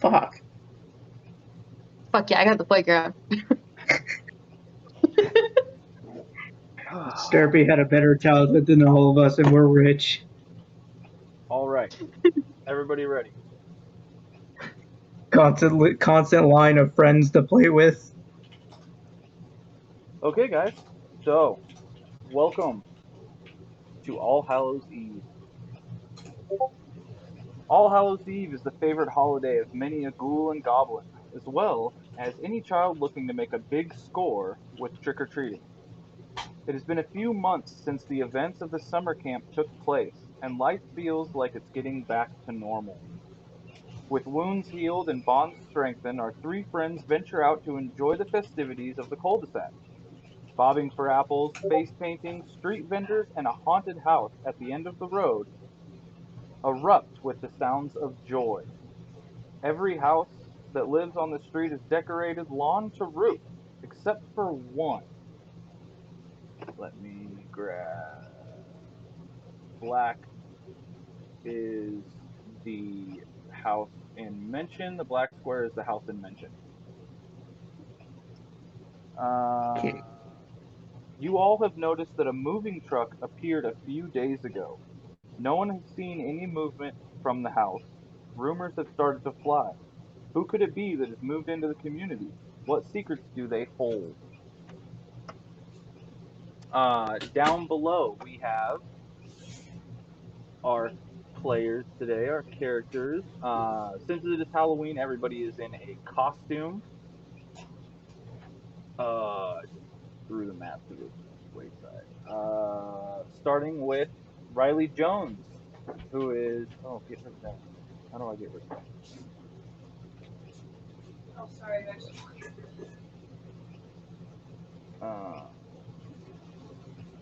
Fuck. Fuck yeah, I got the playground. Sturpy had a better childhood than all of us, and we're rich. All right. Everybody ready? Constant line of friends to play with. Okay, guys. So, welcome to All Hallows Eve. All Hallows Eve is the favorite holiday of many a ghoul and goblin, as well as any child looking to make a big score with trick-or-treating. It has been a few months since the events of the summer camp took place, and life feels like it's getting back to normal. With wounds healed and bonds strengthened, our three friends venture out to enjoy the festivities of the cul-de-sac. Bobbing for apples, face painting, street vendors, and a haunted house at the end of the road erupt with the sounds of joy. Every house that lives on the street is decorated lawn to roof, except for one. Let me grab. Black is the house in mention. The black square is the house in mention. Okay. You all have noticed that a moving truck appeared a few days ago. No one has seen any movement from the house. Rumors have started to fly. Who could it be that has moved into the community? What secrets do they hold? Down below, we have our players today, our characters. Since it is Halloween, everybody is in a costume. Through the map to the wayside. Starting with Riley Jones, who is get rid of that. How do I get rid of that? Oh, sorry, guys.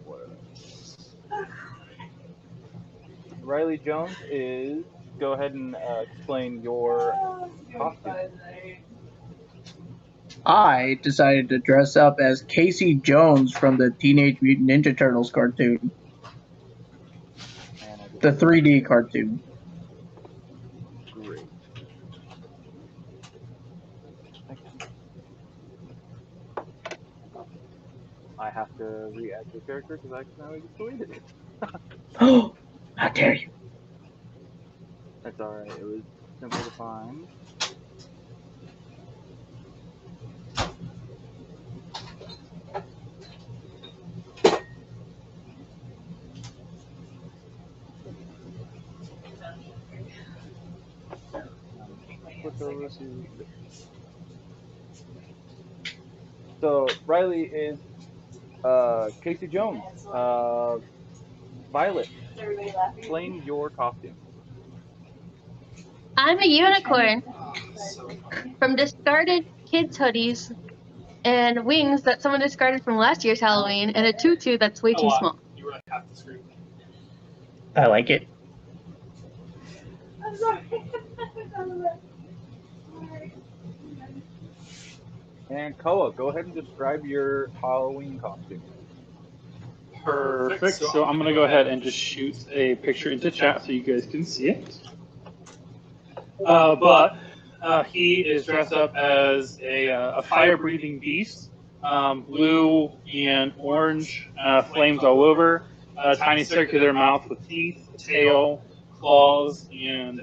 What Riley Jones is. Go ahead and explain your costume. I decided to dress up as Casey Jones from the Teenage Mutant Ninja Turtles cartoon. The 3D cartoon. Great. I have to re-add your character because I accidentally just deleted it. Oh, how dare you! That's alright, it was simple to find. Switch over to this. So Riley is Casey Jones. Violet, explain your costume. I'm a unicorn from discarded kids' hoodies and wings that someone discarded from last year's Halloween and a tutu that's way too small. You were half the screen. I like it. I'm sorry. And Koa, go ahead and describe your Halloween costume. Perfect. So I'm going to go ahead and just shoot a picture into chat so you guys can see it. But he is dressed up as a fire-breathing beast, blue and orange, flames all over, a tiny circular mouth with teeth, tail, claws, and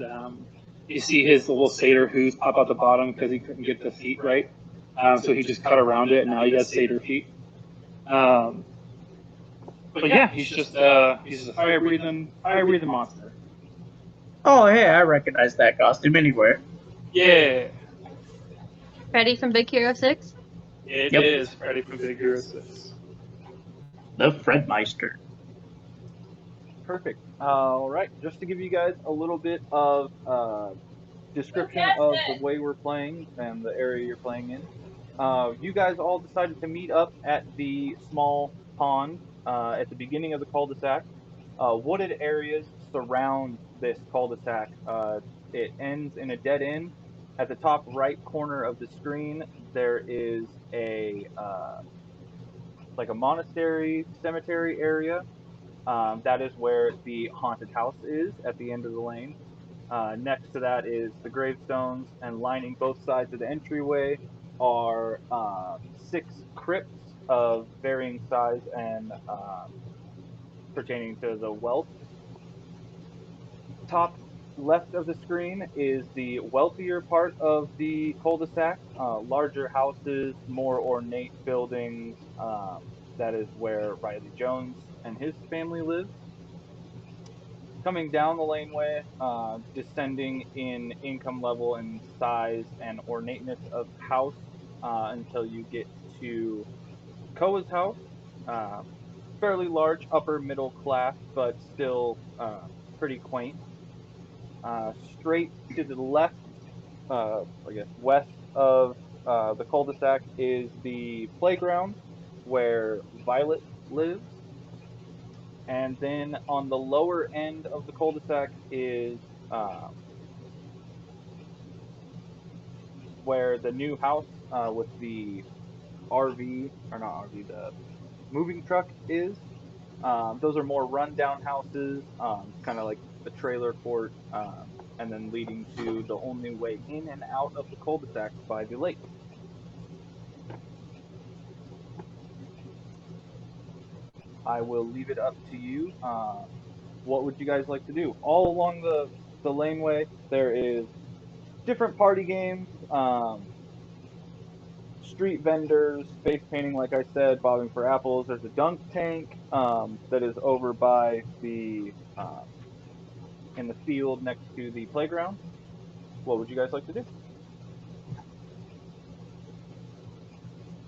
you see his little satyr hooves pop out the bottom because he couldn't get the feet right. So he just cut around it, and now he has satyr feet. But yeah, he's just a fire-breathing monster. Oh, hey, I recognize that costume anywhere. Yeah. Freddy from Big Hero 6? It is Freddy from Big Hero 6. The Fredmeister. Perfect. All right, just to give you guys a little bit of description of the way we're playing and the area you're playing in. You guys all decided to meet up at the small pond at the beginning of the cul-de-sac. Wooded areas surround this cul-de-sac. It ends in a dead end. At the top right corner of the screen, there is a like a monastery cemetery area. That is where the haunted house is at the end of the lane. Next to that is the gravestones, and lining both sides of the entryway are 6 crypts of varying size and pertaining to the wealth. Top left of the screen is the wealthier part of the cul-de-sac. Larger houses, more ornate buildings. That is where Riley Jones and his family lives. Coming down the laneway, descending in income level and size and ornateness of house until you get to Koa's house. Uh, Fairly large, upper middle class, but still pretty quaint. Straight to the left, I guess west of the cul-de-sac, is the playground where Violet lives. And then on the lower end of the cul-de-sac is uh, where the new house with the RV, or not RV, the moving truck is. Those are more rundown houses, kind of like a trailer court, and then leading to the only way in and out of the cul-de-sac by the lake. I will leave it up to you. What would you guys like to do? All along the laneway, there is different party games, street vendors, face painting, like I said, bobbing for apples. There's a dunk tank that is over by the in the field next to the playground. What would you guys like to do?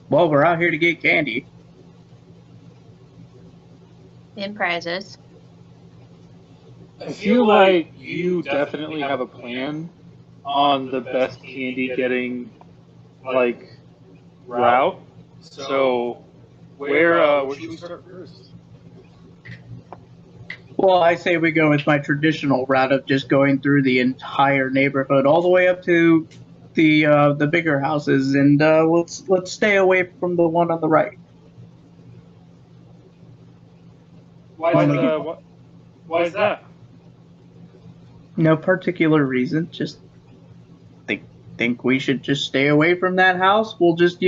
Well, we're out here to get candy. And prizes. I feel like you definitely have a plan on the best candy getting like route. So where should we start first? Well, I say we go with my traditional route of just going through the entire neighborhood, all the way up to the bigger houses, and let's stay away from the one on the right. Why is that? No particular reason, just think we should just stay away from that house. We'll just,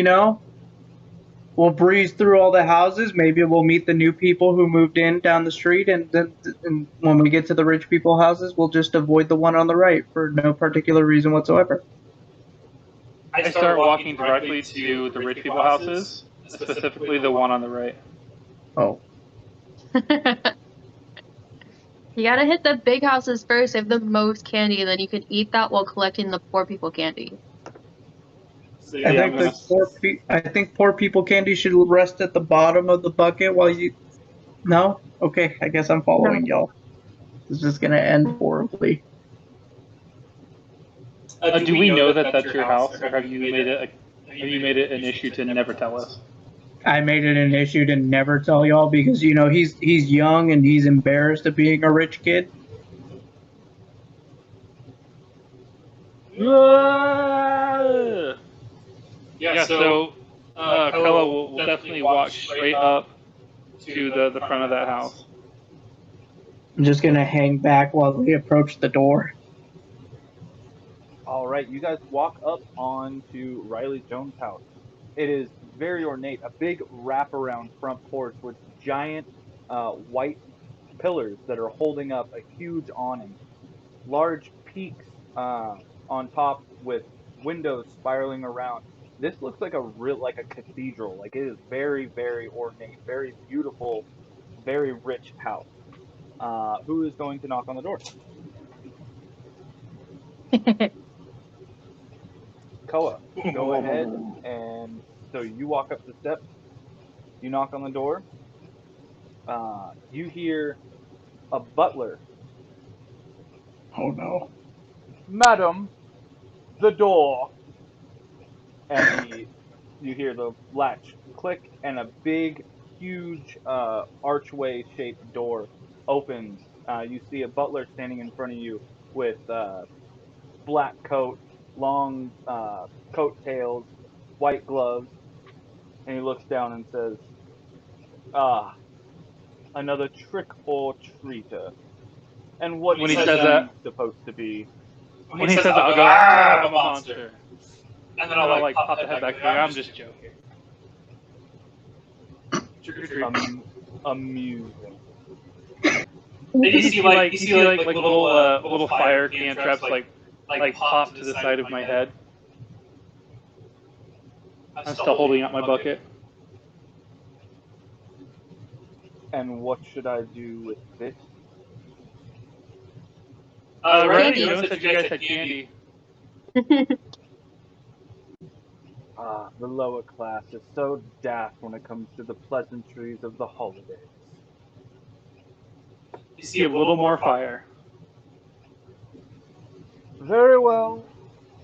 we'll breeze through all the houses. Maybe we'll meet the new people who moved in down the street, and then and when we get to the rich people houses, we'll just avoid the one on the right for no particular reason whatsoever. I start walking directly to the rich people houses, specifically the one on the right. Oh, You gotta hit the big houses first. They have the most candy, and then you can eat that while collecting the poor people candy. So, yeah, I think poor people candy should rest at the bottom of the bucket while you. No, okay, I guess I'm following y'all. This is just gonna end horribly. do we know that that's your house, or have you made it an issue to never tell us? I made it an issue to never tell y'all because he's young and he's embarrassed of being a rich kid. Yeah, so Kella will definitely walk straight up to the front of that house. I'm just gonna hang back while we approach the door. All right, you guys walk up onto Riley Jones' house. It is very ornate, a big wraparound front porch with giant white pillars that are holding up a huge awning. Large peaks on top with windows spiraling around. This looks like like a cathedral. Like it is very, very ornate, very beautiful, very rich house. Who is going to knock on the door? Koa, go ahead. And so you walk up the steps, you knock on the door. You hear a butler. Oh no. Madam, the door. And you hear the latch click, and a big, huge archway shaped door opens. You see a butler standing in front of you with black coat, long coat tails, white gloves, and he looks down and says, "Ah, another trick or treater." And what When he is says that, supposed to be? when he says that, I'll go, ah, I'm a monster. And then I'll like pop the head back going, I'm just joking. Trick or treat. Amusing. And you see like little fire cantrips like pop to the side of my head. I'm still holding up my bucket. And what should I do with this? Right, Candy. Jonas said you guys had candy. Ah, the lower class is so daft when it comes to the pleasantries of the holidays. You see a little more fire. Very well.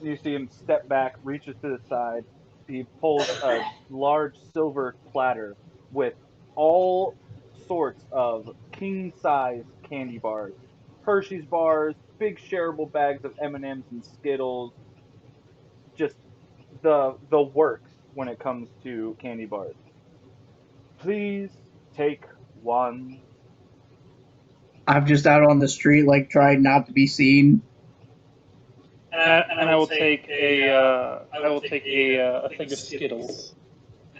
You see him step back, reaches to the side. He pulls a large silver platter with all sorts of king-size candy bars, Hershey's bars, big shareable bags of M&Ms and Skittles. Just the works when it comes to candy bars. Please take one. I'm just out on the street, like trying not to be seen. And I will take a thing of Skittles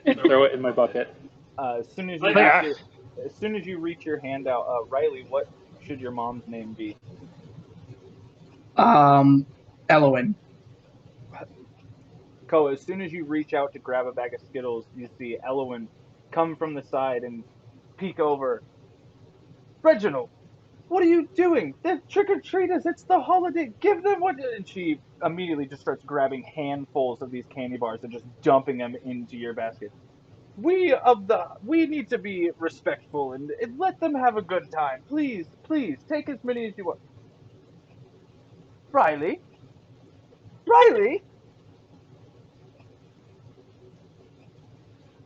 and throw it in my bucket. As soon as you reach your hand out, Riley, what should your mom's name be? Elowin. Ko, as soon as you reach out to grab a bag of Skittles, you see Elowin come from the side and peek over. Reginald, what are you doing? They're trick-or-treaters. It's the holiday. Give them what... And she immediately just starts grabbing handfuls of these candy bars and just dumping them into your basket. We need to be respectful and let them have a good time. Please, please, take as many as you want. Riley? Riley?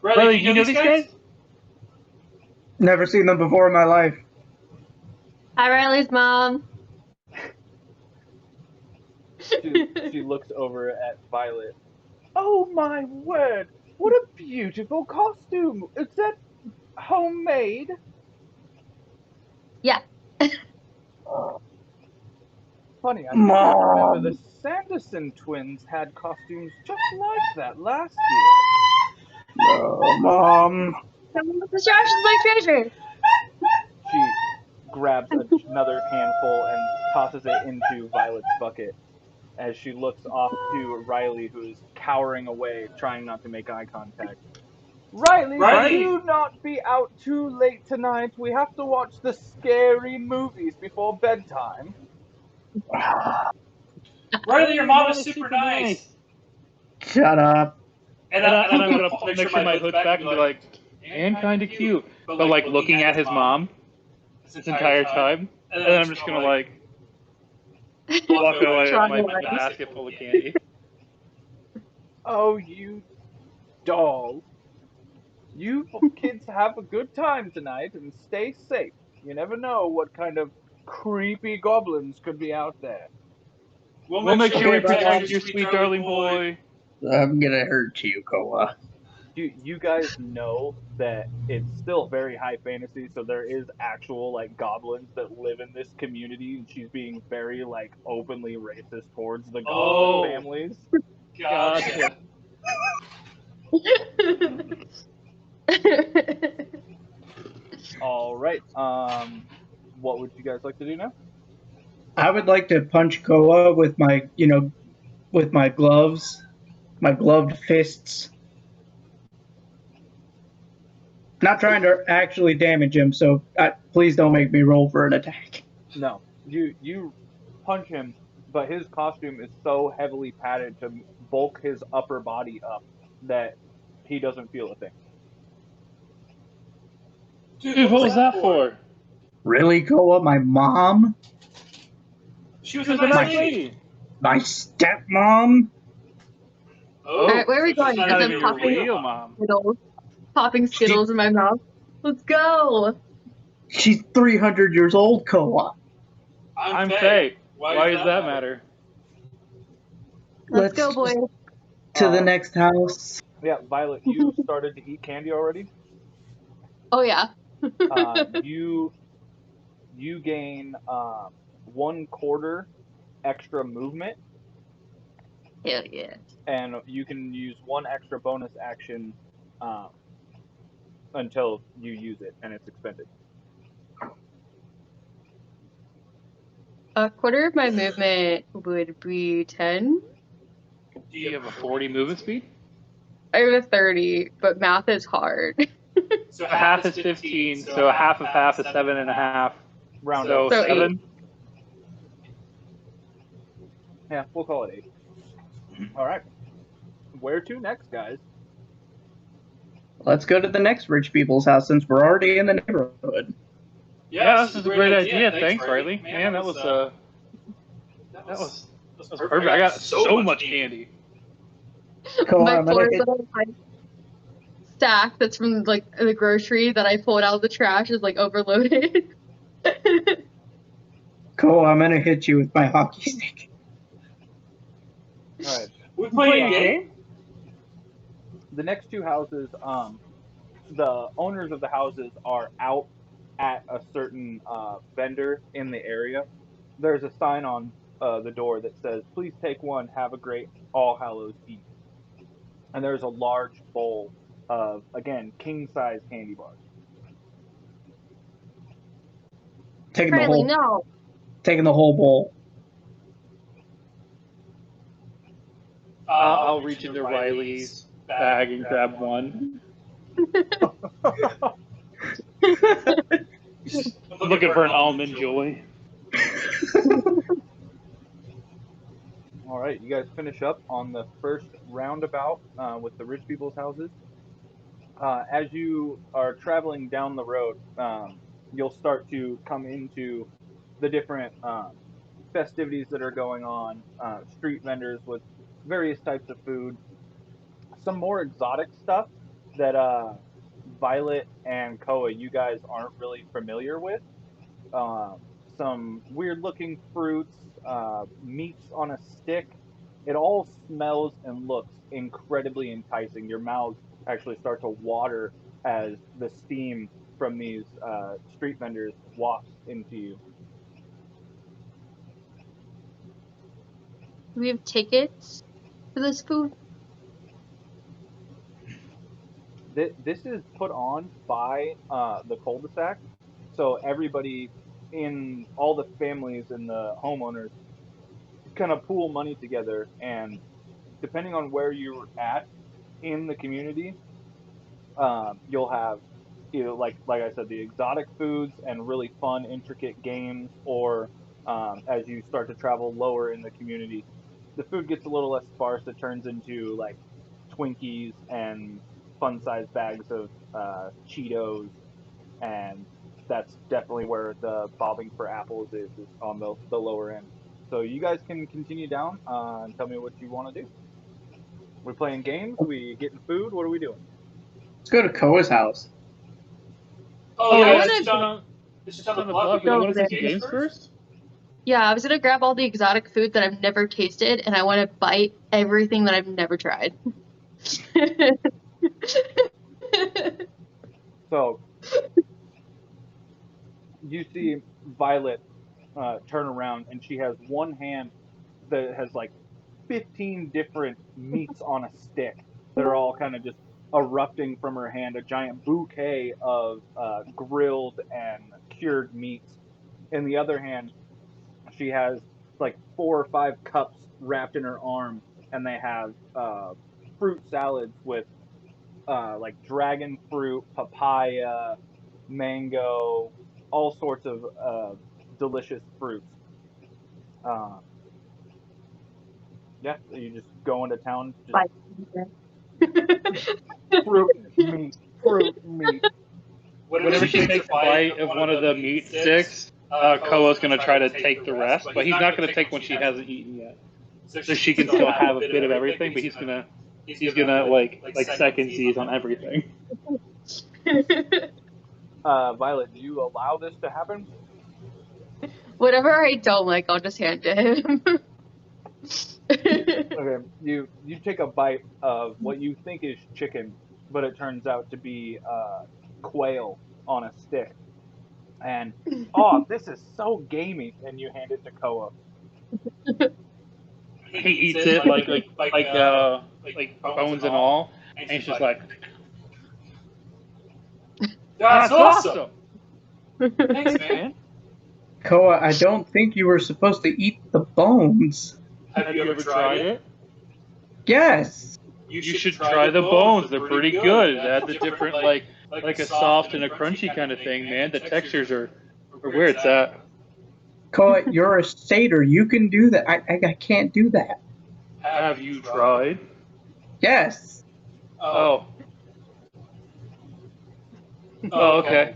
Riley, do you know these guys? Never seen them before in my life. Hi, Riley's mom. She looks over at Violet. Oh my word! What a beautiful costume! Is that homemade? Yeah. Funny, I think I remember Mom. the Sanderson twins had costumes just like that last year. Mom. Someone with distractions my treasure. She grabs another handful and tosses it into Violet's bucket as she looks off to Riley, who is cowering away, trying not to make eye contact. Riley, do not be out too late tonight. We have to watch the scary movies before bedtime. Riley, your mom is super nice. Shut up. And I'm gonna make sure my hood's back and be like, and kind of cute, but like looking at his mom this entire time, and then I'm just gonna like walk away with my basket full of candy. Oh, you doll. You kids have a good time tonight and stay safe. You never know what kind of creepy goblins could be out there. We'll make sure we protect your sweet darling boy. I'm gonna hurt you, Koa. You guys know that it's still very high fantasy, so there is actual like goblins that live in this community, and she's being very like openly racist towards the goblin families. Gotcha. All right. What would you guys like to do now? I would like to punch Koa with my, with my gloves, my gloved fists. Not trying to actually damage him, so please don't make me roll for an attack. No, you punch him, but his costume is so heavily padded to bulk his upper body up that he doesn't feel a thing. Dude, what was that for? Really, Koa? My mom? She was a nice lady. My stepmom? Oh, Alright, where are we going? Not As even I'm your real mom. popping Skittles in my mouth. Let's go. She's 300 years old, Koa. I'm Faye. Why does that matter? Let's go, boys. To the next house. Yeah, Violet, you started to eat candy already? Oh, yeah. You you gain 1/4 extra movement, Hell yeah. and you can use 1 extra bonus action until you use it and it's expended. A quarter of my movement would be 10. Do you have a 40 movement speed? I have a 30, but math is hard. So half is 15, so half of half is 7.5. Round So up. So 7. Yeah, we'll call it 8. All right. Where to next, guys? Let's go to the next rich people's house since we're already in the neighborhood. Yeah, this is a great idea. Thanks, Riley. Man, that was perfect. I got so much candy. Cool, my I'm gonna hit, portable stack that's from like the grocery that I pulled out of the trash is like overloaded. cool, I'm gonna hit you with my hockey stick. All right. We playing a game? The next 2 houses, the owners of the houses are out at a certain vendor in the area. There's a sign on the door that says, "Please take one. Have a great All Hallows Eve." And there's a large bowl of, again, king-size candy bars. Taking the Riley, whole, no. taking the whole bowl. I'll reach into Riley's bag and grab one. Looking for an almond joy. All right, you guys finish up on the first roundabout with the rich people's houses. As you are traveling down the road, you'll start to come into the different festivities that are going on, street vendors with various types of food, some more exotic stuff that Violet and Koa, you guys aren't really familiar with. Um, some weird looking fruits, meats on a stick. It all smells and looks incredibly enticing. Your mouths actually start to water as the steam from these street vendors wafts into you. Do we have tickets for this food? This is put on by the cul-de-sac, so everybody in all the families and the homeowners kind of pool money together, and depending on where you're at in the community, you'll have either like I said, the exotic foods and really fun, intricate games, or as you start to travel lower in the community, the food gets a little less sparse. It turns into like Twinkies and fun-sized bags of Cheetos, and that's definitely where the bobbing for apples is on the lower end. So you guys can continue down and tell me what you want to do. We're playing games. We getting food. What are we doing? Let's go to Koa's house. Oh, I yeah, wanna it's just on the bluff. But go you over want to there. see some games first? Yeah, I was gonna grab all the exotic food that I've never tasted, and I want to bite everything that I've never tried. So you see Violet turn around, and she has one hand that has like 15 different meats on a stick that are all kind of just erupting from her hand. A giant bouquet of grilled and cured meats. In the other hand, she has like 4 or 5 cups wrapped in her arm, and they have fruit salads with like dragon fruit, papaya, mango, all sorts of delicious fruits. Uh, yeah, you just go into town, just Bite. fruit, meat, fruit, meat. Whenever she takes a bite of one of the meat sticks, Koa's going to try to take the rest, but he's not going to take one she hasn't eaten yet. So she can still have a bit of everything, but he's gonna like second seize on everything. Violet, do you allow this to happen? Whatever I don't like, I'll just hand to him. Okay, you take a bite of what you think is chicken, but it turns out to be quail on a stick, And, oh, this is so gamey. And you hand it to Koa. He eats it like bones and all, and he's just like, "That's awesome! Thanks, man." Koa, I don't think you were supposed to eat the bones. Have you ever tried it? Yes. You should try the bones. They're pretty good. It adds a different like a soft and a crunchy kind of thing, man. The textures are where it's at. Koa, you're a satyr. You can do that. I can't do that. Have you tried? Yes. Oh. Oh, okay.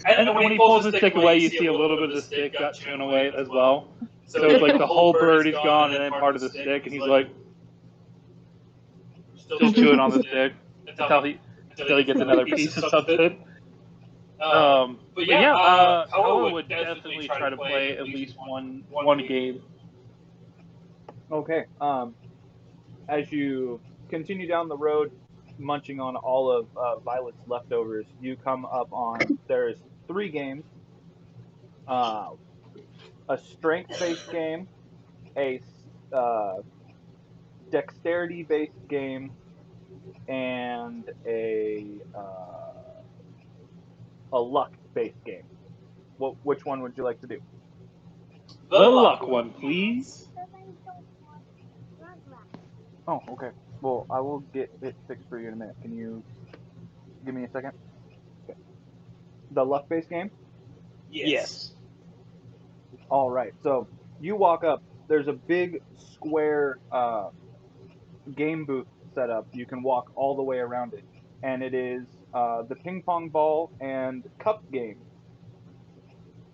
And when he pulls the stick away, you see a little bit of the stick got chewed away as well. So it's like the whole bird is gone, and then part of the stick, and he's like still chewing on the stick until he gets another piece of something. But yeah, Koa would definitely try to play at least one game. Okay. As you continue down the road, munching on all of Violet's leftovers, you come up on there's 3 games: a strength-based game, a dexterity-based game, and a luck-based game. Which one would you like to do? The luck one, please. Oh, okay. Well, I will get it fixed for you in a minute. Can you give me a second? Okay. The luck-based game? Yes. All right. So you walk up. There's a big square game booth set up. You can walk all the way around it, and it is the ping pong ball and cup game.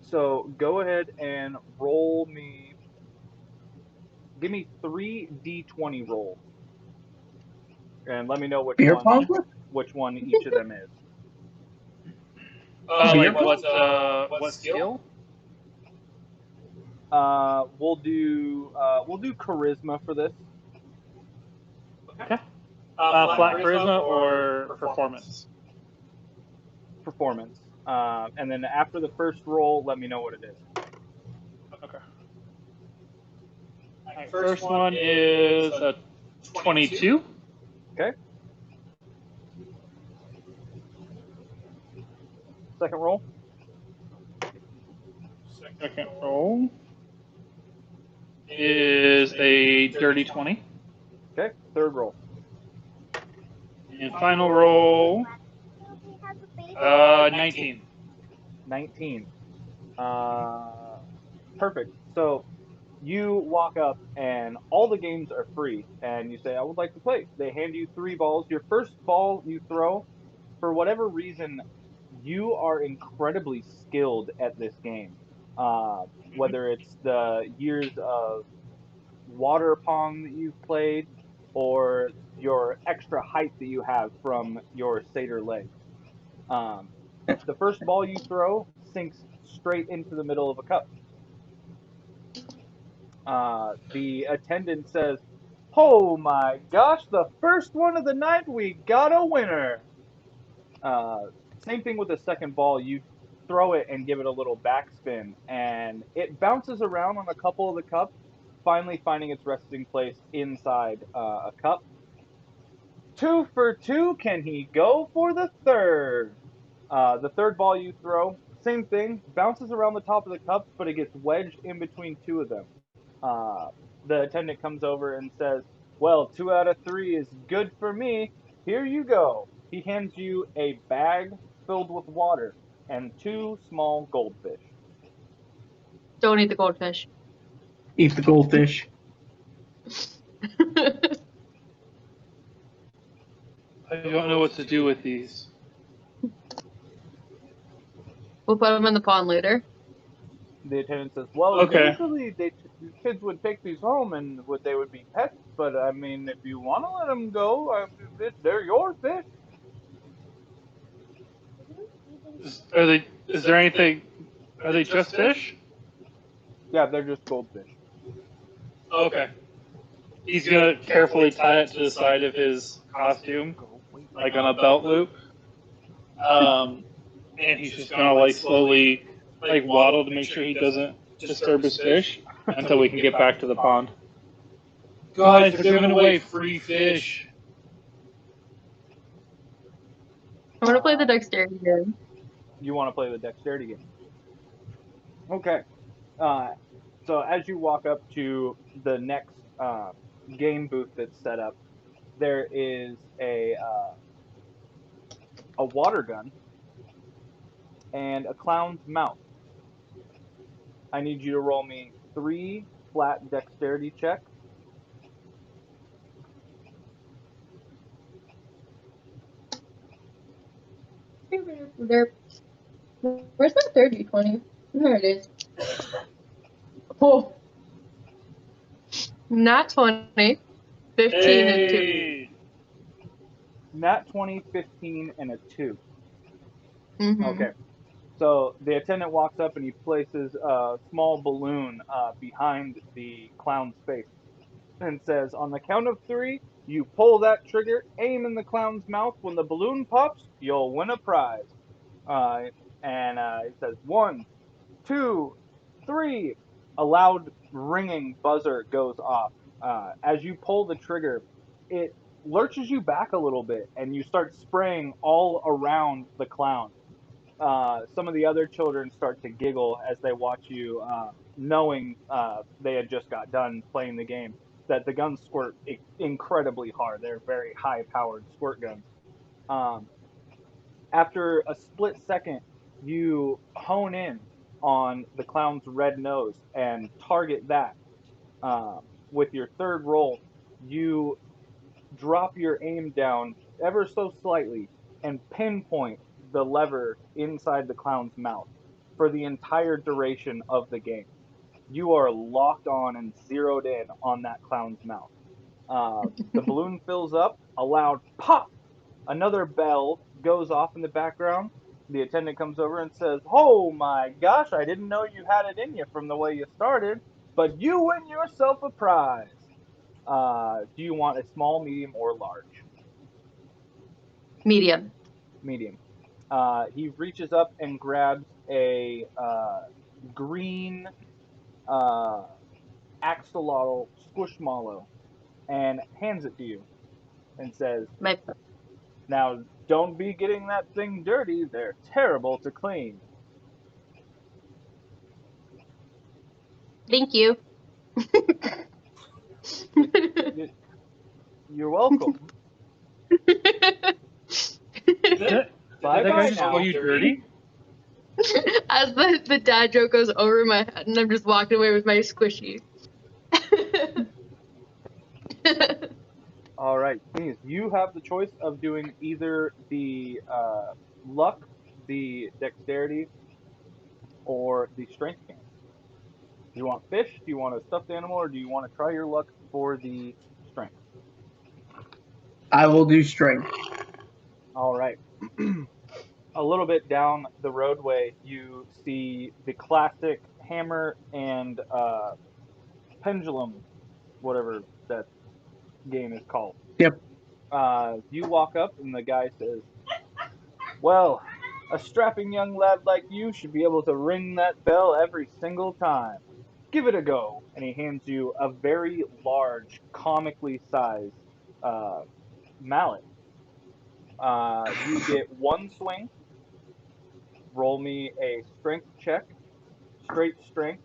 So go ahead and roll me. Give me 3 d20 rolls, and let me know Beer pong? which one each of them is. Like what skill? We'll do charisma for this. Okay. Flat charisma or performance? Performance. And then after the first roll, let me know what it is. Okay. Alright, first one is a 22. Okay. Second roll. Second roll is a dirty 20. Okay. Third roll. And final roll, 19. 19. Perfect. So you walk up and all the games are free and you say, I would like to play. They hand you 3 balls. Your first ball you throw, for whatever reason, you are incredibly skilled at this game. Whether it's the years of water pong that you've played or your extra height that you have from your satyr legs. Um, the first ball you throw sinks straight into the middle of a cup. The attendant says, "Oh my gosh, the first one of the night, we got a winner." Same thing with the second ball. You throw it and give it a little backspin, and it bounces around on a couple of the cups, finally finding its resting place inside a cup. 2 for 2. Can he go for the third? The third ball you throw, same thing, bounces around the top of the cups, but it gets wedged in between 2 of them. Uh, the attendant comes over and says, "Well, 2 out of 3 is good for me. Here you go." He hands you a bag filled with water and 2 small goldfish. Don't eat the goldfish. Eat the goldfish. I don't know what to do with these. We'll put them in the pond later. The attendant says, "Well, Okay. usually kids would take these home and they would be pets, but I mean, if you want to let them go, they're your fish." Is there anything, are they just fish? Yeah, they're just goldfish. Okay. He's gonna carefully tie it to the side of his costume, like on a belt loop. and he's just gonna like slowly like waddle to make sure he doesn't disturb his fish until we can get back to the pond. Guys, they're giving away free fish. I want to play the dexterity game. You want to play the dexterity game? Okay. So as you walk up to the next game booth that's set up, there is a water gun and a clown's mouth. I need you to roll me 3 flat dexterity checks. There. Where's my third d20? There it is. Oh. Not 20. 15 and 2. Hey! Nat 20, 15, and a 2. Mm-hmm. Okay. So the attendant walks up and he places a small balloon behind the clown's face and says, on the count of 3, you pull that trigger, aim in the clown's mouth. When the balloon pops, you'll win a prize. It says 1, 2, 3. A loud ringing buzzer goes off. As you pull the trigger, it lurches you back a little bit, and you start spraying all around the clown. Some of the other children start to giggle as they watch you, knowing they had just got done playing the game, that the guns squirt incredibly hard. They're very high-powered squirt guns. After a split second, you hone in on the clown's red nose and target that. With your third roll, you drop your aim down ever so slightly and pinpoint the lever inside the clown's mouth for the entire duration of the game. You are locked on and zeroed in on that clown's mouth. The balloon fills up, a loud pop. Another bell goes off in the background. The attendant comes over and says, oh my gosh, I didn't know you had it in you from the way you started, but you win yourself a prize. Do you want a small, medium, or large? Medium. Medium. He reaches up and grabs a green axolotl squishmallow and hands it to you and says, My. now don't be getting that thing dirty. They're terrible to clean. Thank you. You're welcome. Did Bye that bye guy just now. call you dirty? As the dad joke goes over my head, and I'm just walking away with my squishy. All right, Denise, you have the choice of doing either the luck, the dexterity, or the strength game. Do you want fish? Do you want a stuffed animal? Or do you want to try your luck for the strength? I will do strength. All right. A little bit down the roadway, you see the classic hammer and pendulum, whatever that game is called. Yep. You walk up and the guy says, well, a strapping young lad like you should be able to ring that bell every single time. Give it a go. And he hands you a very large, comically sized mallet. You get 1 swing. Roll me a strength check. Straight strength.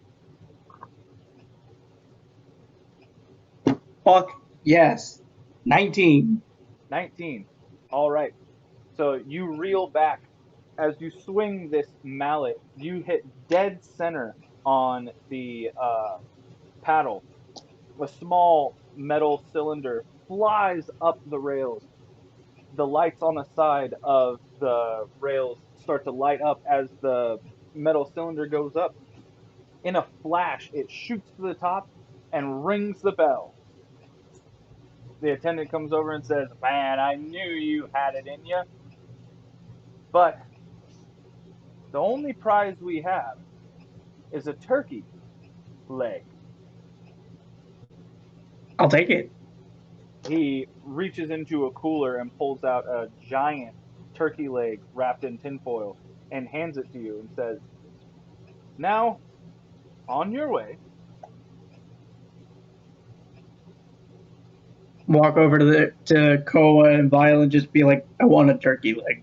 Fuck yes. 19. 19. All right. So you reel back. As you swing this mallet, you hit dead center on the paddle. A small metal cylinder flies up the rails. The lights on the side of the rails start to light up as the metal cylinder goes up. In a flash, it shoots to the top and rings the bell. The attendant comes over and says, man, I knew you had it in you. But the only prize we have is a turkey leg. I'll take it. He reaches into a cooler and pulls out a giant turkey leg wrapped in tinfoil and hands it to you and says, "Now, on your way." Walk over to Koa and Violet and just be like, I want a turkey leg.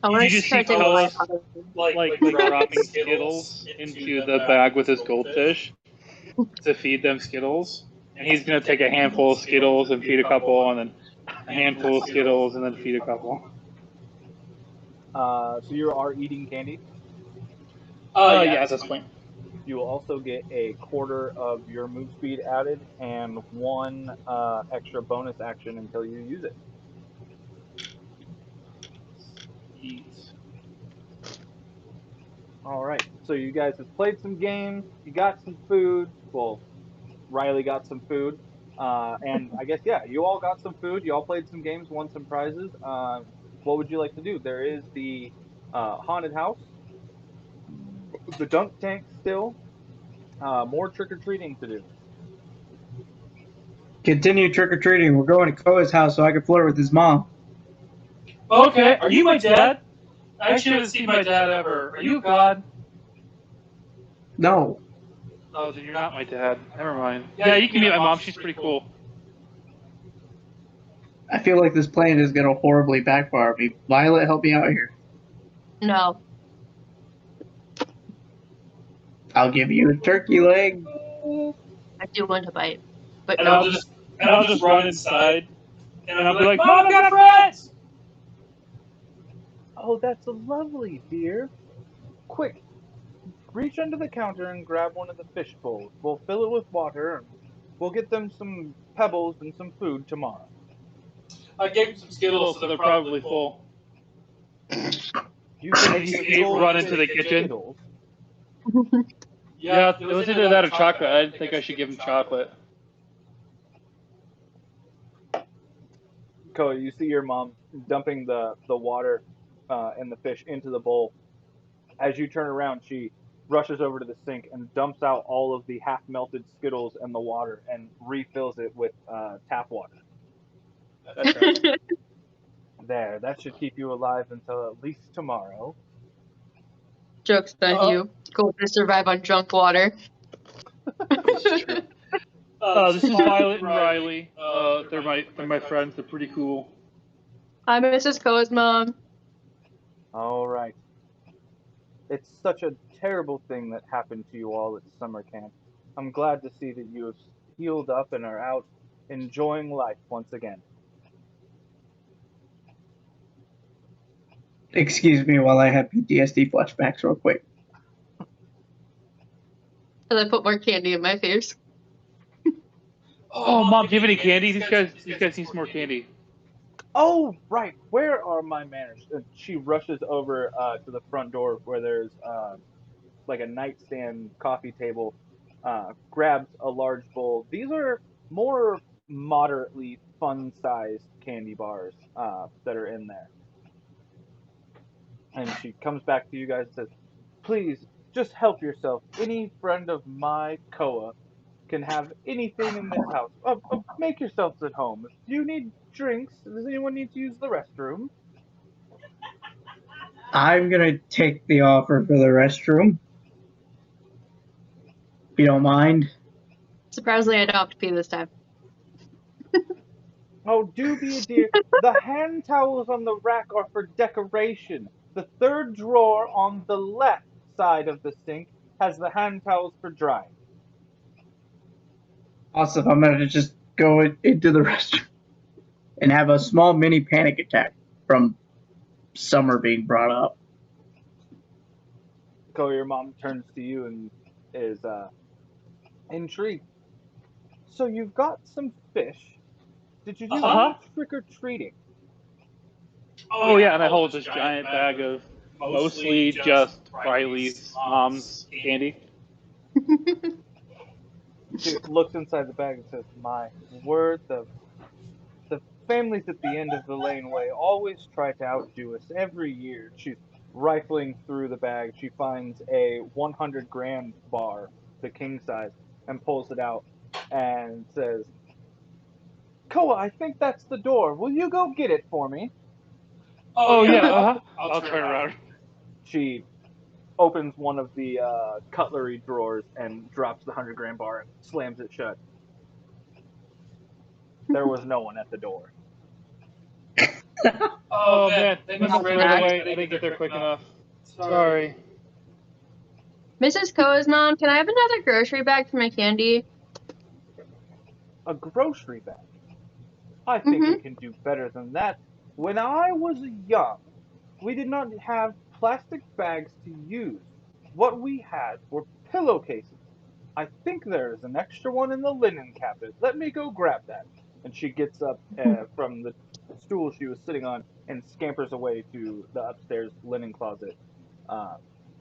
I want You to just see start doing Koa life. like dropping Skittles into the bag with his goldfish to feed them Skittles. And he's going to take a handful of Skittles and feed a couple, and then a handful of Skittles and then feed a couple. So you are eating candy. Yeah, at this point. You will also get a quarter of your move speed added and one extra bonus action until you use it. Eat. All right. So you guys have played some games. You got some food. Well, Riley got some food. And I guess, yeah, you all got some food. You all played some games, won some prizes. What would you like to do? There is the haunted house, the dunk tank still, more trick or treating to do. Continue trick or treating. We're going to Koa's house so I can flirt with his mom. Okay, are you my dad? I actually haven't seen my dad ever. Are you God? No. Oh, then you're not my dad. Never mind. Yeah, you can meet my mom. She's pretty cool. I feel like this plan is going to horribly backfire me. Violet, help me out here. No. I'll give you a turkey leg. I do want to bite. But And no. I'll just run inside, and I'll be like, Mom, I got friends! Oh, that's lovely, dear. Quick, reach under the counter and grab one of the fish bowls. We'll fill it with water and we'll get them some pebbles and some food tomorrow. I gave them some Skittles, so they're probably full. You can And you run into the kitchen. Skittles. Yeah, it was either that or chocolate. I didn't think I should give him chocolate. Koa, you see your mom dumping the water and the fish into the bowl. As you turn around, she rushes over to the sink and dumps out all of the half-melted Skittles and the water and refills it with tap water. That's right. There, that should keep you alive until at least tomorrow. Joke's on you. Go to survive on drunk water. This is true. This is Violet and Riley. They're my friends. They're pretty cool. I'm Mrs. Koa's mom. All right. It's such a terrible thing that happened to you all at summer camp. I'm glad to see that you have healed up and are out enjoying life once again. Excuse me while I have PTSD flashbacks real quick. So I put more candy in my face. Oh, Mom, do you have any candy? These guys need some more candy. Oh, right. Where are my manners? She rushes over to the front door where there's like a nightstand coffee table, grabs a large bowl. These are more moderately fun-sized candy bars that are in there. And she comes back to you guys and says, "Please, just help yourself. Any friend of my Koa can have anything in this house. Make yourselves at home. Do you need drinks? Does anyone need to use the restroom?" I'm going to take the offer for the restroom. If you don't mind. Surprisingly, I don't have to pee this time. Oh, do be a dear. The hand towels on the rack are for decoration. The third drawer on the left side of the sink has the hand towels for drying. Awesome. I'm going to just go into the restroom and have a small mini panic attack from summer being brought up. Ko, your mom turns to you and is intrigued. So you've got some fish. Did you do any trick or treating? Oh yeah, and I hold this giant bag of mostly just Riley's mom's candy. She looks inside the bag and says, "My word, the families at the end of the laneway always try to outdo us every year." She's rifling through the bag. She finds a 100-gram bar, the king size, and pulls it out and says, "Koa, I think that's the door. Will you go get it for me?" Oh yeah, I'll turn around. She opens one of the cutlery drawers and drops the 100-gram bar and slams it shut. There was no one at the door. Oh man, they must have ran Not away. I didn't get there quick enough. Sorry. Mrs. Koa's mom, can I have another grocery bag for my candy? A grocery bag. I think Mm-hmm. we can do better than that. When I was young, we did not have plastic bags to use. What we had were pillowcases. I think there is an extra one in the linen cabinet. Let me go grab that. And she gets up from the stool she was sitting on and scampers away to the upstairs linen closet.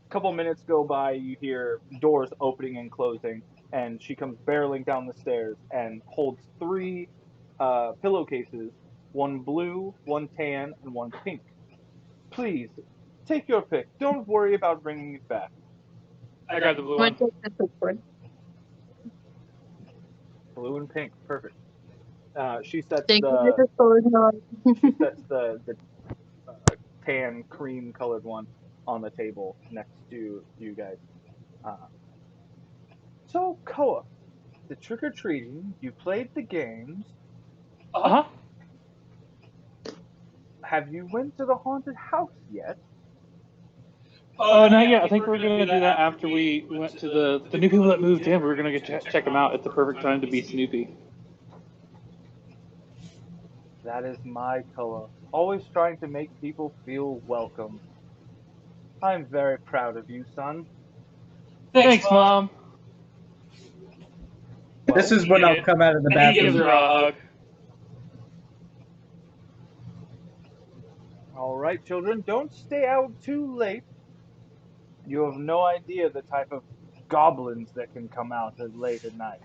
Couple minutes go by, you hear doors opening and closing, and she comes barreling down the stairs and holds three pillowcases, one blue, one tan, and one pink. Please, take your pick. Don't worry about bringing it back. I got the blue I'm one. gonna take this one. Blue and pink, perfect. She sets Thank you, the Mrs. Koa's mom. she sets the tan cream colored one on the table next to you guys. Uh, so Koa, the trick or treating, you played the games. Uh huh. Have you went to the haunted house yet? Oh, not yet. I think we're gonna do that after we went to the new people that moved in. We're gonna get check them out. It's the perfect time to be Snoopy. That is my Koa, always trying to make people feel welcome. I'm very proud of you, son. Thanks, Mom. This Well, is when I'll come out of the And he gives her bathroom. a hug. all right, children, don't stay out too late. You have no idea the type of goblins that can come out at late at night.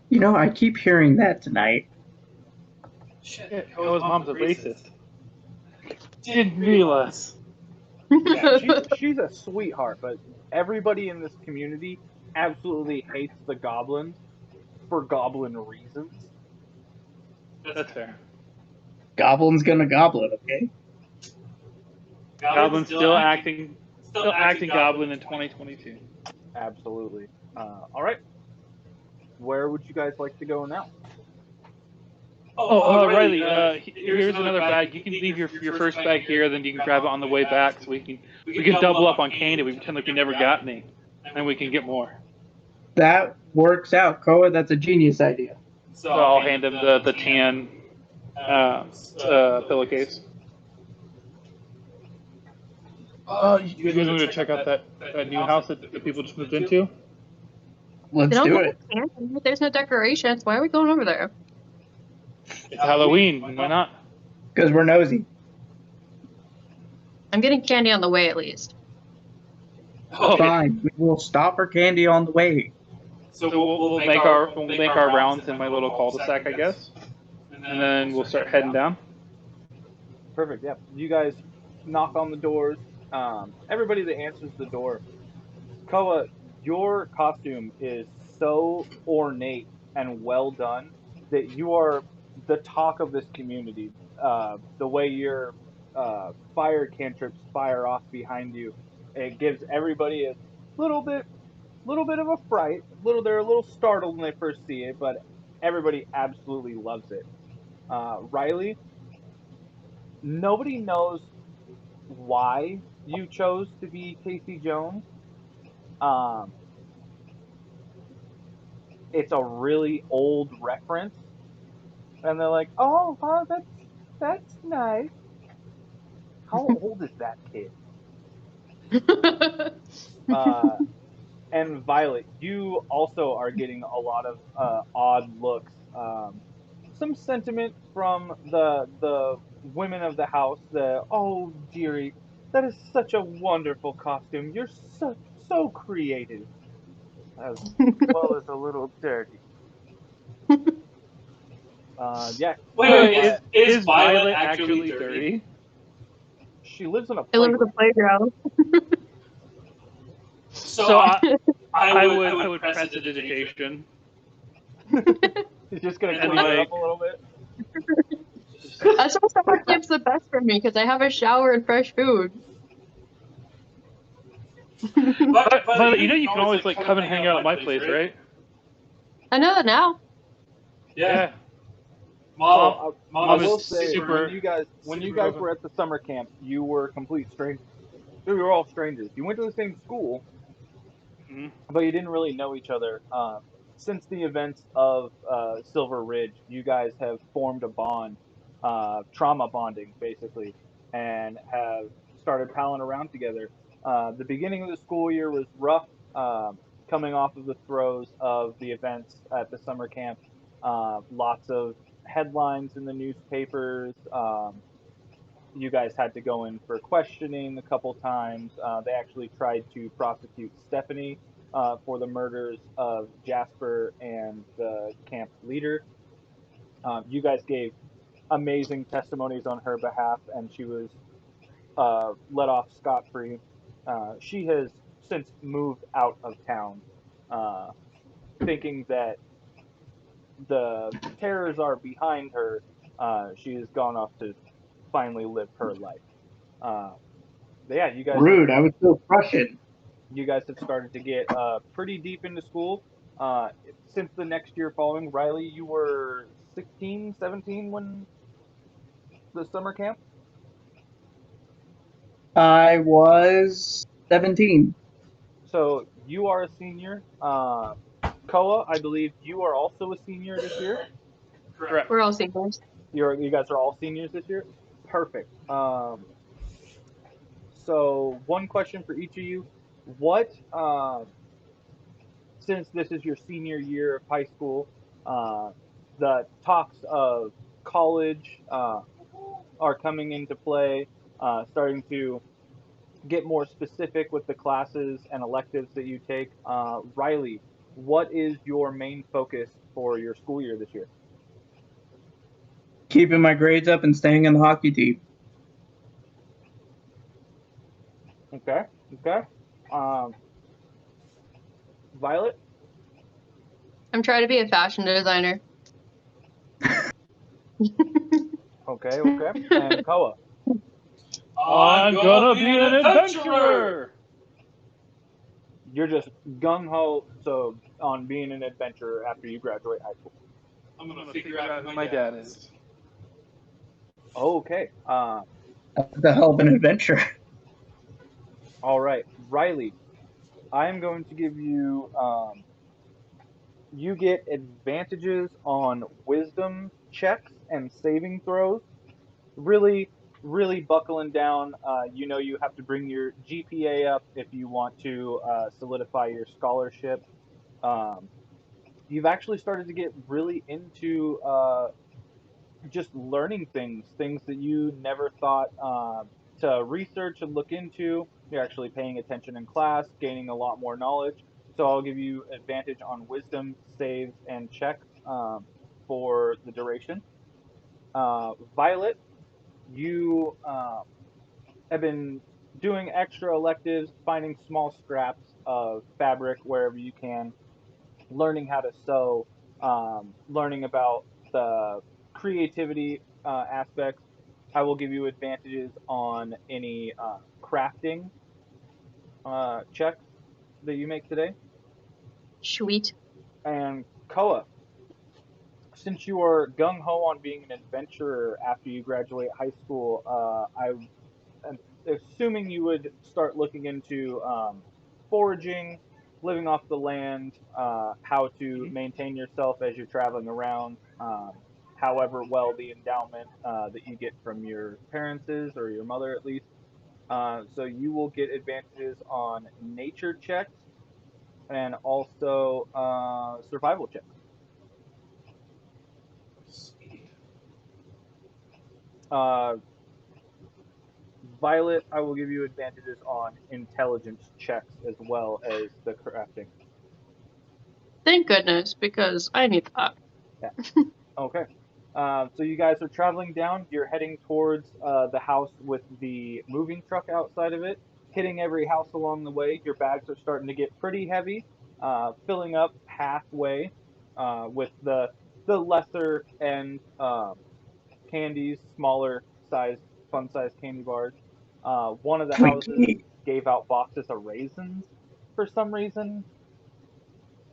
You know, I keep hearing that tonight. Shit, Koa's mom's a racist. Didn't realize. Yeah, she's a sweetheart, but everybody in this community absolutely hates the goblins for goblin reasons. That's fair. Goblin's gonna goblin, okay? Goblin's still acting Goblin in 2022. Absolutely. All right. Where would you guys like to go now? Oh, Riley, here's another bag. You can leave your first bag here, then you can grab it on the way back, so we can double up on candy. We pretend like we never got any, and we can get more. That works out, Koa. That's a genius idea. So I'll hand him the tan pillowcase. You guys want to check out that new house that the people just moved into? Let's They don't do have it. candy. There's no decorations. Why are we going over there? It's Halloween. Why not? Because we're nosy. I'm getting candy on the way at least. Fine. We will stop for candy on the way. So we'll make our rounds in my little cul-de-sac, I guess, and then we'll start heading down. Perfect. Yeah. You guys knock on the doors. Everybody that answers the door, Koa, your costume is so ornate and well done that you are the talk of this community. The way your fire cantrips fire off behind you, it gives everybody a little bit, of a fright. They're a little startled when they first see it, but everybody absolutely loves it. Riley, nobody knows why you chose to be Casey Jones. Um, it's a really old reference, and they're like, "Oh, wow, that's nice." How old is that kid? Uh, and Violet, you also are getting a lot of odd looks. Some sentiment from the women of the house. Oh dearie, that is such a wonderful costume. You're so creative, as well as a little dirty. Yeah. Wait, is Violet actually dirty? She lives on a I live at the playground. playground. So I would prestidigitation. He's just gonna And clean it like- up a little bit. That's why summer camp's the best for me because I have a shower and fresh food. But you can always like come and hang out at my place, right? I know that now. Yeah. I Mom is will say super when you super guys open. were at the summer camp, you were complete strangers. You were all strangers. You went to the same school, Mhm. but you didn't really know each other. Since the events of Silver Ridge, you guys have formed a bond, trauma bonding basically, and have started palling around together. The beginning of the school year was rough, coming off of the throes of the events at the summer camp. Lots of headlines in the newspapers. You guys had to go in for questioning a couple times. They actually tried to prosecute Stephanie for the murders of Jasper and the camp leader. You guys gave amazing testimonies on her behalf, and she was let off scot free. She has since moved out of town, uh, thinking that the terrors are behind her. She has gone off to finally live her life. Uh, but yeah, Rude. I was still crushing. you guys have started to get pretty deep into school. Uh, since the next year following, Riley, you were 16, 17 when the summer camp. I was 17. So you are a senior. Koa, I believe you are also a senior this year. Correct. We're all seniors. You guys are all seniors this year. Perfect. So one question for each of you: What, since this is your senior year of high school, uh, the talks of college are coming into play, starting to get more specific with the classes and electives that you take. Riley, what is your main focus for your school year this year? Keeping my grades up and staying in the hockey team. Okay, okay. Um, Violet. I'm trying to be a fashion designer. Okay, okay. And Koa. I'm gonna be an adventurer. You're just gung ho so on being an adventurer after you graduate high school. I'm gonna figure out who my dad is. Okay. That's a hell of an adventure. All right, Riley. I am going to give you you get advantages on wisdom checks and saving throws. Really, really buckling down. You know you have to bring your GPA up if you want to solidify your scholarship. Um, you've actually started to get really into just learning things that you never thought to research and look into. You're actually paying attention in class, gaining a lot more knowledge. So I'll give you advantage on wisdom, saves, and checks for the duration. Violet, you have been doing extra electives, finding small scraps of fabric wherever you can, learning how to sew, learning about the creativity aspects. I will give you advantages on any crafting checks that you make today. Sweet. And Koa, since you are gung ho on being an adventurer after you graduate high school, I'm assuming you would start looking into foraging, living off the land, how to maintain yourself as you're traveling around, however well the endowment that you get from your parents is, or your mother at least. So you will get advantages on nature checks and also survival checks. Sweet. Uh, Violet, I will give you advantages on intelligence checks as well as the crafting. Thank goodness, because I need that. Yeah. Okay. So you guys are traveling down. You're heading towards the house with the moving truck outside of it, hitting every house along the way. Your bags are starting to get pretty heavy, filling up halfway with the lesser end candies, smaller sized, fun sized candy bars. One of the Wait, houses gave out boxes of raisins for some reason.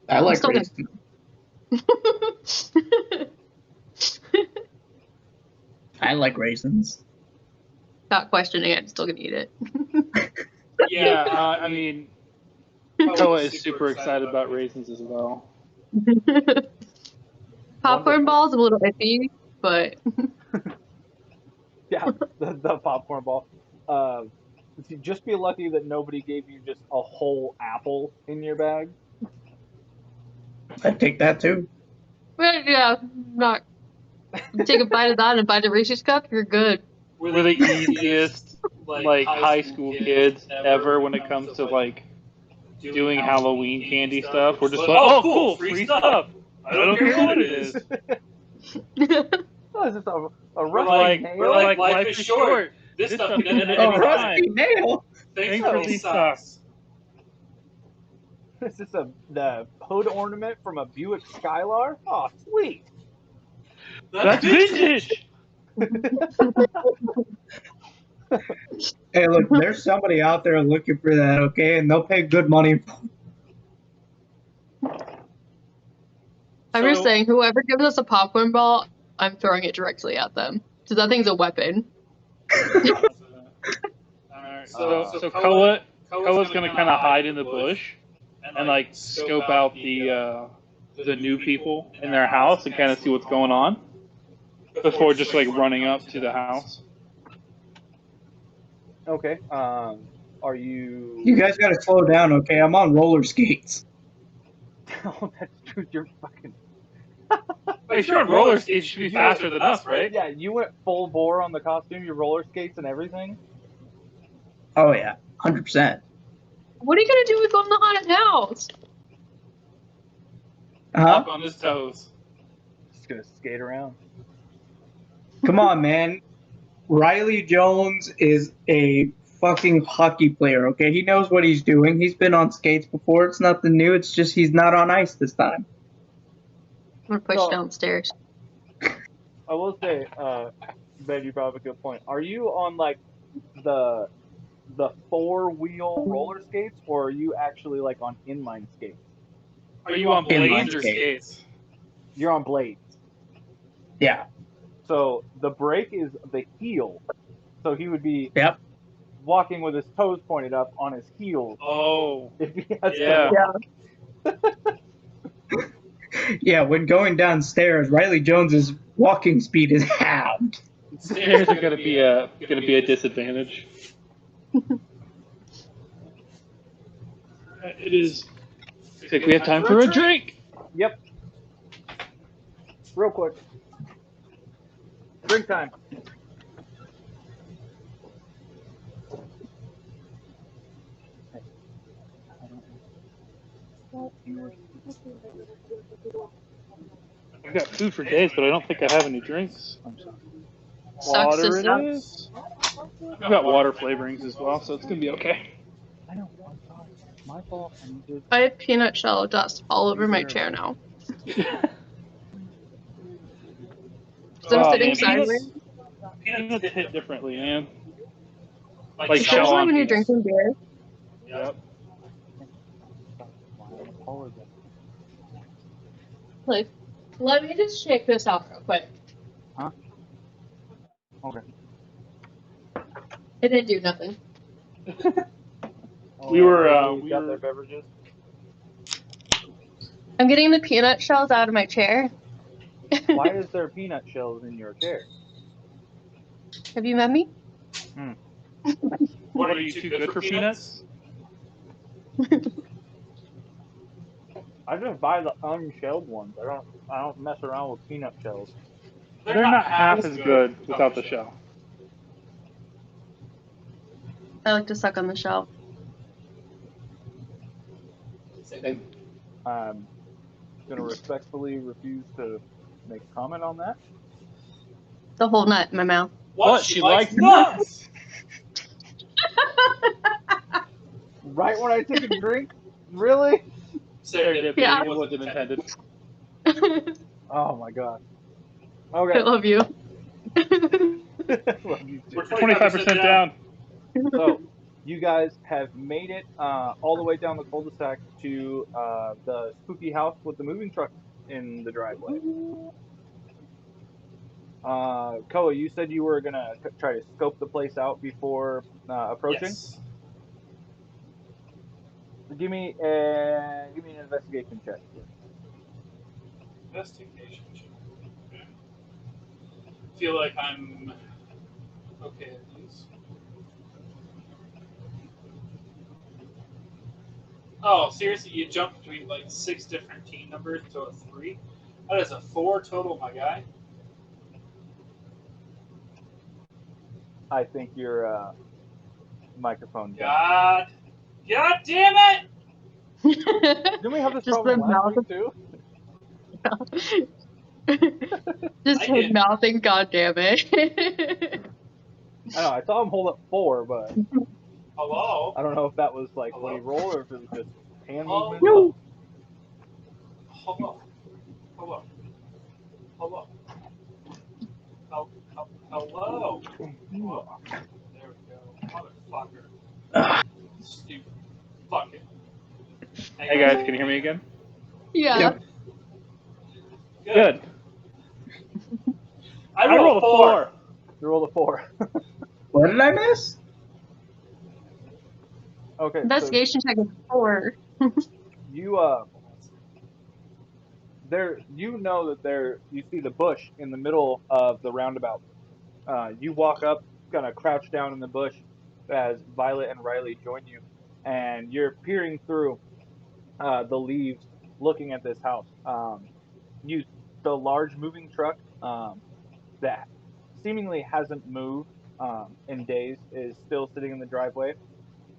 I like still raisins. I like raisins. Not questioning it, I'm still gonna eat it. Yeah, I mean, Koa is super excited about raisins as well. Popcorn balls a little iffy, but Yeah, the popcorn ball. Just be lucky that nobody gave you just a whole apple in your bag. I'd take that too. but yeah, not take a bite of that and a bite of Reese's cup, you're good. We're the easiest like high school kids ever when it comes to like doing Halloween candy stuff. We're just like, oh, cool, free stuff. I don't care what it is. Oh, is this a We're rusty like, nail? life is short. This stuff can end at Oh, any rusty time. nail. Thanks for these socks. Is this the hood ornament from a Buick Skylar? Oh, sweet. That's vintage. Hey, look, there's somebody out there looking for that, okay? And they'll pay good money. I'm just saying, whoever gives us a popcorn ball, I'm throwing it directly at them. Because that thing's a weapon. Alright, so Koa's gonna kind of hide in the bush and like scope out the new people in their house and kind of see what's going on before just like running up to the house. Okay. Are you? You guys gotta slow down, okay? I'm on roller skates. Oh, that's true. You're fucking. If you're on roller skates, you should be faster than us, right? Yeah, you went full bore on the costume, your roller skates and everything. Oh yeah, 100%. What are you gonna do with going to the haunted house? Huh? Up on his toes. Just gonna skate around. Come on, man. Riley Jones is a fucking hockey player, okay? He knows what he's doing. He's been on skates before. It's nothing new. It's just he's not on ice this time. I'm gonna push So- downstairs. I will say, Ben, you brought up a good point. Are you on like the 4-wheel roller skates, or are you actually like on inline skates? Are you on Inline blades or skate. skates? You're on blades. Yeah. So the brake is the heel. So he would be Yep. walking with his toes pointed up on his heels Oh, if he has yeah. to. Yeah, when going downstairs, Riley Jones's walking speed is halved. Stairs are gonna be a disadvantage. It is. Looks like we have time for a drink. Yep. Real quick. Drink time. I've got food for days, but I don't think I have any drinks. Sucks to Water suck. it is. I've got water flavorings as well, so it's gonna be okay. I know. I'm sorry. My fault. I need to. I have peanut shell dust all over my chair now. So I'm sitting sideways. Peanuts hit differently, man. Like Especially shell on when you're peanuts. drinking beer. Yep. Like, let me just shake this out real quick. Huh? Okay. It didn't do nothing. We were, You got their beverages. I'm getting the peanut shells out of my chair. Why is there peanut shells in your chair? Have you met me? What are you too good for peanuts? I just buy the unshelled ones. I don't mess around with peanut shells. They're not half as good without the shell. I like to suck on the shell. I'm gonna respectfully refuse to make a comment on that. The whole nut in my mouth. What? She likes nuts! Right when I take a drink? Really? Serendipity Yeah. wasn't intended. Oh my god. I Okay. love you. Love you too. We're 25% down. So, you guys have made it all the way down the cul-de-sac to the spooky house with the moving truck in the driveway. Koa, you said you were gonna try to scope the place out before approaching. Yes. Give me an investigation check. Investigation check. Okay. Feel like I'm okay at these. Oh, seriously, you jumped between like 6 different team numbers to a 3? That is a 4 total, my guy. I think your microphone. God damn it! Didn't we have this Just problem the last mouth. week too? Just I him did. mouthing, God damn it. I know. I saw him hold up 4, but Hello? I don't know if that was like what he rolled or if it was just hand movement. Hello? Hello? Hello? Hello? Hello? Hello? There we go. Motherfucker. Stupid. Fuck it. Hey guys, can you hear me again? Yeah. Yep. Good. I rolled a 4. You rolled a 4. What did I miss? Okay. Investigation check is 4. So you you know that you see the bush in the middle of the roundabout. You walk up, kind of crouch down in the bush as Violet and Riley join you, and you're peering through the leaves, looking at this house. The large moving truck that seemingly hasn't moved in days is still sitting in the driveway.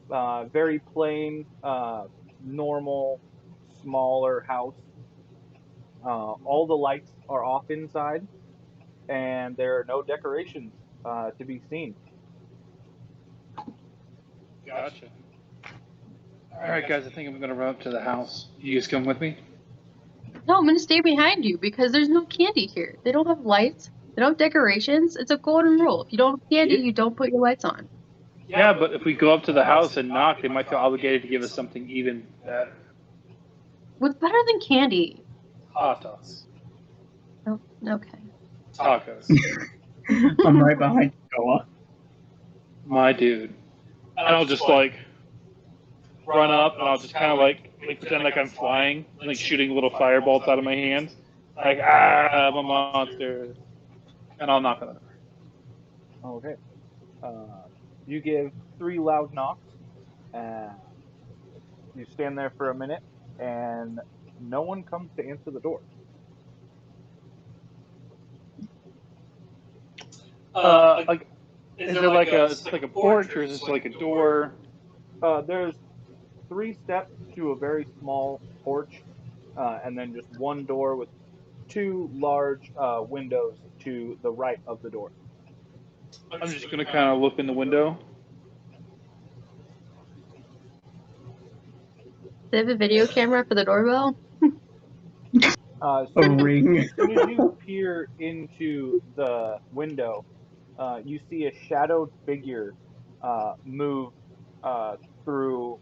Very plain, normal, smaller house. All the lights are off inside, and there are no decorations to be seen. Gotcha. Alright guys, I think I'm gonna run up to the house. You guys come with me? No, I'm gonna stay behind you because there's no candy here. They don't have lights. They don't have decorations. It's a golden rule. If you don't have candy, you don't put your lights on. Yeah, but if we go up to the house and knock, they might feel obligated to give us something even better. What's better than candy? Hot dogs. Oh, okay. Tacos. I'm right behind you, Koa. My dude. And I'll just like run up and I'll just kind of like pretend like I'm flying, like shooting little firebolts out of my hands. Like, I'm a monster. And I'll knock on the door. Okay. You give 3 loud knocks, and you stand there for a minute, and no one comes to answer the door. Like, is there like a porch or is this like a door? There's 3 steps to a very small porch, and then just one door with 2 large windows to the right of the door. I'm just gonna kind of look in the window. They have a video camera for the doorbell. As A soon ring. as you peer into the window, you see a shadowed figure move through.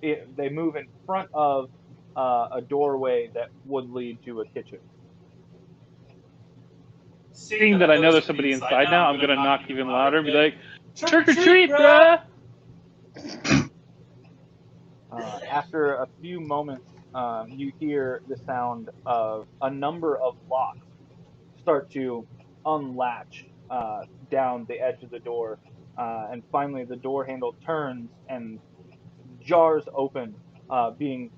They move in front of a doorway that would lead to a kitchen. Seeing that I know there's somebody inside now, I'm gonna knock even louder and be like, "Trick or treat, bruh!" After a few moments, you hear the sound of a number of locks start to unlatch down the edge of the door, and finally the door handle turns and jars open, being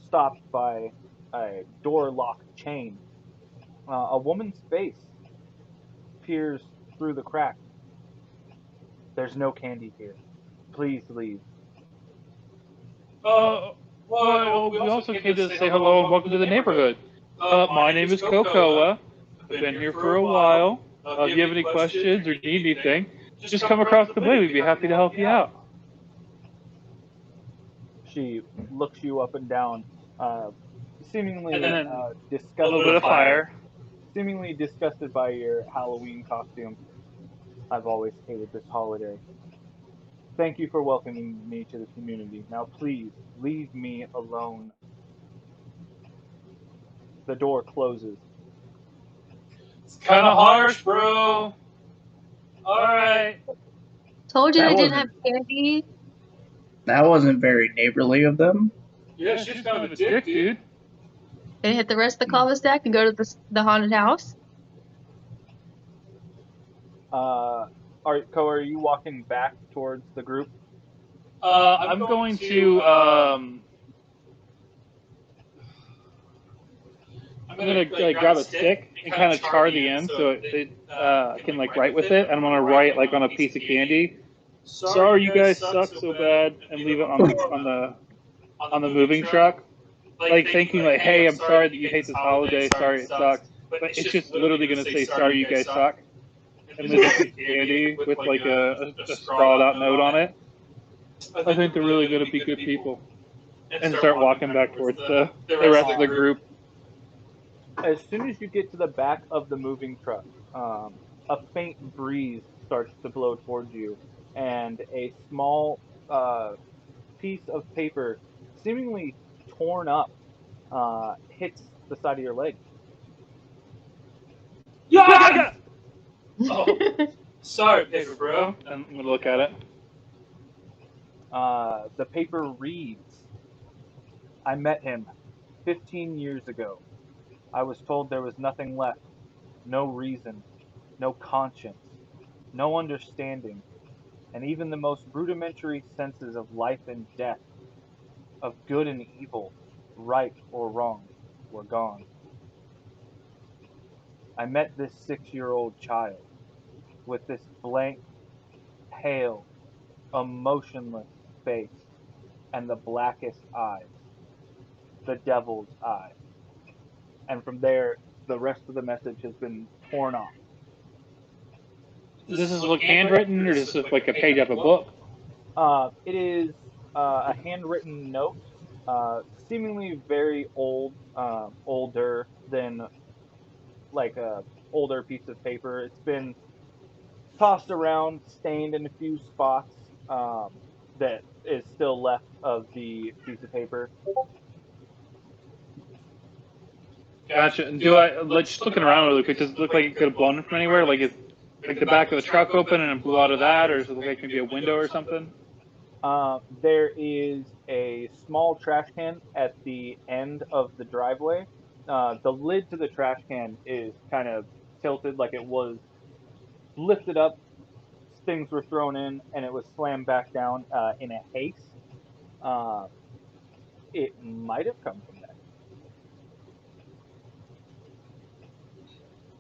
stopped by a door lock chain. A woman's face peers through the crack. There's no candy here. Please leave. Well, we also came to say hello and welcome to the neighborhood. My name is Cocoa. I've been here for a while. If you have any questions or need anything, just come across the way. We'd be happy to help you out. She looks you up and down, seemingly And then disgusted. a little bit of fire. Seemingly disgusted by your Halloween costume. I've always hated this holiday. Thank you for welcoming me to the community. Now please, leave me alone. The door closes. It's kind of harsh, bro. All right. Told you That they didn't have wasn't candy. that wasn't very neighborly of them. Yeah, she's kind of a dick, dude. Gonna hit the rest of the cul-de-sac and go to the haunted house. Are you walking back towards the group? I'm going to I'm gonna like grab a stick and kind of char the end so it can like write with it. And I'm gonna write like on a piece of candy. Sorry, you guys suck so bad, and leave it on the moving truck. Like thinking like, hey, I'm sorry that you hate this holiday. Sorry it sucks. But it's just literally gonna say, sorry, you guys suck, and leave a piece of candy with like a scrawled out note on it. I think they're really gonna be good people, and start walking back towards the rest of the group. As soon as you get to the back of the moving truck, a faint breeze starts to blow towards you, and a small piece of paper, seemingly torn up, hits the side of your leg. Yeah. Oh, sorry, paper bro. I'm gonna look at it. The paper reads, I met him 15 years ago. I was told there was nothing left, no reason, no conscience, no understanding, and even the most rudimentary senses of life and death, of good and evil, right or wrong, were gone. I met this 6-year-old child with this blank, pale, emotionless face and the blackest eyes, the devil's eyes. And from there, the rest of the message has been torn off. Does this look handwritten, or does this look like a page out of a book? It is a handwritten note, seemingly very old, older than like a older piece of paper. It's been tossed around, stained in a few spots, that is still left of the piece of paper. Gotcha. And do I like just looking around really quick? Does it look like it could have blown from anywhere? Like is like the back of the truck open and it blew out of that, or does it look like maybe a window or something? There is a small trash can at the end of the driveway. The lid to the trash can is kind of tilted, like it was lifted up, things were thrown in, and it was slammed back down in a haste. Uh, it might have come from there.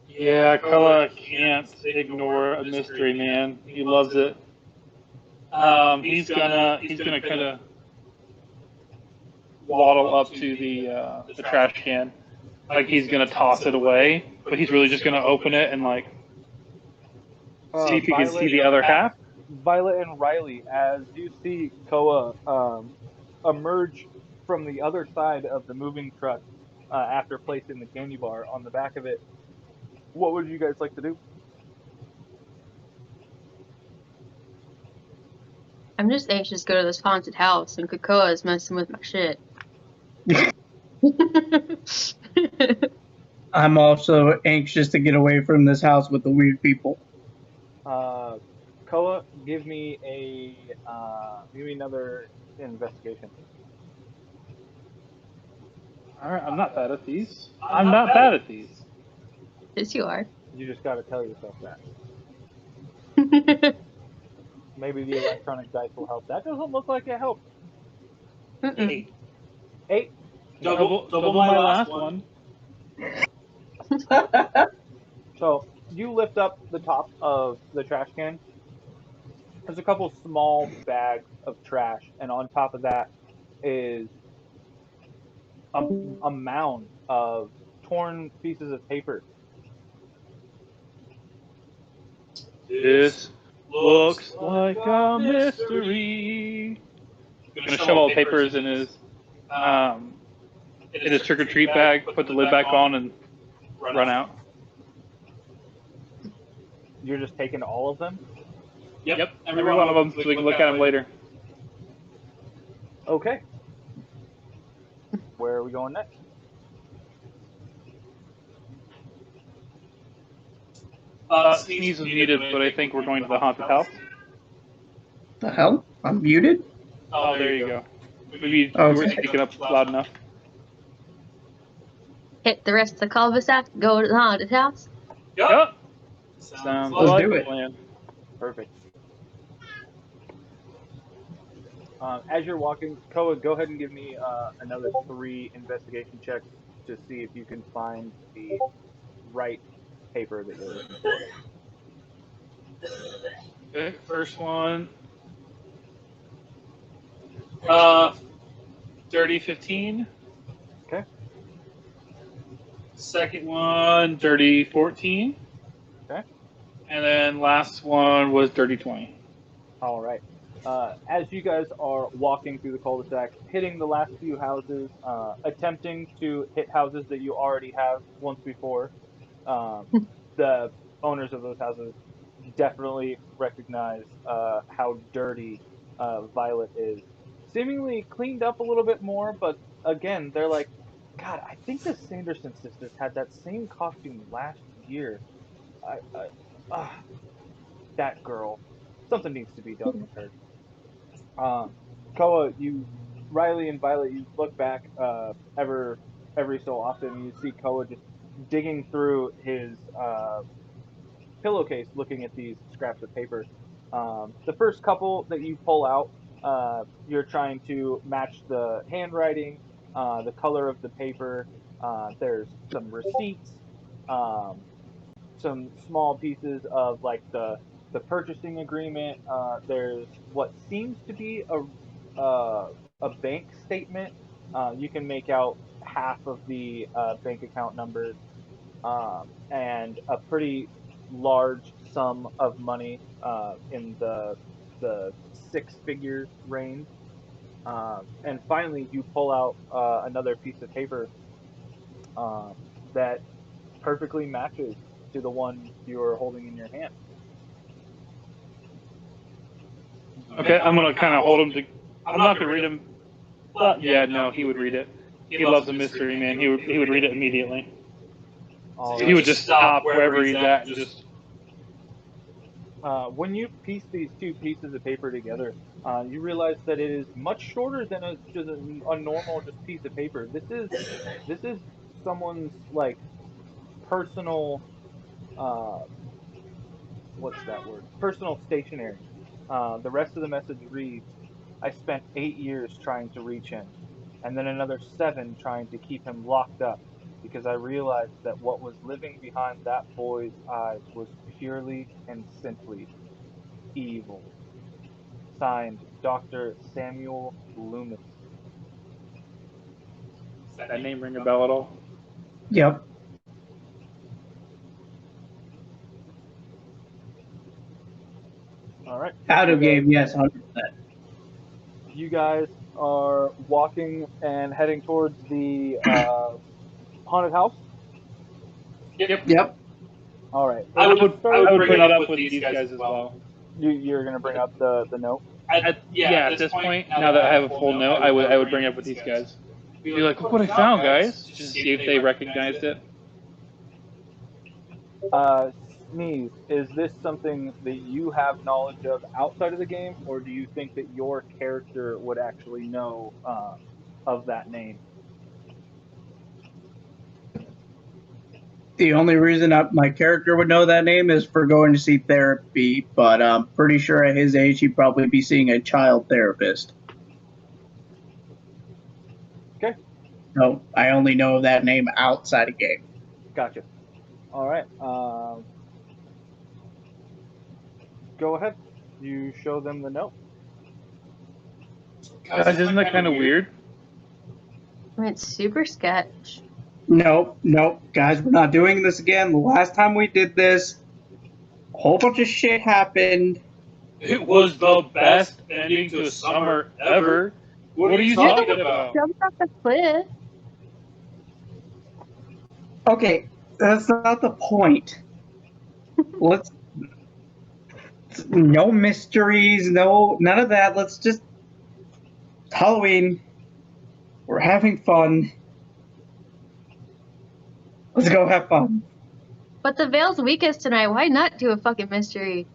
Yeah, Koa can't ignore a mystery, man. He loves it. He's gonna kind of waddle up to the trash can, like he's gonna toss it away, but he's really just gonna open it and like see if he can see the other half. Violet and Riley, as you see Koa emerge from the other side of the moving truck after placing the candy bar on the back of it, what would you guys like to do? I'm just anxious to go to this haunted house, and Kokoa is messing with my shit. I'm also anxious to get away from this house with the weird people. Koa, give me another investigation. All right, I'm not bad at these. I'm not bad at these. Yes, you are. You just got to tell yourself that. Maybe the electronic dice will help. That doesn't look like it helped. Eight. 8. Double my last one. So you lift up the top of the trash can. There's a couple small bags of trash, and on top of that is a mound of torn pieces of paper. This looks like a mystery. Gonna shove all the papers in his trick or treat bag, put the lid back on, and run out. You're just taking all of them? Yep, every one of them, so we can look at them later. Okay. Where are we going next? Sneeze was muted, but I think we're going to the haunted house. The hell? I'm muted? Oh, there you go. Maybe you Okay. weren't speaking up loud enough. Hit the rest of the cul-de-sac, go to the haunted house. Yep. Sounds Let's like do a it. plan. Perfect. As you're walking, Koa, go ahead and give me another 3 investigation checks to see if you can find the right paper that you're looking for. Okay, first one. Dirty 15. Okay. Second one, dirty 14. Okay. And then last one was dirty 20. All right. As you guys are walking through the cul-de-sac, hitting the last few houses, attempting to hit houses that you already have once before, the owners of those houses definitely recognize how dirty Violet is. Seemingly cleaned up a little bit more, but again, they're like, God, I think the Sanderson sisters had that same costume last year. Ah, that girl. Something needs to be done with her. Koa, Riley and Violet, you look back every so often, and you see Koa just digging through his pillowcase, looking at these scraps of paper. The first couple that you pull out, you're trying to match the handwriting, the color of the paper. There's some receipts, um, some small pieces of like the purchasing agreement. There's what seems to be a bank statement. You can make out half of the bank account numbers, and a pretty large sum of money in the 6-figure range. And finally, you pull out another piece of paper that perfectly matches to the one you're holding in your hand. Okay, I'm going to kind of hold him to. I'm not going to read him. But yeah, no, he would read it. He loves a mystery, man. He would read it immediately. He would just stop wherever he's at and just. When you piece these 2 pieces of paper together, you realize that it is much shorter than just a normal just piece of paper. This is someone's like personal uh, what's that word? Personal stationery. The rest of the message reads, "I spent 8 years trying to reach him, and then another 7 trying to keep him locked up, because I realized that what was living behind that boy's eyes was purely and simply evil." Signed, Dr. Samuel Loomis. That name ring a bell at all? Yep. All right. Out of game, yes, 100%. You guys are walking and heading towards the haunted house. Yep. All right. I would bring it up with these guys as well. You're gonna bring up the note. Yeah, at this point, now that I have a full note, I would bring it up with these guys. Be like, look what I found, guys. Just see if they recognized it. Sneeze, is this something that you have knowledge of outside of the game, or do you think that your character would actually know of that name? The only reason my character would know that name is for going to see therapy, but I'm pretty sure at his age he'd probably be seeing a child therapist. Okay, So I only know of that name outside of game. gotcha. All right. Go ahead. You show them the note. Guys, isn't that kind of weird? I mean, it's super sketch. Nope, guys, we're not doing this again. The last time we did this, a whole bunch of shit happened. It was the best ending to summer ever. What are you talking about? Jumped off the cliff. Okay, that's not the point. No mysteries, none of that. Let's just Halloween. We're having fun. Let's go have fun. But the veil's weakest tonight. Why not do a fucking mystery?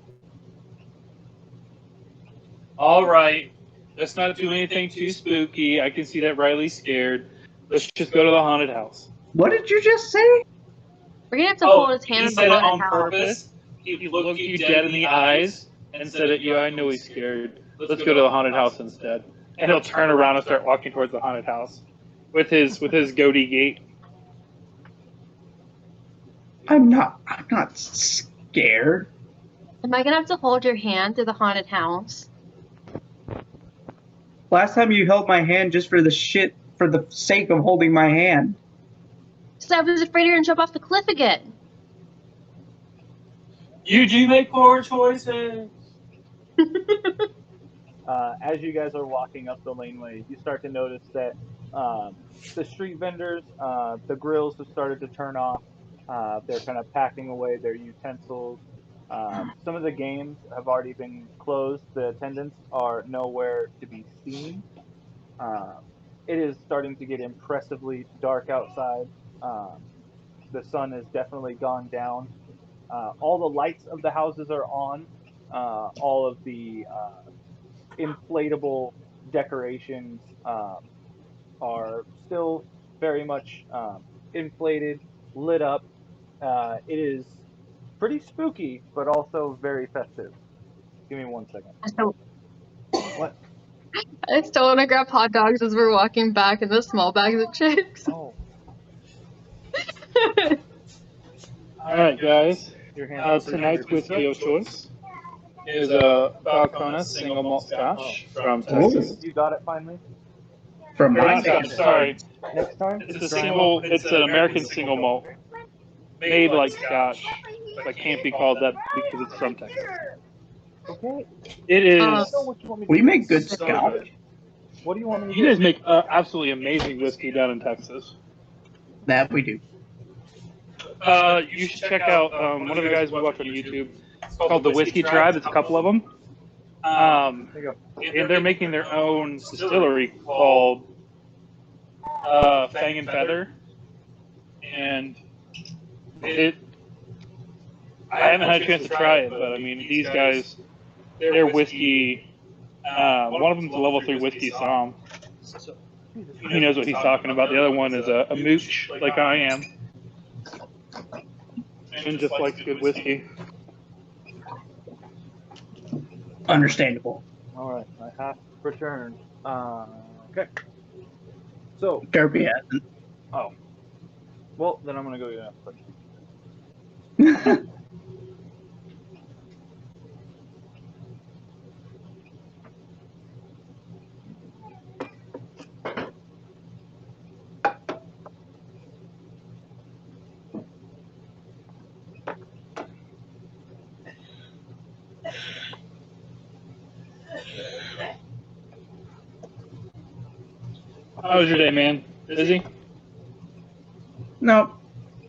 All right. Let's not do anything too spooky. I can see that Riley's scared. Let's just go to the haunted house. What did you just say? We're gonna have to hold his hand he in said the it haunted on house. purpose. He looked you dead in the eyes and said, "Yeah, I know he's scared. Let's go to the haunted house instead." And he'll turn around and start walking towards the haunted house with his goatee gait. I'm not scared. Am I gonna have to hold your hand through the haunted house? Last time you held my hand just for the sake of holding my hand. Because I was afraid you're gonna jump off the cliff again. You do make poor choices. As you guys are walking up the laneway, you start to notice that the street vendors, the grills have started to turn off. They're kind of packing away their utensils. Some of the games have already been closed. The attendants are nowhere to be seen. It is starting to get impressively dark outside. The sun has definitely gone down. All the lights of the houses are on. All of the inflatable decorations are still very much inflated, lit up. It is pretty spooky, but also very festive. Give me 1 second. So What? I still want to grab hot dogs as we're walking back in the small bags of chips. Oh, All right, guys. your hand. Tonight's whiskey of choice is a Falcona single malt Scotch from Texas. You got it finally. From Or my not Scotch, sorry. Next time. It's an American single malt, made like Scotch, but can't be called that because it's from Texas. Okay. It is. What you want me to We do? make good so scotch. good. What do you want me to You do? guys make absolutely amazing whiskey down in Texas. That we do. You should check out one of the guys we watch on YouTube. It's called the Whiskey Tribe. It's a couple of them. There you go. And they're making their own distillery called Fang and Feather. And I haven't had a chance to try it, but I mean, these guys, their whiskey, one of them's a level 3 whiskey somm. He knows what he's talking about. The other one is a mooch, like I am. And just likes good whiskey. Understandable. All right, I have returned. Okay. So, Derby hasn't. oh, well, then I'm gonna go get another question. How was your day, man? Busy? No,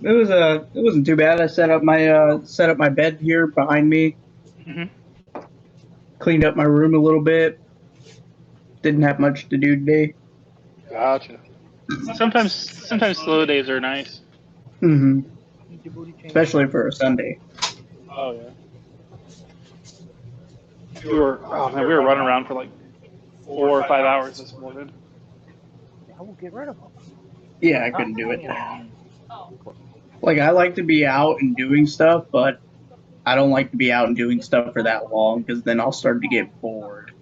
it wasn't too bad. I set up my bed here behind me. Mm-hmm. Cleaned up my room a little bit. Didn't have much to do today. Gotcha. Sometimes slow days are nice. Mm-hmm. Especially for a Sunday. Oh yeah. We were running around for like 4 or 5 hours this morning. I will get rid of them. Yeah, I couldn't do it. Like, I like to be out and doing stuff, but I don't like to be out and doing stuff for that long because then I'll start to get bored.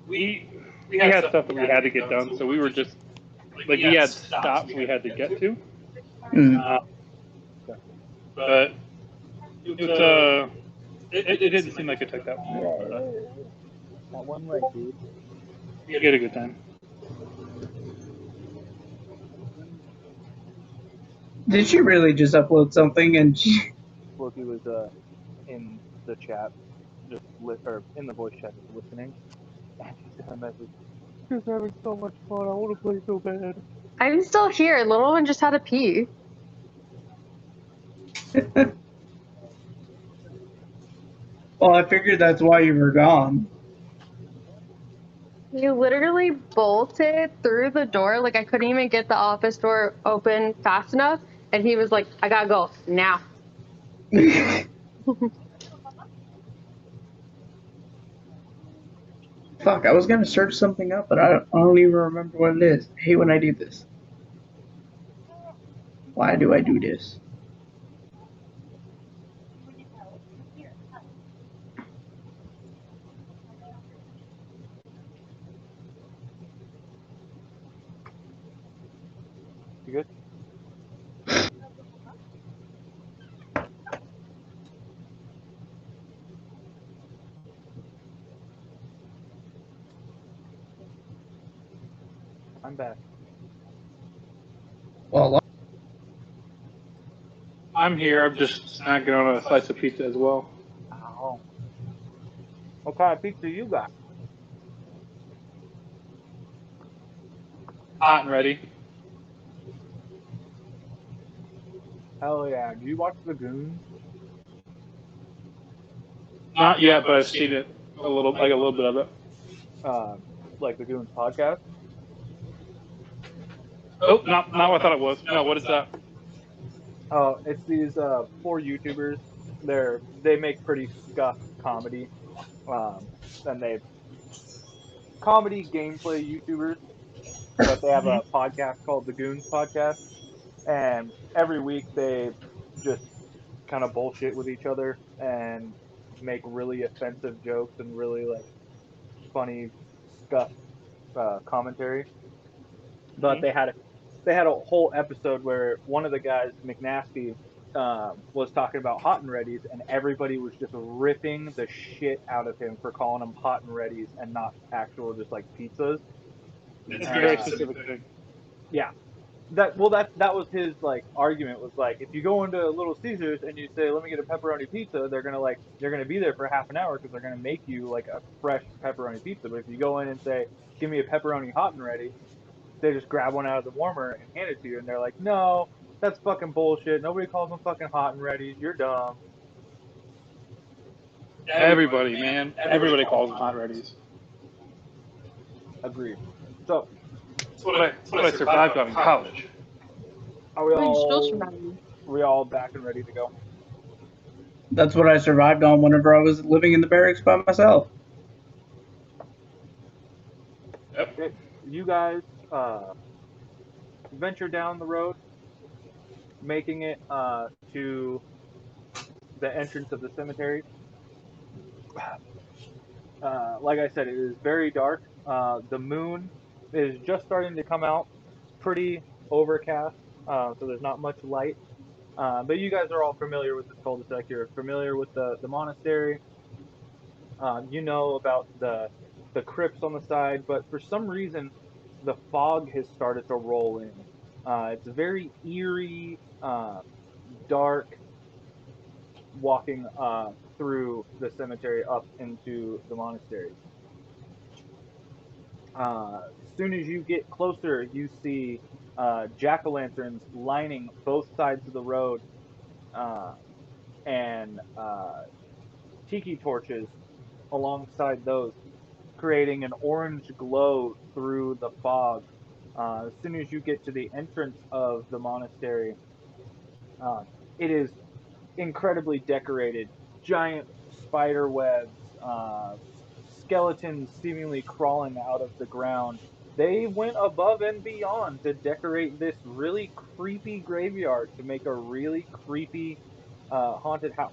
We had stuff that we had to get done, so we were just like we had stops we had to get to. Mm. But it didn't seem like it took that long. That one leg, dude. You had a good time. Did she really just upload something and she... Loki was in the chat, or in the voice chat, just listening. And she sent a message. She's having so much fun. I want to play so bad. I'm still here. Little one just had a pee. Well, I figured that's why you were gone. You literally bolted through the door. Like, I couldn't even get the office door open fast enough. And he was like, I gotta go now. Fuck, I was gonna search something up, but I don't even remember what it is. I hate when I do this. Why do I do this? You good? I'm back. Well, I'm here. I'm just snacking on a slice of pizza as well. Oh. What kind of pizza you got? Hot and ready. Hell yeah. Do you watch The Goons? Not yet, but I've seen it like a little bit of it. Like The Goons podcast? Oh, not what I thought it was. No, what is that? Oh, it's these four YouTubers. They make pretty scuffed comedy. And they comedy gameplay YouTubers, but they have Mm-hmm. a podcast called The Goons Podcast. And every week they just kind of bullshit with each other and make really offensive jokes and really like funny scuffed commentary. But Mm-hmm. they had a whole episode where one of the guys, McNasty, was talking about hot and readies, and everybody was just ripping the shit out of him for calling them hot and readies and not actual just like pizzas. It's a And very specific thing. yeah, that was his like argument was like if you go into Little Caesars and you say let me get a pepperoni pizza, they're gonna be there for half an hour because they're gonna make you like a fresh pepperoni pizza. But if you go in and say give me a pepperoni hot and ready, they just grab one out of the warmer and hand it to you, and they're like, no, that's fucking bullshit. Nobody calls them fucking hot and ready. You're dumb. Everybody, man, everybody calls them hot readies. Agreed. So It's what I survived on in college. are we What are you still all surviving? back and ready to go? that's what I survived on whenever I was living in the barracks by myself. Yep. Okay, you guys venture down the road, making it to the entrance of the cemetery. Like I said, it is very dark. The moon is just starting to come out. It's pretty overcast, so there's not much light. But you guys are all familiar with this cul-de-sac. You're familiar with the monastery. You know about the crypts on the side, but for some reason, the fog has started to roll in. It's very eerie, dark, walking through the cemetery up into the monastery. As soon as you get closer, you see jack-o'-lanterns lining both sides of the road, uh, and tiki torches alongside those, creating an orange glow through the fog. As soon as you get to the entrance of the monastery, uh, it is incredibly decorated. Giant spider webs, skeletons seemingly crawling out of the ground. They went above and beyond to decorate this really creepy graveyard to make a really creepy haunted house.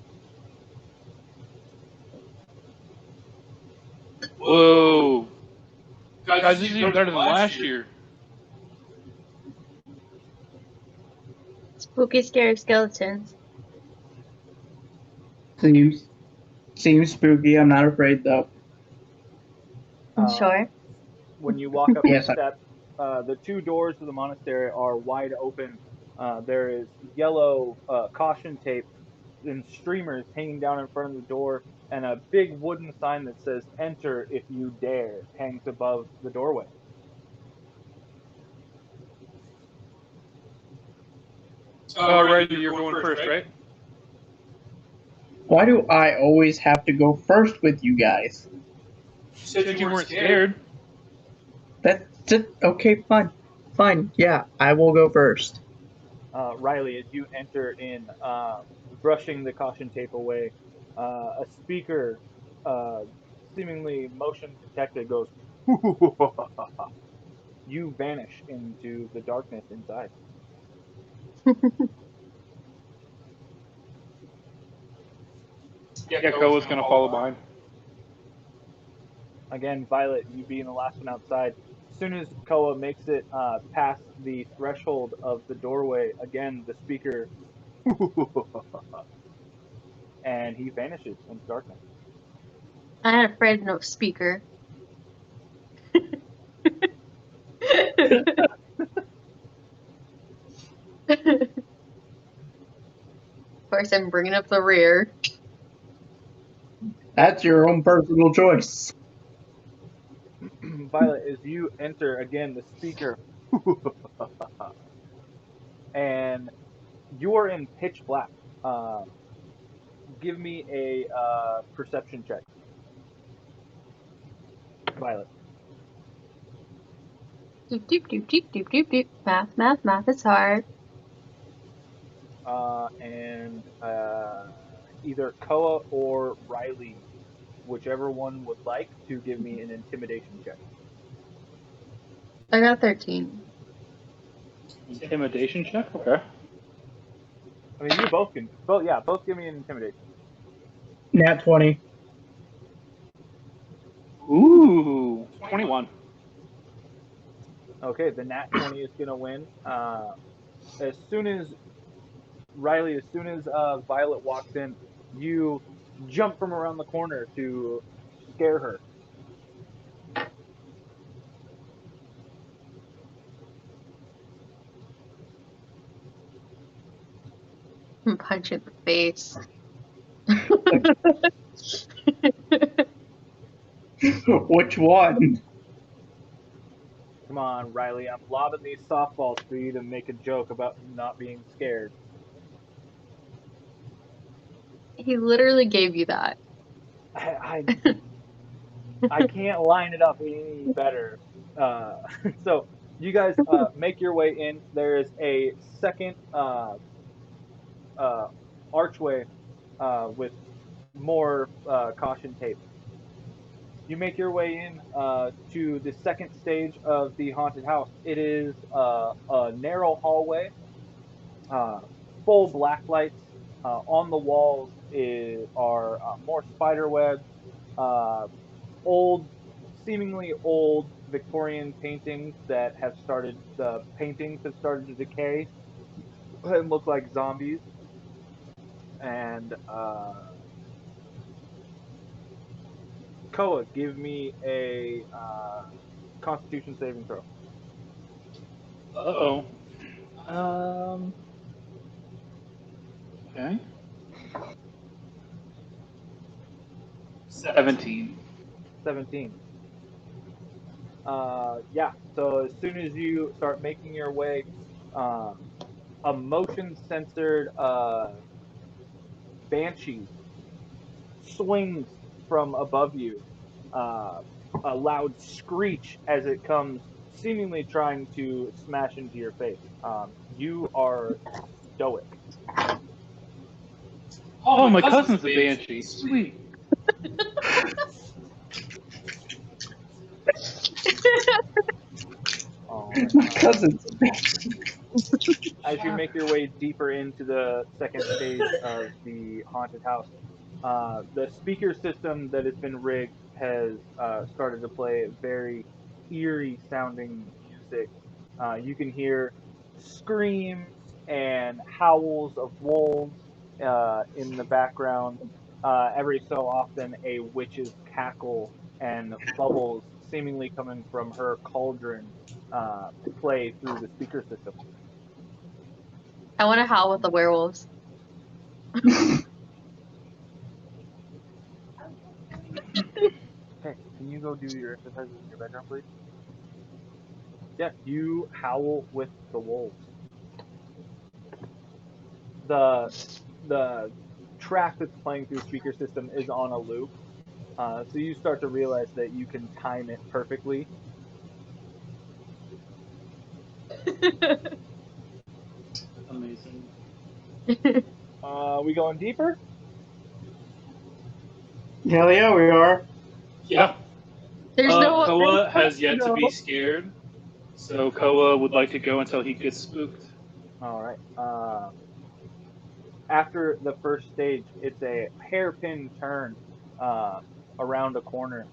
Whoa, guys, this is even better than last year. Spooky, scary skeletons. Seems seems spooky. I'm not afraid though. Uh, Sure. when you walk up the Yes, steps, the two doors to the monastery are wide open. There is yellow caution tape and streamers hanging down in front of the door, and a big wooden sign that says "Enter if you dare" hangs above the doorway. Alrighty, you're going first, right? Why do I always have to go first with you guys? Said you weren't scared. That's it. Okay, fine. Fine. Yeah, I will go first. Riley, as you enter in, brushing the caution tape away, a speaker, uh, seemingly motion detected, goes. You vanish into the darkness inside. Yeah, Koa's gonna follow behind. Again, Violet, you being the last one outside. As soon as Koa makes it past the threshold of the doorway, again the speaker, and he vanishes into darkness. I ain't afraid of no speaker. Of course, I'm bringing up the rear. That's your own personal choice. Violet, as you enter again, the speaker, and you are in pitch black. Uh, Give me a perception check, Violet. Doop doop doop doop doop doop doop. Math is hard. And either Koa or Riley, whichever one would like to give me an intimidation check. I got 13. Intimidation check? Okay. I mean, you both can. Both give me an intimidation. Nat 20. Ooh, 21. Okay, the nat 20 is gonna win. As soon as Riley, as soon as Violet walks in, you jump from around the corner to scare her. Punch in the face. Which one? Come on, Riley, I'm lobbing these softballs for you to make a joke about not being scared. He literally gave you that. I I can't line it up any better. Uh, so you guys make your way in. There is a second uh, archway with more caution tape. You make your way in to the second stage of the haunted house. It is a narrow hallway, uh, full black lights. On the walls are more spider webs, uh, old, seemingly old Victorian paintings that have started. The paintings have started to decay and look like zombies. And Koa, give me a Constitution saving throw. Uh-oh. Okay. 17. 17. Yeah. So as soon as you start making your way, um, a motion censored banshee swings from above you, uh, a loud screech as it comes, seemingly trying to smash into your face. You are stoic. Oh, my cousin's a banshee. Sweet. All right. My cousin's. As you make your way deeper into the second stage of the haunted house, the speaker system that has been rigged has started to play very eerie sounding music. You can hear screams and howls of wolves in the background. Every so often, a witch's cackle and bubbles, seemingly coming from her cauldron, play through the speaker system. I want to howl with the werewolves. Okay, can you go do your exercises in your bedroom, please? Yeah, you howl with the wolves. The the track that's playing through the speaker system is on a loop. So you start to realize that you can time it perfectly. Amazing. We going deeper? Hell yeah, we are. Yeah. There's no Koa has yet to No. be scared, so Koa would like to go until he gets spooked. All right. After the first stage, it's a hairpin turn around a corner.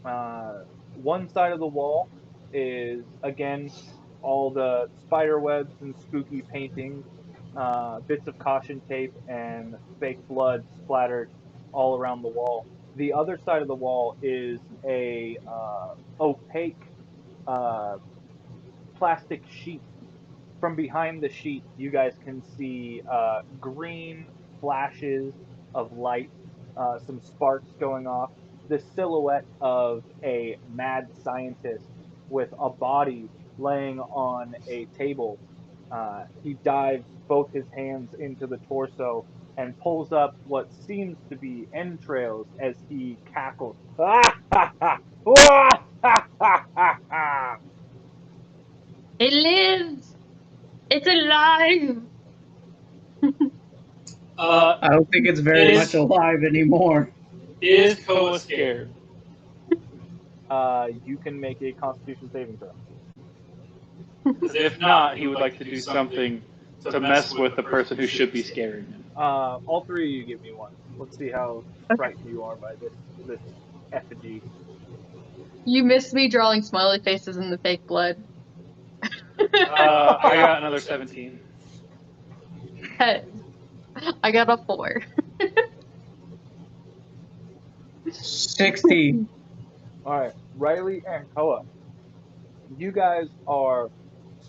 One side of the wall is again all the spider webs and spooky paintings, bits of caution tape and fake blood splattered all around the wall. The other side of the wall is a opaque uh, plastic sheet. From behind the sheet, you guys can see green flashes of light, some sparks going off, the silhouette of a mad scientist with a body laying on a table. He dives both his hands into the torso and pulls up what seems to be entrails as he cackles. Ah, ha, ha, ah, ha, ha, ha, ha. It lives. It's alive. I don't think it's very Is- much alive anymore. Is Koa scared? You can make a Constitution saving throw. Because if not, he would like to do something to mess with the person who should be scaring him. All three of you give me one. Let's see how frightened you are by this effigy. You missed me drawing smiley faces in the fake blood. I got another 17. Heads. I got a 4. 60. All right, Riley and Koa, you guys are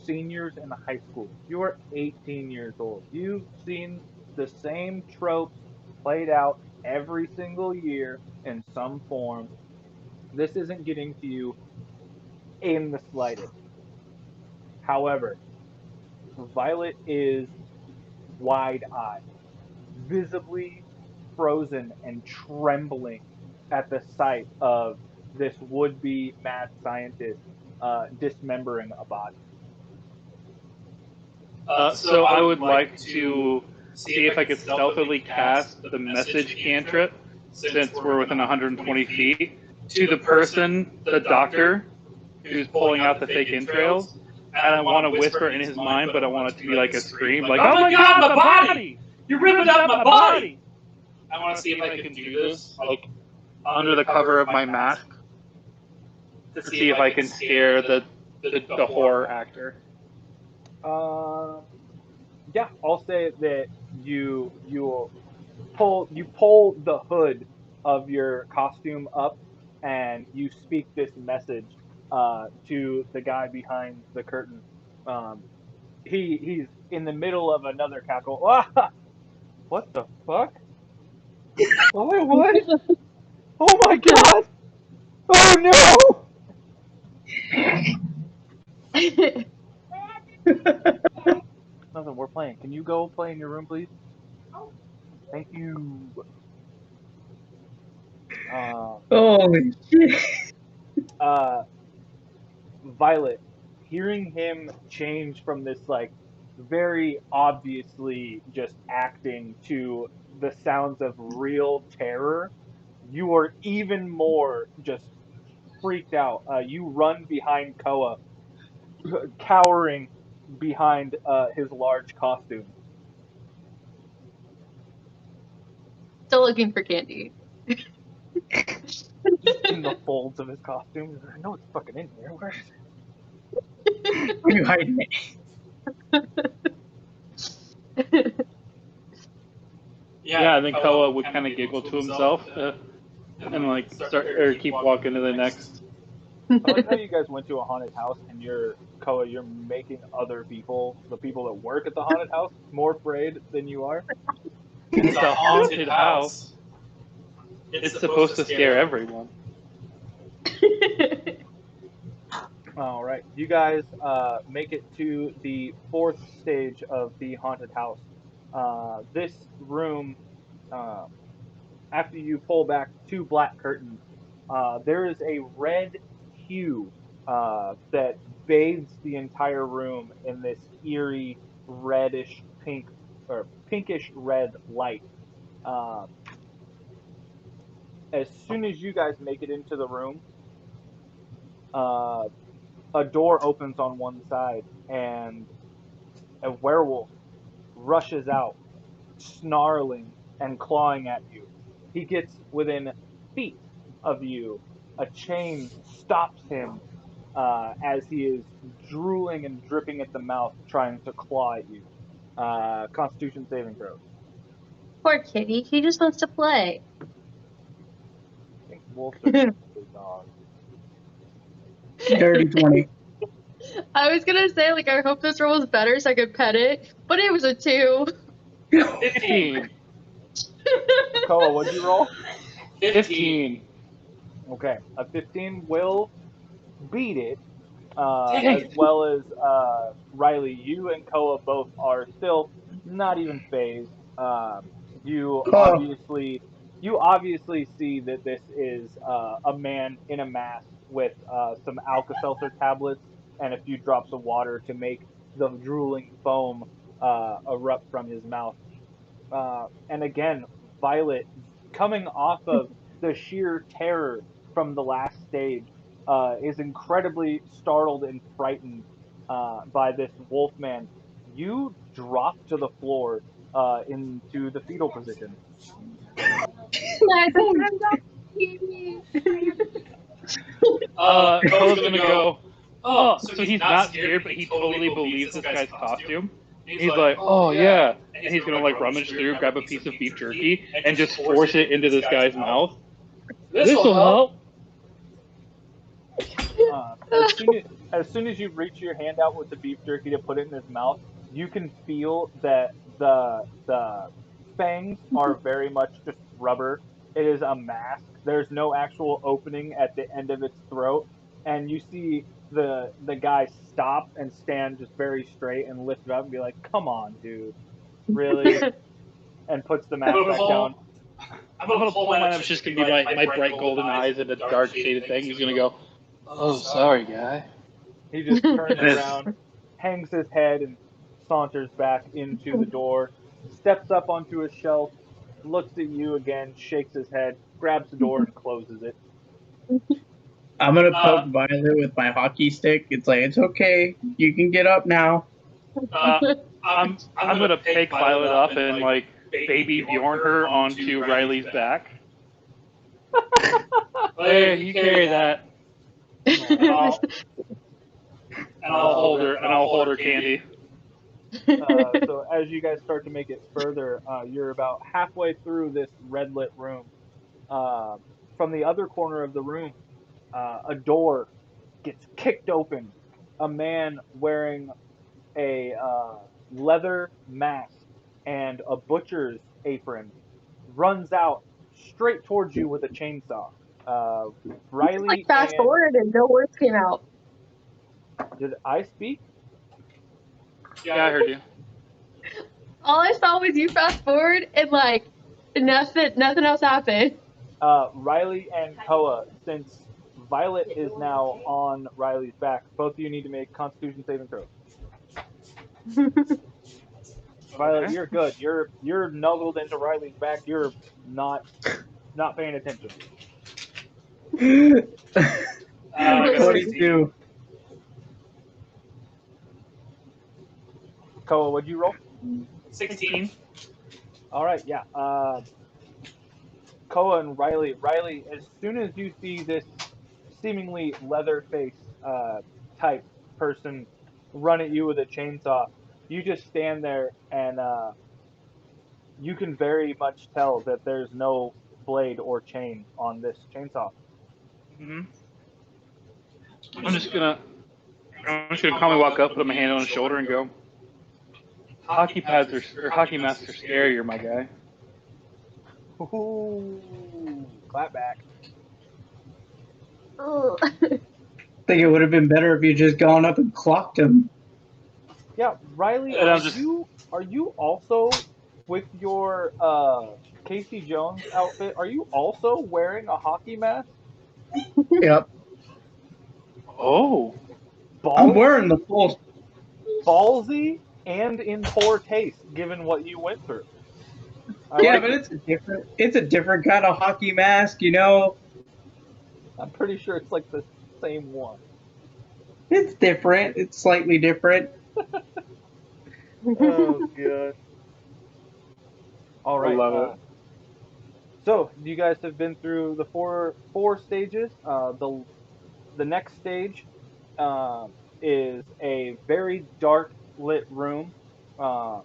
seniors in high school. You are 18 years old. You've seen the same tropes played out every single year in some form. This isn't getting to you in the slightest. However, Violet is wide-eyed, visibly frozen and trembling at the sight of this would-be mad scientist dismembering a body. So I would like to see if I could stealthily cast the message cantrip, since we're within 120 feet, to the person, the doctor, who's pulling out the fake entrails. And I want to whisper in his mind, but I want it to be like a scream, like, "Oh my God, my body! You're ripping up my body!" I want to see if I can do this, like, under the cover of my mask, to see if I can scare the horror actor. Yeah, I'll say that you pull the hood of your costume up and you speak this message to the guy behind the curtain. Um, he's in the middle of another cackle. Ah, what the fuck? What? Oh my god! Oh no! Nothing. We're playing. Can you go play in your room, please? Thank you. Uh, Holy shit. uh, Violet, hearing him change from this like very obviously just acting to the sounds of real terror, you are even more just freaked out. You run behind Koa, cowering behind his large costume. Still looking for candy. In the folds of his costume. I know it's fucking in here. Where is it? Where are you hiding it? Yeah, and then Koa would kind of giggle to himself and like start or keep walking to the next. I like how you guys went to a haunted house and you're making other people, the people that work at the haunted house, more afraid than you are. It's a haunted house. It's supposed to scare everyone. All right, you guys make it to the fourth stage of the haunted house. This room After you pull back two black curtains, there is a red hue that bathes the entire room in this eerie reddish pink or pinkish red light. Um, as soon as you guys make it into the room, uh, a door opens on one side and a werewolf rushes out, snarling and clawing at you. He gets within feet of you. A chain stops him as he is drooling and dripping at the mouth, trying to claw at you. Constitution saving throws. Poor kitty. He just wants to play. I think wolves are technically dogs. Dirty 20. I was gonna say, like, I hope this roll was better so I could pet it, but it was a 2. 15. Koa, what'd you roll? 15. Okay, a 15 will beat it, as well as Riley. You and Koa both are still not even phased. You obviously see that this is a man in a mask with some Alka-Seltzer tablets and a few drops of water to make the drooling foam erupt from his mouth. And again, Violet, coming off of the sheer terror from the last stage, is incredibly startled and frightened by this wolf man. You drop to the floor into the fetal position. Cole's gonna go, oh, so he's not scared, but he totally believes this guy's costume. And he's like, oh yeah. And he's gonna like rummage through, grab a piece of beef jerky, and just force it into this guy's mouth. This'll help. As soon as you reach your hand out with the beef jerky to put it in his mouth, you can feel that the fangs are very much just rubber. It is a mask. There's no actual opening at the end of its throat, and you see the guy stop and stand just very straight and lift it up and be like, "Come on, dude, really?" and puts the mask back down. I'm gonna pull mine up. It's just gonna be my bright golden eyes and a dark shaded thing. He's gonna go, oh, sorry, guy. He just turns around, hangs his head, and saunters back into the door, steps up onto a shelf, looks at you again, shakes his head, grabs the door, and closes it. I'm gonna poke Violet with my hockey stick. It's like, it's okay. You can get up now. I'm gonna pick Violet up and like baby Bjorn her onto Riley's back. Hey, you carry that. And I'll hold her candy. So as you guys start to make it further, you're about halfway through this red lit room. From the other corner of the room, a door gets kicked open. A man wearing a leather mask and a butcher's apron runs out straight towards you with a chainsaw. Riley, like fast forward and no words came out. Did I speak? Yeah, I heard you. All I saw was you fast forward and like nothing else happened. Riley and Koa, since Violet is now on Riley's back, both of you need to make Constitution saving throws. Violet, you're good. You're nuzzled into Riley's back. You're not paying attention. 22. Koa, what'd you roll? 16. All right, yeah. Koa and Riley. Riley, as soon as you see this seemingly leather-faced type person run at you with a chainsaw, you just stand there and you can very much tell that there's no blade or chain on this chainsaw. Mm-hmm. I'm just gonna calmly walk up, put my hand on his shoulder, and go, hockey masks are scarier, my guy. Ooh, clap back. Oh. I think it would have been better if you just gone up and clocked him. Yeah, Riley, are you also with your Casey Jones outfit, are you also wearing a hockey mask? Yep. Oh, I'm wearing the Ballsy, full. ballsy, and in poor taste, given what you went through. I Yeah, like but it. it's a different kind of hockey mask, you know. I'm pretty sure it's like the same one. It's different. It's slightly different. Oh god. All I right. love it. So you guys have been through the four stages. The next stage uh, is a very dark lit room. Uh,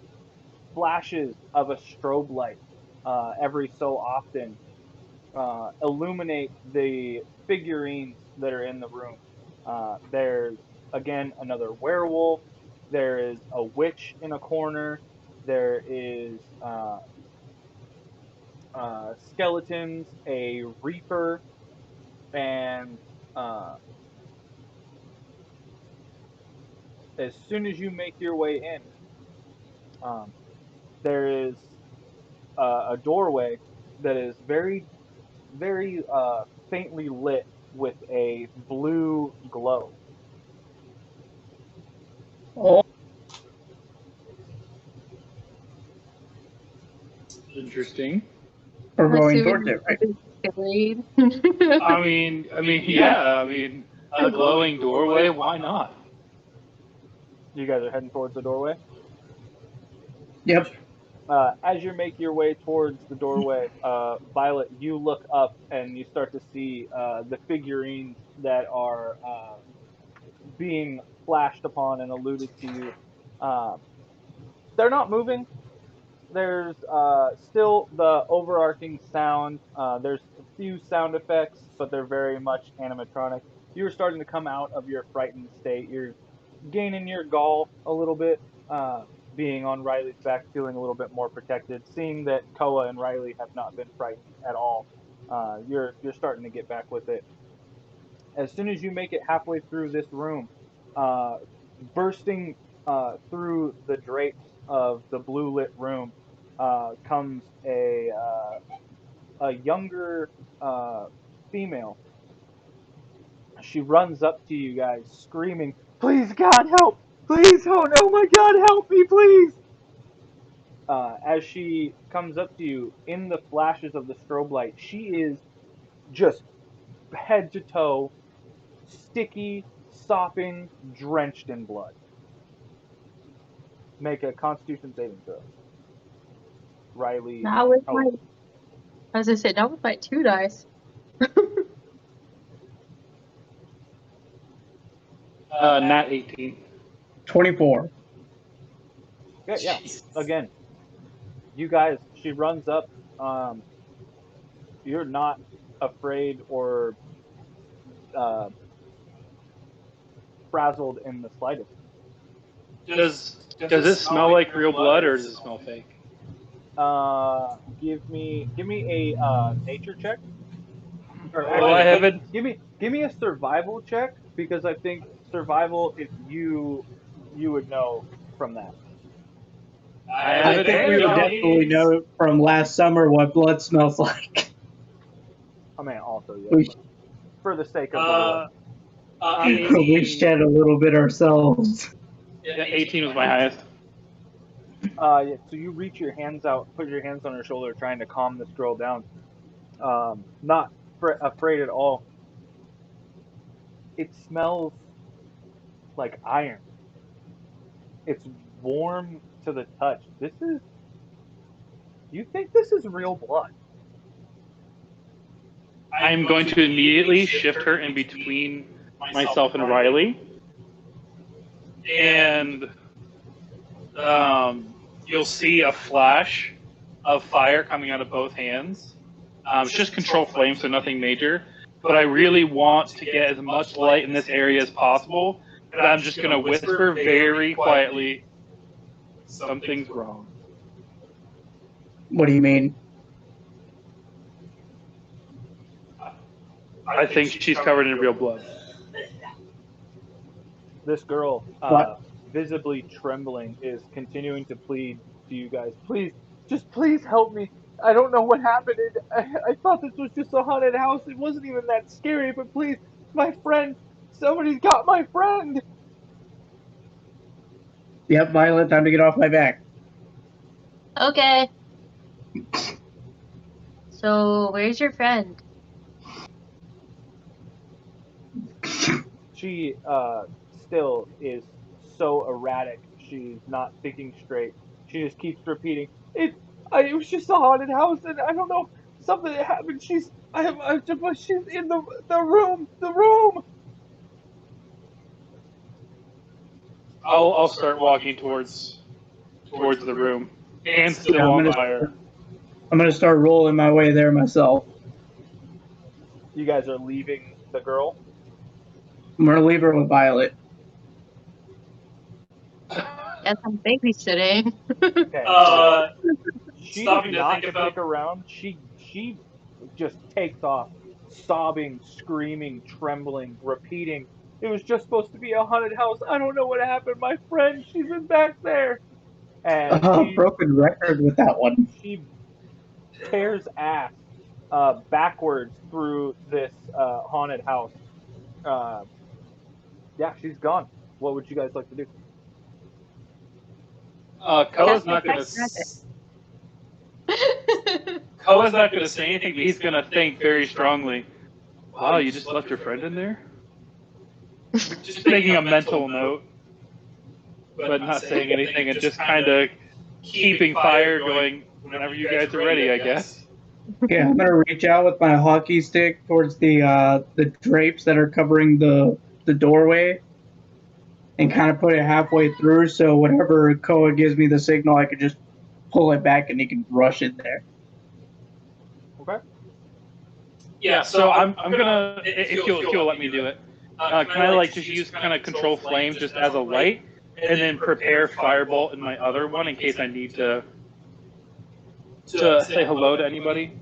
Flashes of a strobe light every so often illuminate the figurines that are in the room. There's again another werewolf. There is a witch in a corner. There is skeletons, a reaper, and uh, as soon as you make your way in, um, there is a doorway that is very faintly lit with a blue glow. Oh, Interesting. we're I'm going towards assuming it, right? it's buried. Yeah. I mean, a glowing doorway. Why not? You guys are heading towards the doorway. Yep. As you make your way towards the doorway, Violet, you look up and you start to see the figurines that are being flashed upon and alluded to you. Uh, they're not moving. There's still the overarching sound. There's a few sound effects, but they're very much animatronic. You're starting to come out of your frightened state. You're gaining your gall a little bit, being on Riley's back, feeling a little bit more protected. Seeing that Koa and Riley have not been frightened at all, you're starting to get back with it. As soon as you make it halfway through this room, uh, bursting through the drapes of the blue lit room comes a younger uh, female. She runs up to you guys screaming, "Please, God, help! Please, oh my God, help me, please!" As she comes up to you in the flashes of the strobe light, she is just head to toe, sticky, sopping, drenched in blood. Make a Constitution saving throw. Riley Not and with my, Koa. as I said, not with my 2 dice. Nat 18. 24. Okay, yeah. Jeez. Again, you guys, she runs up. Um, you're not afraid or uh, frazzled in the slightest. Does it smell like real blood or does it smell fake? Give me a nature check, or Well, I actually, haven't. give me a survival check because I think survival if you would know from that. I have I think we advantage would on definitely these. know from last summer what blood smells like. I mean, also yes, We, but for the sake of the Uh, room, we 18. shed a little bit ourselves. Yeah, 18 was my highest. yeah. So you reach your hands out, put your hands on her shoulder, trying to calm this girl down. Not afraid at all. It smells like iron. It's warm to the touch. This is. You think this is real blood? I'm going to immediately shift her in between myself and Riley, and you'll see a flash of fire coming out of both hands. It's just control flame, so nothing major. But I really want to get as much light in this area as possible. But I'm just going to whisper very quietly, something's wrong. What do you mean? I think she's covered in real blood. This girl, What? visibly trembling, is continuing to plead to you guys. Please, just please help me. I don't know what happened. I thought this was just a haunted house. It wasn't even that scary, but please, my friend, somebody's got my friend. Yep, Violet, time to get off my back. Okay. So, where's your friend? She still is so erratic. She's not thinking straight. She just keeps repeating, it was just a haunted house, and I don't know, something that happened. She's in the room, the room. I'll start walking towards the room, hands Yeah, still on fire. I'm gonna start rolling my way there myself. You guys are leaving the girl. I'm gonna leave her with Violet. Yes, I'm babysitting. Okay, so she does Stopping to not think about stick around. She just takes off, sobbing, screaming, trembling, repeating, "It was just supposed to be a haunted house. I don't know what happened. My friend, she's been back there." And Broken record with that one. she tears ass backwards through this haunted house. Uh, yeah, she's gone. What would you guys like to do? Koa's Cast not gonna detect magic. Koa's not gonna say anything, but he's gonna think very strongly. Wow, you just left your friend in there? Just making a mental note, but not saying anything, and just kind of keeping fire going whenever you guys are ready, I guess. Yeah, I'm gonna reach out with my hockey stick towards the drapes that are covering the doorway, and kind of put it halfway through. So whenever Koa gives me the signal, I can just pull it back and he can rush in there. Okay. Yeah, so I'm gonna, if you'll let me do it, can I like just use kind of control flame just as a light, and then prepare firebolt in my other one in case I need to say hello to anybody?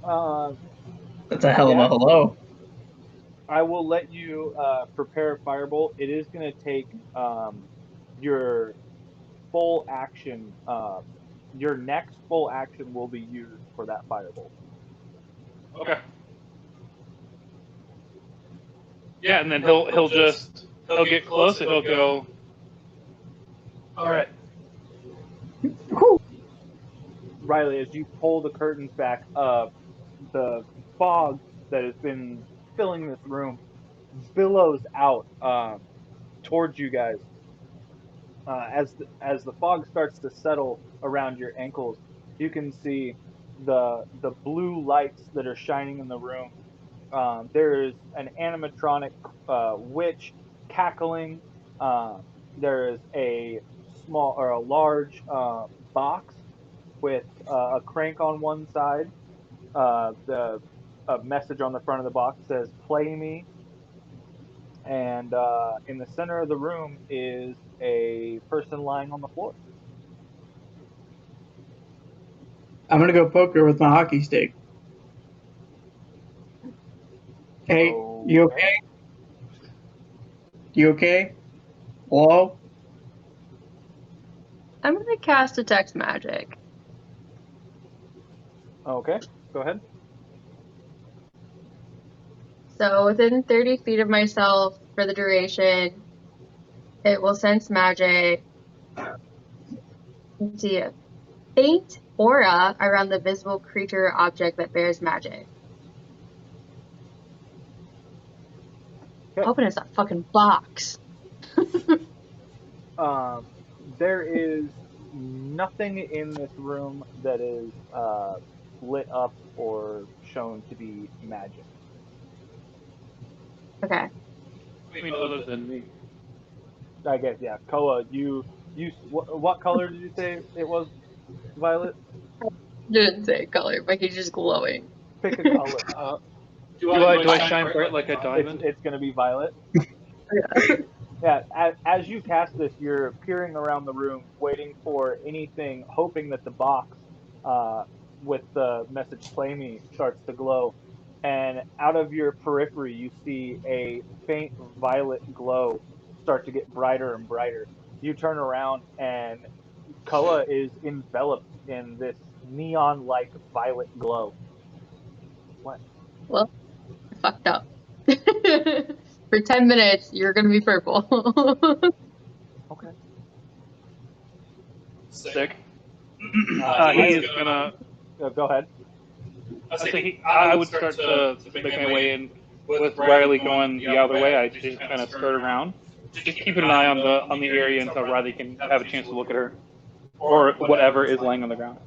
Uh, That's a hell of a yeah, hello. I will let you prepare Firebolt. It is going to take your full action. Your next full action will be used for that Firebolt. Okay. Yeah, and then he'll get close and he'll go. All right. Riley, as you pull the curtains back, the fog that has been filling this room billows out towards you guys. As the fog starts to settle around your ankles, you can see the blue lights that are shining in the room. There is an animatronic witch cackling. There is a small or a large box with a crank on one side. The a message on the front of the box says "Play me," and in the center of the room is a person lying on the floor. I'm gonna go poke her with my hockey stick. Hey, you Okay. okay? You okay? Hello? I'm gonna cast detect magic. Okay. Go ahead. So within 30 feet of myself for the duration, it will sense magic. Let's see, a faint aura around the visible creature or object that bears magic. Okay. Open as that fucking box. There is nothing in this room that is lit up or shown to be magic. Okay. I mean, other than me. I guess, yeah. Koa, what color did you say it was? Violet? Didn't say color, but he's just glowing. Pick a color. Do I shine bright like a diamond? It's gonna be violet. Yeah. Yeah. As you cast this, you're peering around the room, waiting for anything, hoping that the box uh, with the message "Play Me" starts to glow, and out of your periphery, you see a faint violet glow start to get brighter and brighter. You turn around, and Koa is enveloped in this neon-like violet glow. What? Well, I fucked up. For 10 minutes, you're gonna be purple. Okay. Sick. Riley, He is gonna. go ahead. I would start to make my way in with Riley going the other way. I just kind of skirt around, just keeping an eye on the area until Riley can have a chance to look at her or whatever is laying on the ground.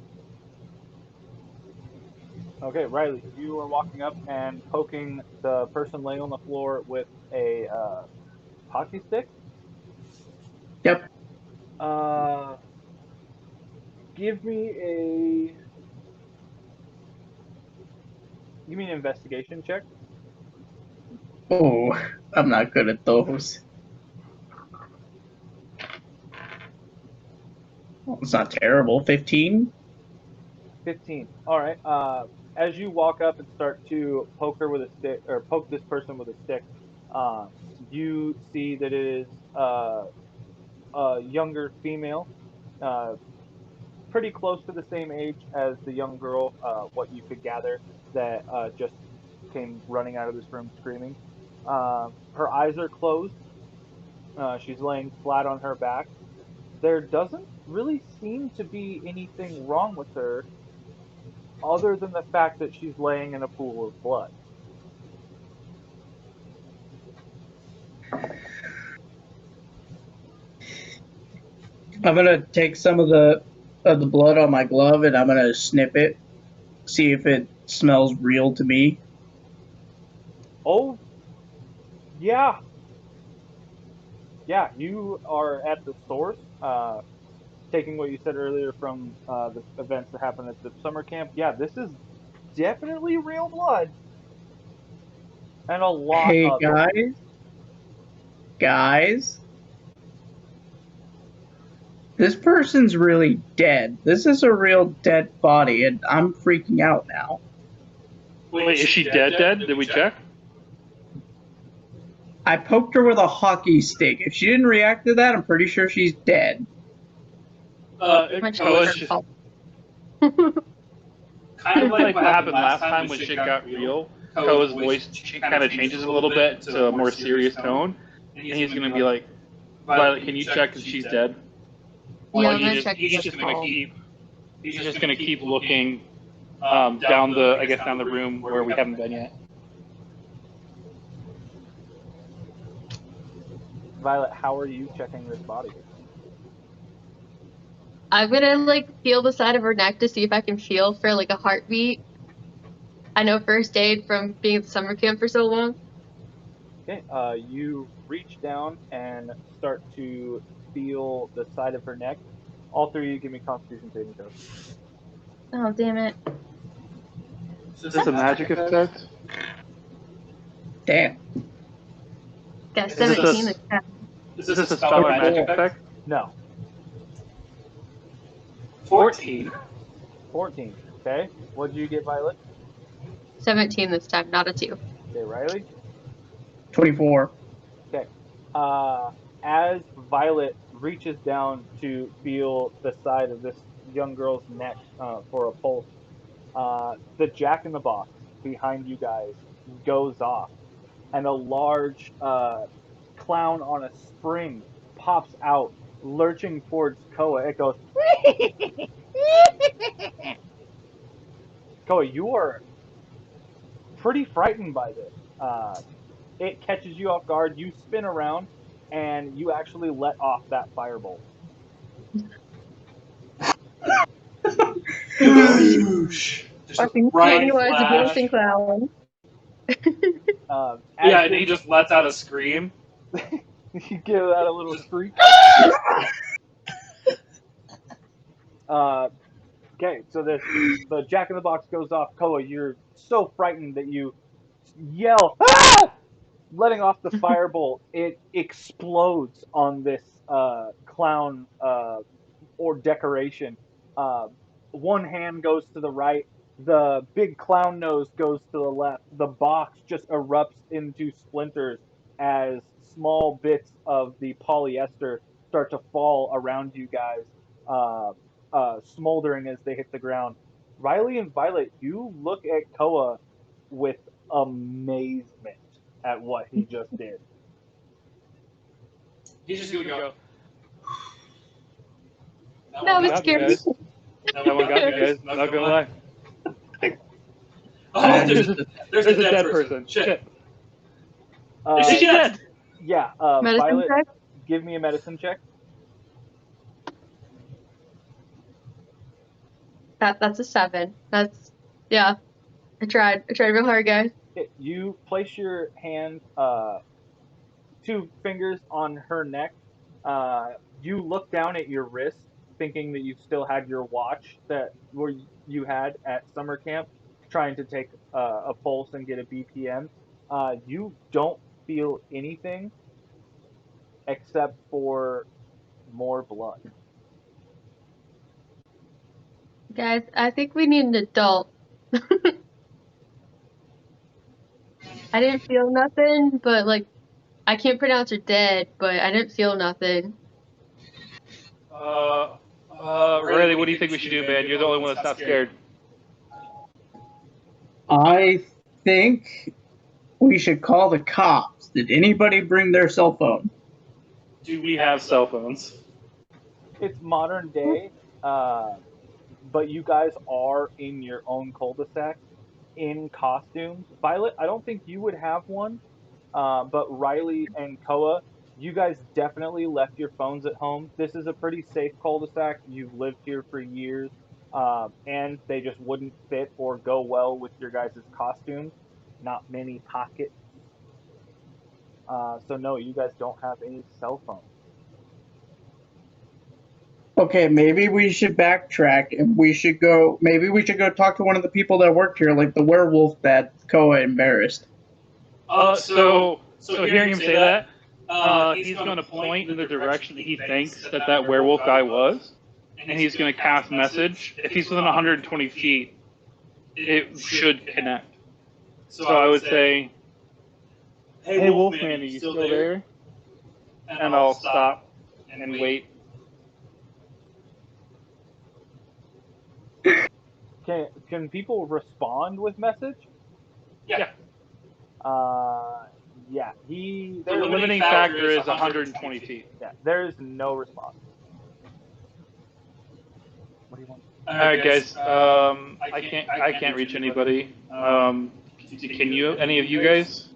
Okay, Riley, you are walking up and poking the person laying on the floor with a hockey stick. Yep. Give me an investigation check. Oh, I'm not good at those. Well, it's not terrible. 15? 15. All right. As you walk up and start to poke her with a stick, or poke this person with a stick, you see that it is a younger female, uh, pretty close to the same age as the young girl. What you could gather that just came running out of this room screaming. Her eyes are closed. She's laying flat on her back. There doesn't really seem to be anything wrong with her other than the fact that she's laying in a pool of blood. I'm gonna take some of the blood on my glove and I'm gonna snip it, see if it smells real to me. Oh, yeah. Yeah, you are at the source, taking what you said earlier from the events that happened at the summer camp. Yeah, this is definitely real blood, and a lot Hey of it. guys, this person's really dead. This is a real dead body, and I'm freaking out now. Wait, is she dead? Dead? Did we check? I poked her with a hockey stick. If she didn't react to that, I'm pretty sure she's dead. Much Koa's her just fault. kind of like what happened last time when shit got real. Koa's voice kind of changes a little bit to a more serious tone, and he's gonna be like, "Violet, can you check if she's dead?" Yeah, I'm Like, gonna check he's this just gonna call. keep looking down the room where we haven't been yet. Violet, how are you checking this body? I'm gonna like feel the side of her neck to see if I can feel for like a heartbeat. I know first aid from being at the summer camp for so long. Okay, you reach down and start to feel the side of her neck. All three of you give me Constitution saving throws. Oh damn it! Is this a magic effect? Damn. Got Is this 17 a- this time. Is this a spell or magic effect? No, 14. 14. Okay, what did you get, Violet? 17 this time, not a 2. Okay, Riley? 24. Okay. As Violet reaches down to feel the side of this young girl's neck for a pulse, the Jack in the Box behind you guys goes off, and a large clown on a spring pops out, lurching towards Koa. It goes, Koa, you are pretty frightened by this. It catches you off guard. You spin around, and you actually let off that firebolt. Just Fucking right Pennywise the flash. Ghost Clown. Yeah, and he just lets out a scream. You give that a little shriek. Okay, so the Jack in the Box goes off. Koa, you're so frightened that you yell, "Ah!" Letting off the firebolt. It explodes on this clown or decoration. Uh, One hand goes to the right. The big clown nose goes to the left. The box just erupts into splinters as small bits of the polyester start to fall around you guys. smoldering as they hit the ground. Riley and Violet, you look at Koa with amazement at what he just did. He's just gonna go. That was Got you scary. guys. That one got you guys. Not gonna lie. I There's a dead person. Shit. Uh, Is she dead? yeah, Medicine Violet, check? give me a medicine check. That's a 7. That's yeah. I tried real hard, guys. You place your hand, 2 fingers on her neck. You look down at your wrist, thinking that you still had your watch that where you had at summer camp, trying to take a pulse and get a BPM. You don't feel anything except for more blood. Guys, I think we need an adult. I didn't feel nothing, but like I can't pronounce her dead, but I didn't feel nothing. Riley, what do you think we should do, man? You're the only one that's not scared. I think we should call the cops. Did anybody bring their cell phone? Do we have cell phones? It's modern day, but you guys are in your own cul-de-sac in costumes. Violet, I don't think you would have one, but Riley and Koa, you guys definitely left your phones at home. This is a pretty safe cul-de-sac. You've lived here for years, and they just wouldn't fit or go well with your guys' costumes. Not many pockets. So no, you guys don't have any cell phones. Okay, maybe we should backtrack and maybe we should go talk to one of the people that worked here, like the werewolf that Koa embarrassed. So hearing him say that, he's going to point in the direction that he thinks that werewolf guy was, and he's going to cast message. If he's within 120 feet, it should connect. So I would say, "Hey, Wolfman, are you still there?" And I'll stop and wait. Can people respond with message? Yeah. Yeah. The limiting factor is 120 feet. Yeah, there's no response. What do you want? All right, guys. I can't reach anybody. Can you? Any of you guys?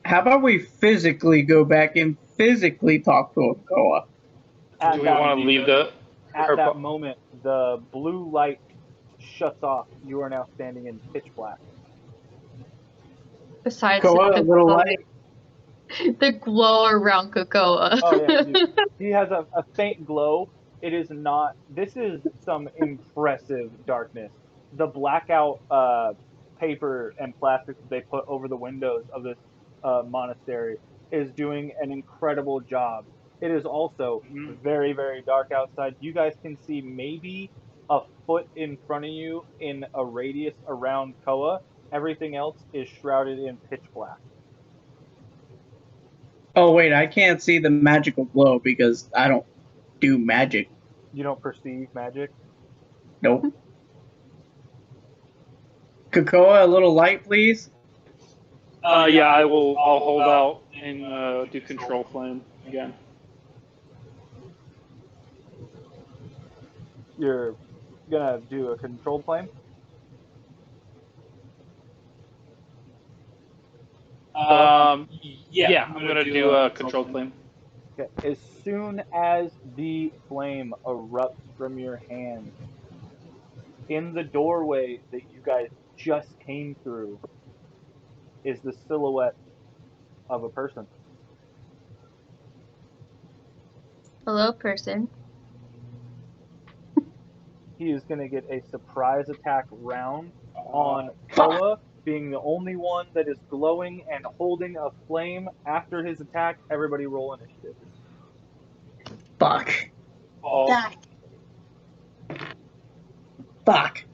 How about we physically go back and physically talk to Koa? Do we want to leave the? At that moment, the blue light shuts off. You are now standing in pitch black. Besides Koa, a the little glow, light. the glow around Kokoa. Oh yeah, dude. He has a faint glow. It is not. This is some impressive darkness. The blackout paper and plastic that they put over the windows of this monastery is doing an incredible job. It is also very, very dark outside. You guys can see maybe a foot in front of you in a radius around Koa. Everything else is shrouded in pitch black. Oh wait, I can't see the magical glow because I don't do magic. You don't perceive magic. Nope. Kokoa, a little light, please. Yeah, I'll hold out and do control flame again. You're gonna do a control flame. Yeah, I'm gonna do a control flame. Okay. As soon as the flame erupts from your hand, in the doorway that you guys just came through is the silhouette of a person. Hello, person. He is gonna get a surprise attack round on Koa, being the only one that is glowing and holding a flame after his attack. Everybody roll initiative. Fuck. Fall. Fuck.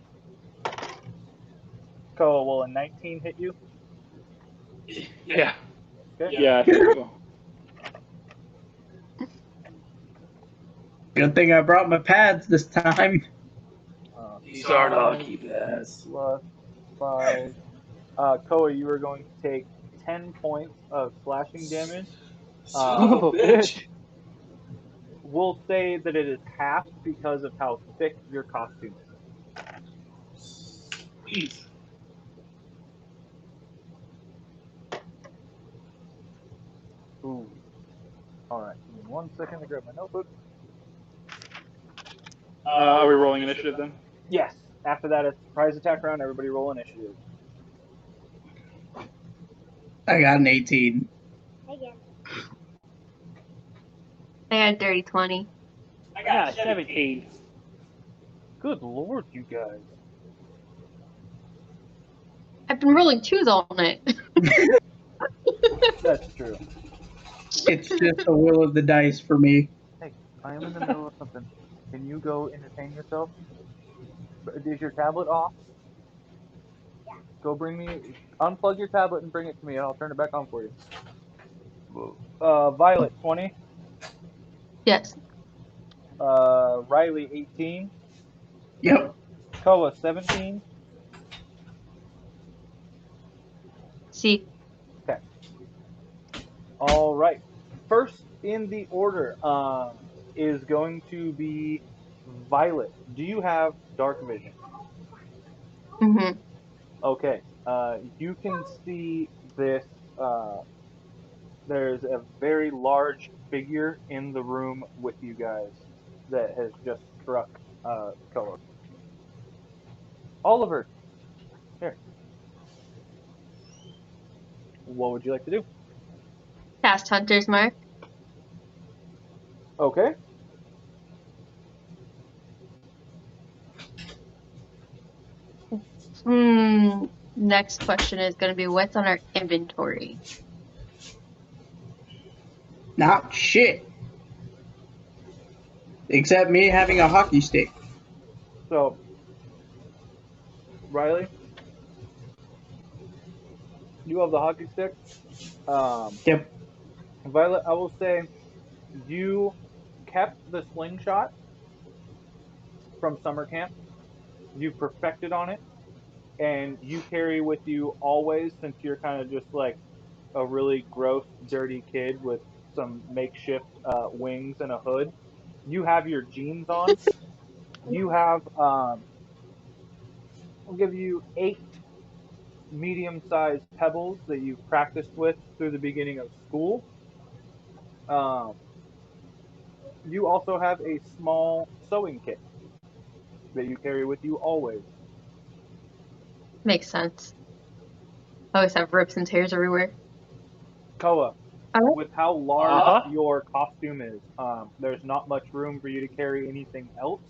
Koa, will a 19 hit you? Yeah. Okay. Yeah, I think so. Good thing I brought my pads this time. These are hockey pads. Plus 5. Koa, you are going to take 10 points of slashing damage. Son of a bitch. We'll say that it is half because of how thick your costume is. Please. Ooh. Alright, give me 1 second to grab my notebook. Are we rolling initiative then? Yes. After that, it's surprise attack round. Everybody roll initiative. I got an 18. I got a dirty 20. I got a 17. Good lord, you guys. I've been rolling 2s all night. That's true. It's just the will of the dice for me. Hey, I am in the middle of something. Can you go entertain yourself? Is your tablet off? Yeah. Go bring me. Unplug your tablet and bring it to me, and I'll turn it back on for you. Violet 20. Yes. Riley 18. Yep. Koa 17. See. Okay. All right. First in the order is going to be Violet. Do you have dark vision? Mm-hmm. Okay. You can see this. There's a very large figure in the room with you guys that has just struck Koa. Oliver, here. What would you like to do? Cast Hunter's Mark. Okay. Next question is going to be what's on our inventory? Not shit. Except me having a hockey stick. So, Riley, you have the hockey stick. Yep. Violet, I will say you kept the slingshot from summer camp. You perfected on it, and you carry with you always since you're kind of just like a really gross, dirty kid with some makeshift wings and a hood. You have your jeans on. You have, I'll give you 8 medium-sized pebbles that you've practiced with through the beginning of school. You also have a small sewing kit that you carry with you always. Makes sense. I always have rips and tears everywhere. Koa, Alright. with how large Uh-huh. your costume is, there's not much room for you to carry anything else.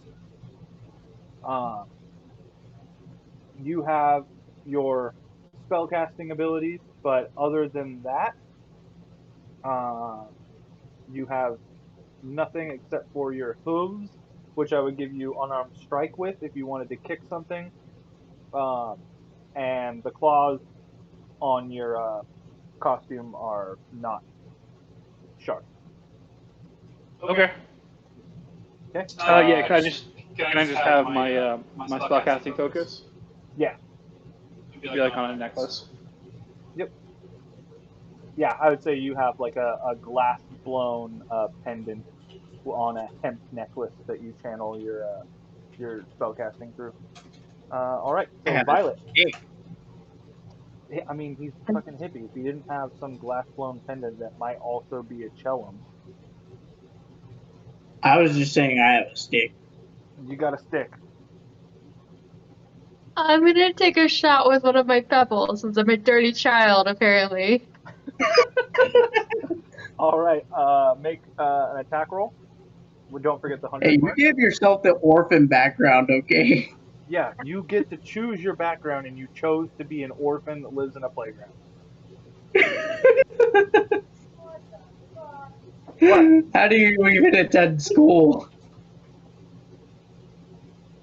You have your spellcasting abilities, but other than that, you have nothing except for your hooves, which I would give you unarmed strike with if you wanted to kick something, and the claws on your costume are not sharp. Okay. Okay. Yeah. Can I just have my my spellcasting focus? Yeah. Be like on a necklace. Yep. Yeah, I would say you have like a glass blown pendant on a hemp necklace that you channel your spellcasting through. All right. I So have a Violet. stick. I mean, he's a fucking hippie. If he didn't have some glass blown pendant that might also be a cellum, I was just saying I have a stick. you got a stick. I'm going to take a shot with one of my pebbles since I'm a dirty child, apparently. All right. Make an attack roll. Don't forget the Hey, hunter's you mark. give yourself the orphan background, okay? Yeah, you get to choose your background, and you chose to be an orphan that lives in a playground. What? How do you even attend school?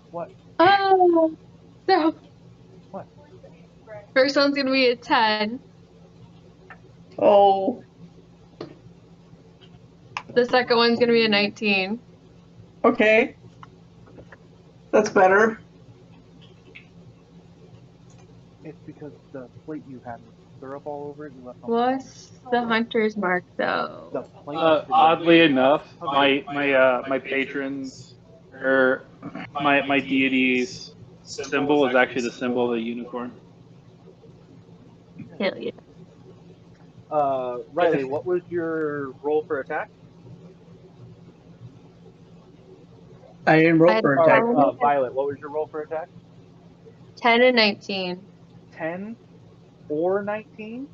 What? Oh, no. What? First one's going to be a 10. Oh, The second one's going to be a 19. Okay. That's better. It's because the plate you had with syrup all over it, you left on the counter. What's the hunter's mark, The though? plate. Oddly enough, my patrons or my deity's symbol is actually the symbol of the unicorn. Hell yeah. Riley, what was your roll for attack? I didn't roll I for All attack. right, Violet, what was your roll for attack? 10 and 19. 10 or 19?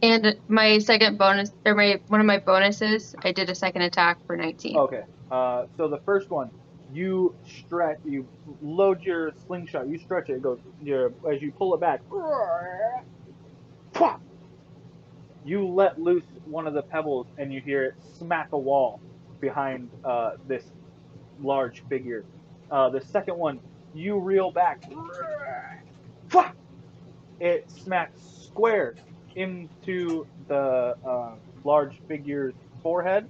And my second bonus, or one of my bonuses, I did a second attack for 19. Okay. So the first one, you load your slingshot, you stretch it, it goes, as you pull it back, you let loose one of the pebbles and you hear it smack a wall behind this large figure. The second one, you reel back, it smacks square into the large figure's forehead.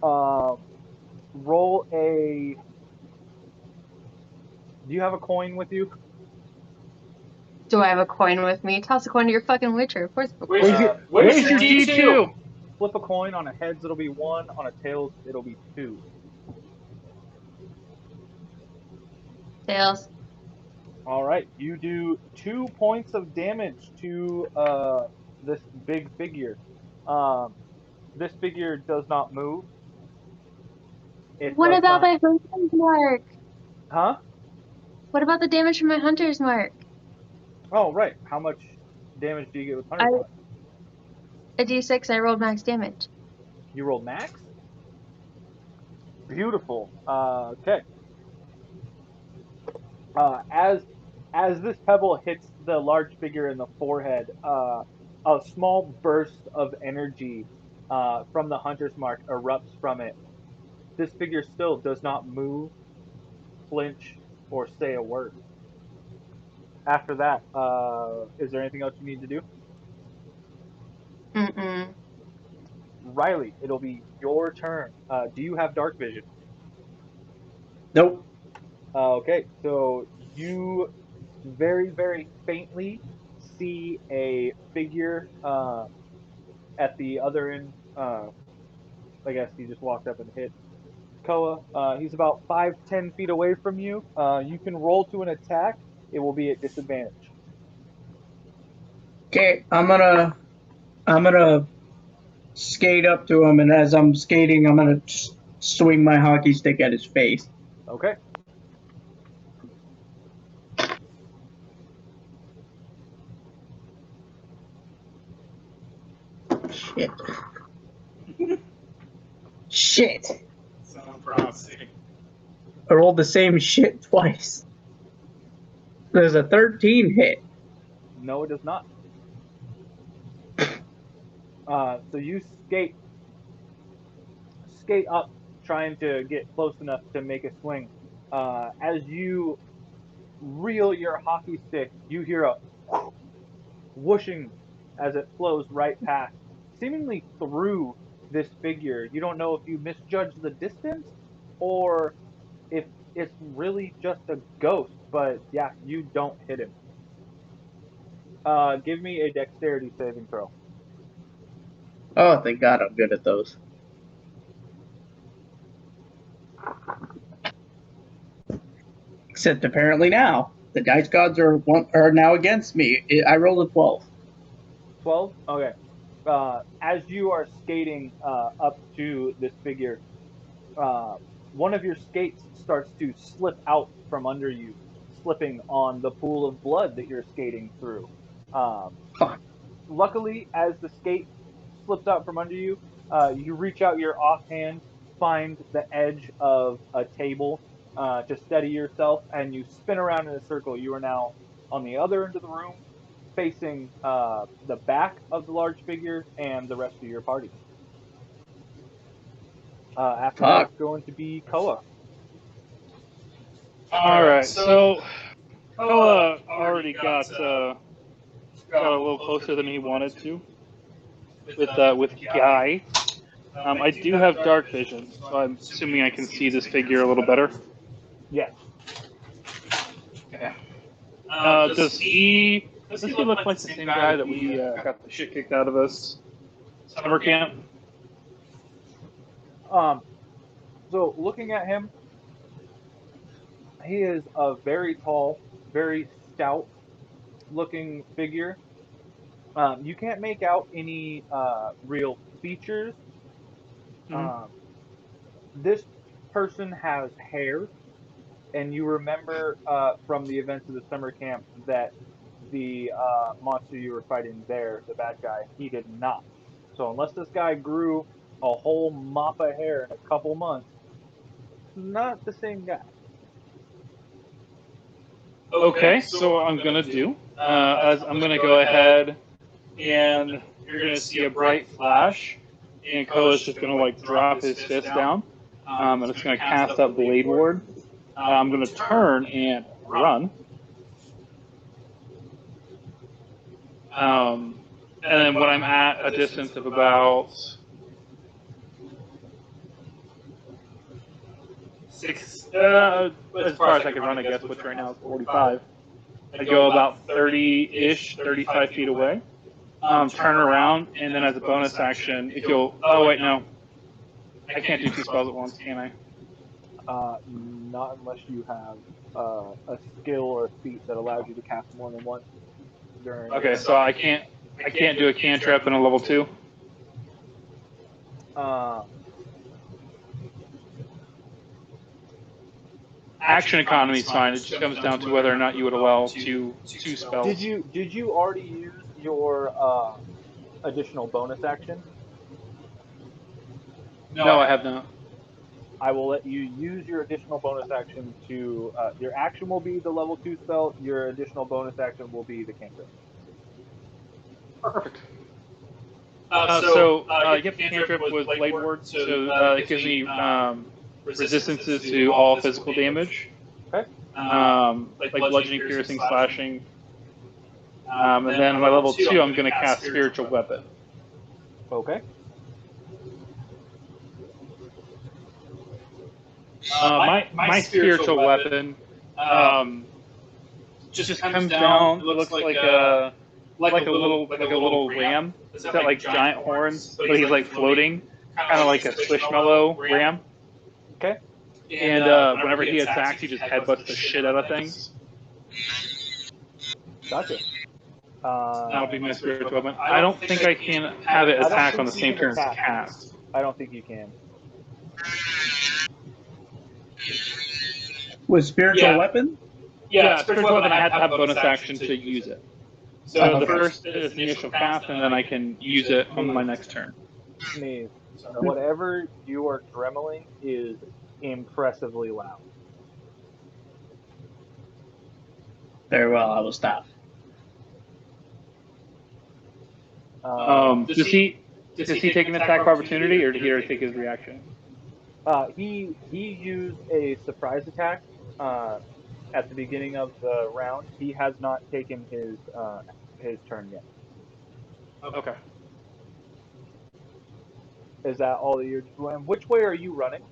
Roll a. Do you have a coin with you? Do I have a coin with me? Toss a coin to your fucking witcher. Of course. Where's your D2? Flip a coin. On a heads, it'll be 1. On a tails, it'll be 2. Tails. All right. You do 2 points of damage to this big figure. This figure does not move. What about my hunter's mark? Huh? What about the damage from my hunter's mark? Oh, right. How much damage do you get with Hunter's Mark? A D6, I rolled max damage. You rolled max? Beautiful. Okay. As this pebble hits the large figure in the forehead, a small burst of energy from the Hunter's Mark erupts from it. This figure still does not move, flinch, or say a word. After that, is there anything else you need to do? Mm-mm. Riley, it'll be your turn. Do you have dark vision? Nope. Okay, so you very, very faintly see a figure at the other end. I guess he just walked up and hit Koa. He's about 5-10 feet away from you. You can roll to an attack. It will be at disadvantage. Okay, I'm gonna skate up to him, and as I'm skating, I'm gonna swing my hockey stick at his face. Okay. Shit. Shit. Sounds promising. I rolled the same shit twice. There's a 13 hit. No, it does not. So you skate up, trying to get close enough to make a swing. As you reel your hockey stick, you hear a whooshing as it flows right past, seemingly through this figure. You don't know if you misjudged the distance or if it's really just a ghost, but yeah, you don't hit him. Give me a dexterity saving throw. Oh, thank God I'm good at those. Except apparently now. The dice gods are now against me. I rolled a 12. 12? Okay. As you are skating up to this figure, one of your skates starts to slip out from under you, slipping on the pool of blood that you're skating through. Luckily, as the skate slips out from under you, you reach out your offhand, find the edge of a table to steady yourself, and you spin around in a circle. You are now on the other end of the room, facing the back of the large figure and the rest of your party. After that, it's going to be Koa. All right, so Koa already got a little closer than he wanted to with Guy. I do have dark vision, so I'm assuming I can see this figure a little better. Yes. Okay. Does he look like the same guy that we got the shit kicked out of us summer camp? So looking at him, he is a very tall, very stout looking figure. You can't make out any real features. Mm-hmm. This person has hair, and you remember from the events of the summer camp that the monster you were fighting there, the bad guy, he did not. So unless this guy grew a whole mop of hair in a couple months, not the same guy. Okay, so what I'm gonna do, as I'm gonna go ahead, and you're gonna see a bright flash, and Koa's just gonna like drop his fist down, and it's gonna cast up Blade Ward. I'm gonna turn and run. And then when I'm at a distance of about 6, as far as I can run, I guess, which right now is 45. I go about 30-ish, 35 feet away. Turn around, and then as a bonus action, if you'll. Oh wait, no, I can't do 2 spells at once, can I? Not unless you have a skill or a feat that allows you to cast more than once during. Okay, so I can't do a cantrip in a level 2. Action economy is fine. It just comes down to whether or not you would allow two spells. Did you already use your additional bonus action? No, I have not. I will let you use your additional bonus action to. Your action will be the level 2 spell. Your additional bonus action will be the cantrip. Perfect. Yep, cantrip was Blade Ward, so it gives me resistances to all physical damage. Okay. Like bludgeoning, piercing, slashing. And then on my level 2, I'm going to cast Spiritual Weapon. Okay. My spiritual weapon just comes down. It looks like a little ram. It's got like giant horns, but he's like floating, kind of like a squishmallow ram. Okay. And whenever he attacks, he just headbutts the shit out of things. Gotcha. That'll be my spiritual weapon. I don't think I can have it attack on the same turn as cast. I don't think you can. With spiritual weapon? Yeah, spiritual weapon. I have to have a bonus action to use it. So the first is the initial cast, and then I can use it on my next turn. Sneeze. Whatever you are dremeling is impressively loud. Very well, I will stop. Does he take an attack of opportunity, or did he already take his reaction? He used a surprise attack at the beginning of the round. He has not taken his turn yet. Okay. Is that all that you're doing? Which way are you running?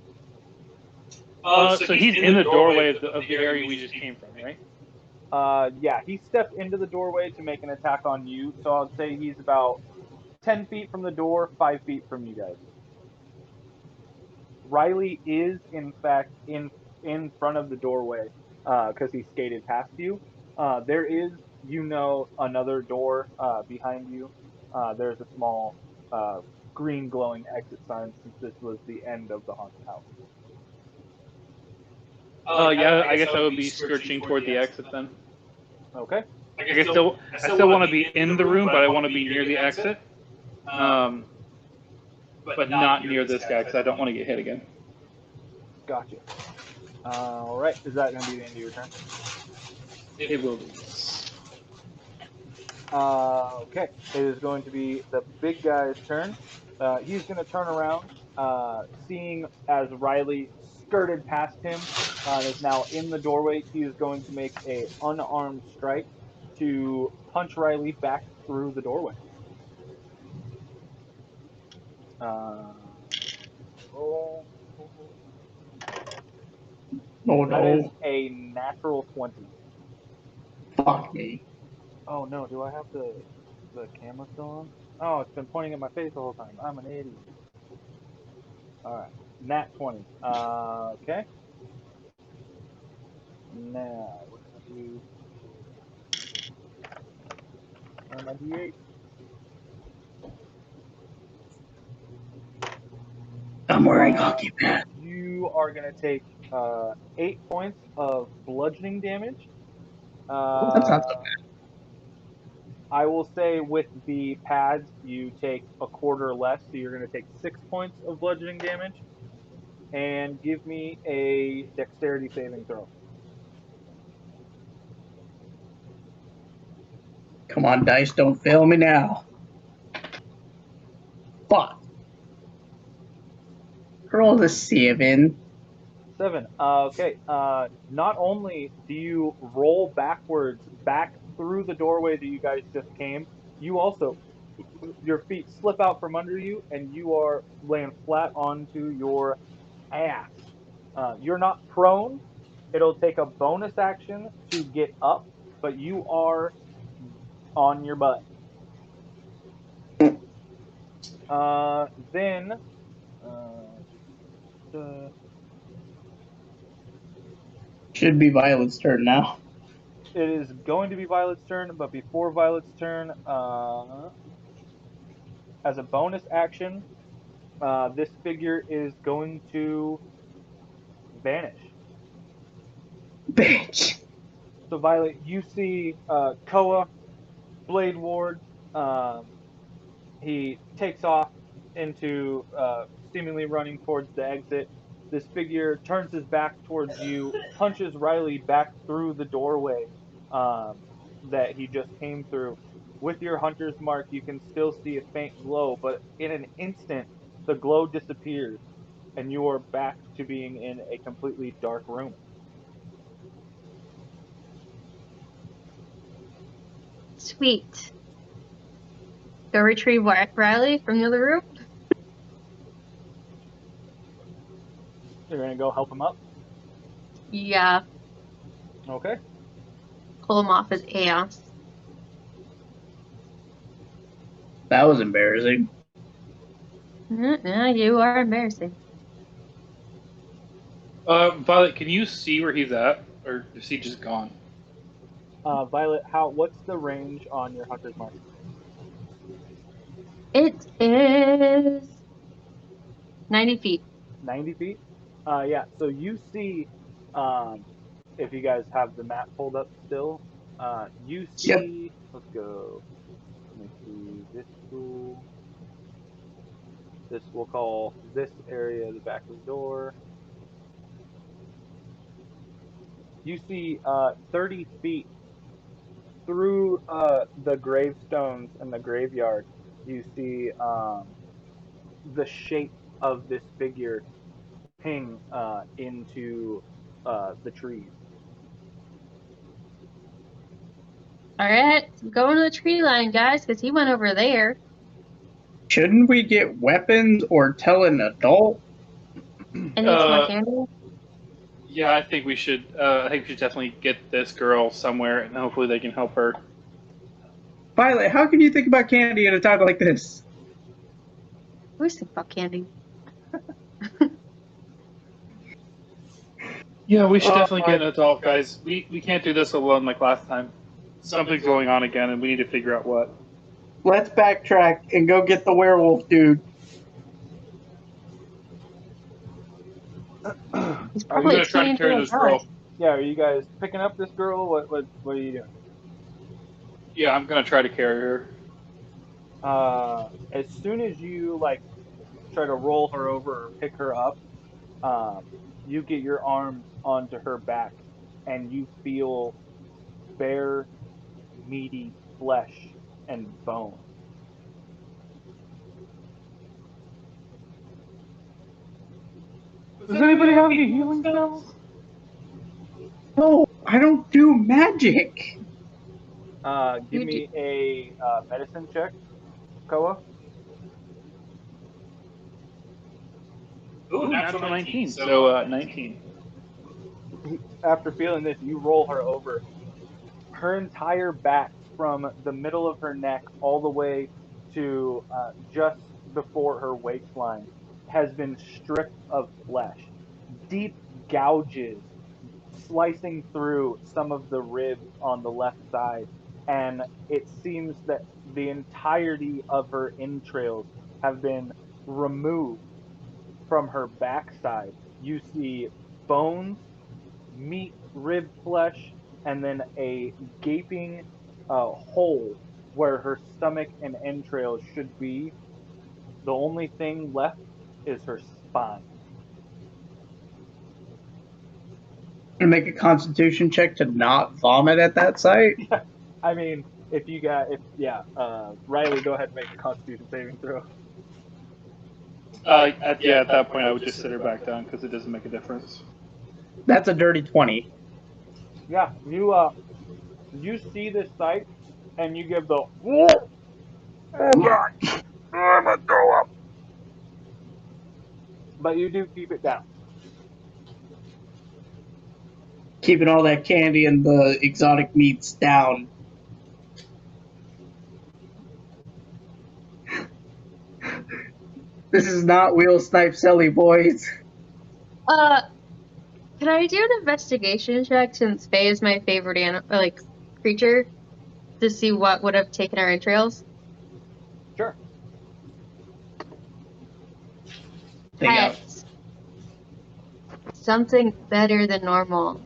So he's in the doorway of the area we just came from, right? Yeah, he stepped into the doorway to make an attack on you. So I'll say he's about 10 feet from the door, 5 feet from you guys. Riley is, in fact, in front of the doorway because he skated past you. There is, another door behind you. There's a small green glowing exit sign since this was the end of the haunted house. Yeah, I guess I would be searching toward the exit then. Okay. I still want to be in the room, but I want to be near the exit. But not near this guy because I don't want to get hit again. Gotcha. All right. Is that going to be the end of your turn? It will be. Okay. It is going to be the big guy's turn. He's going to turn around, seeing as Riley skirted past him and is now in the doorway. He is going to make a unarmed strike to punch Riley back through the doorway. roll. Oh That is no. a natural 20. Fuck me. Oh no, do I have the camera still on? Oh, it's been pointing at my face the whole time. I'm an idiot. All right, nat 20. Okay. Now we're gonna do my d8. I'm wearing hockey pants. You are gonna take 8 points of bludgeoning damage. That's not Uh, so I will say with the pads, you take a quarter less, so you're gonna take 6 points of bludgeoning damage. And give me a dexterity saving throw. bad. Come on, dice, don't fail me now. Fuck. Roll a 7. 7. Okay. Not only do you roll backwards back through the doorway that you guys just came, you also your feet slip out from under you and you are laying flat onto your ass. You're not prone. It'll take a bonus action to get up, but you are on your butt. Then uh, Should be Violet's turn now. it is going to be Violet's turn, but before Violet's turn, as a bonus action, this figure is going to vanish. Bitch. So Violet, you see Koa, Blade Ward. Um, he takes off into seemingly running towards the exit. This figure turns his back towards you, punches Riley back through the doorway um, that he just came through. With your hunter's mark, you can still see a faint glow, but in an instant, the glow disappears, and you are back to being in a completely dark room. Sweet. Go retrieve Riley from the other room. You're gonna go help him up. Yeah, Okay. pull him off his ass. That was embarrassing. Yeah, you are embarrassing. Violet, can you see where he's at, or is he just gone? Violet, what's the range on your hunter's mark? It is 90 feet. 90 feet? Yeah, so you see, um, if you guys have the map pulled up still, you Yep. see, let's go, let me see, this school, this, we'll call this area the back of the door. You see 30 feet through the gravestones and the graveyard, you see the shape of this figure ping into the trees. All right, go to the tree line, guys, because he went over there. Shouldn't we get weapons or tell an adult? I need some more candy. Yeah, I think we should. I think we should definitely get this girl somewhere, and hopefully they can help her. Violet, how can you think about candy at a time like this? Where's the fuck candy? Yeah, we should Oh definitely my. get an adult, guys. We can't do this alone like last time. Something's going on again, and we need to figure out what. Let's backtrack and go get the werewolf dude. He's Are I'm you? probably gonna try to tuning carry into this us. girl. Yeah, are you guys picking up this girl? What are you doing? Yeah, I'm gonna try to carry her. As soon as you like try to roll her over or pick her up, you get your arms onto her back, and you feel bare, meaty flesh and bone. Does anybody have any healing spells? No, I don't do magic. Give You do. me a medicine check, Koa. Ooh, natural 19. So 19. After feeling this, you roll her over. Her entire back, from the middle of her neck all the way to just before her waistline, has been stripped of flesh. Deep gouges slicing through some of the ribs on the left side, and it seems that the entirety of her entrails have been removed from her backside. You see bones, meat, rib flesh, and then a gaping hole where her stomach and entrails should be. The only thing left is her spine. And make a constitution check to not vomit at that site. Yeah, I mean, if you got, if yeah, Riley, go ahead and make a Constitution saving throw. At that point, I would just sit her back down because it doesn't make a difference. That's a dirty 20. Yeah, you see this sight, and you give the Oh god. I'm gonna throw up. but you do keep it down. Keeping all that candy and the exotic meats down. This is not Wheel Snipe Selly, boys. Can I do an investigation check since Faye is my favorite creature to see what would have taken our entrails? Sure. Yes. Something better than normal.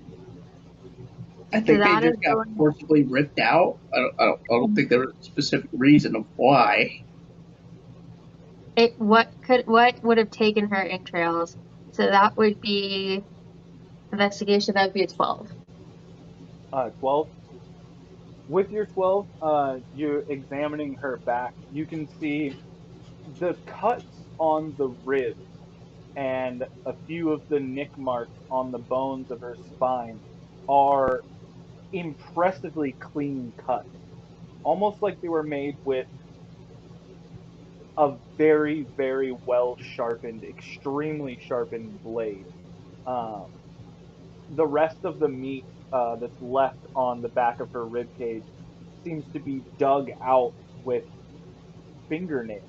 I think that they just is got going- forcibly ripped out. I don't think there was a specific reason of why. What would have taken her entrails? So that would be investigation. That would be a 12. 12. With your 12, you're examining her back. You can see the cuts on the ribs and a few of the nick marks on the bones of her spine are impressively clean cuts, almost like they were made with a very, very well sharpened, extremely sharpened blade. Um, the rest of the meat that's left on the back of her rib cage seems to be dug out with fingernails.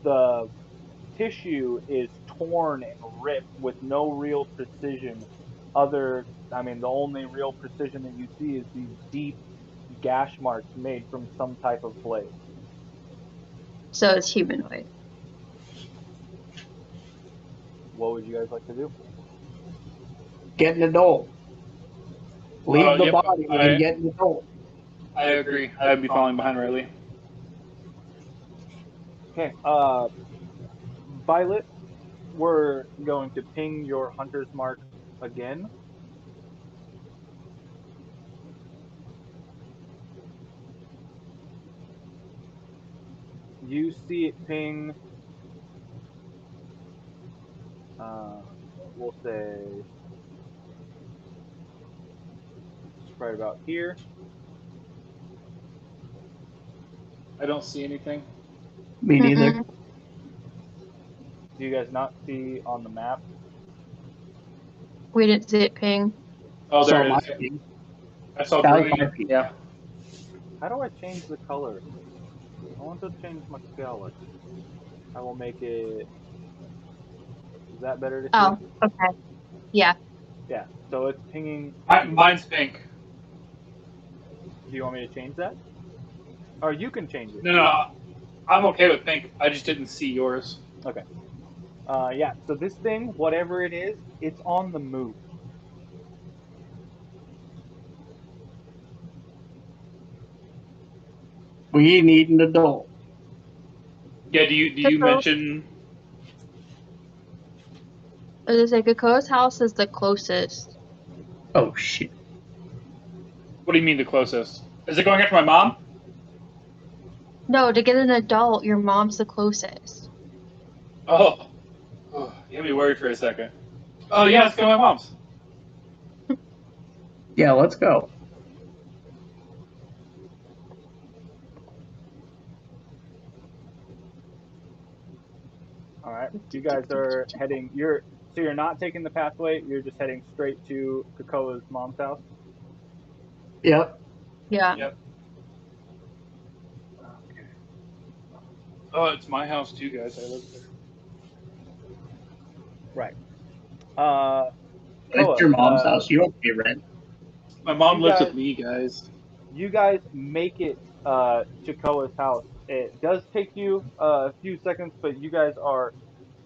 The tissue is torn and ripped with no real precision. The only real precision that you see is these deep gash marks made from some type of blade. So it's humanoid. What would you guys like to do? Get an adult. Leave the Yep, body and get an adult. I agree. I'd be falling behind Riley. Okay, Violet, we're going to ping your hunter's mark again. You see it ping, we'll say right about here. I don't see anything. Me neither. Mm-mm. Do you guys not see on the map? We didn't see it ping. Oh, there Saw it my is. feed. I saw That was green. my feed. Yeah. How do I change the color? I want to change my color. I will make it. Is that better to see? Oh, okay. Yeah. Yeah. So it's pinging. Mine's pink. Do you want me to change that? Or you can change it. No, I'm okay with pink. I just didn't see yours. Okay. Yeah. So this thing, whatever it is, it's on the move. We need an adult. Yeah. Do you mention? There's like Kako's house is the closest. Oh shit. What do you mean the closest? Is it going after my mom? No, to get an adult, your mom's the closest. Oh. You had me worried for a second. Oh yeah, it's going to my mom's. Yeah, let's go. All right. You guys are heading. You're not taking the pathway. You're just heading straight to Kakoa's mom's house. Yep. Yeah. Yep. Okay. Oh, it's my house too, guys. I live there. Right. It's Koa, your mom's house. You don't pay rent. My mom You lives guys- with me, guys. you guys make it to Koa's house. It does take you a few seconds, but you guys are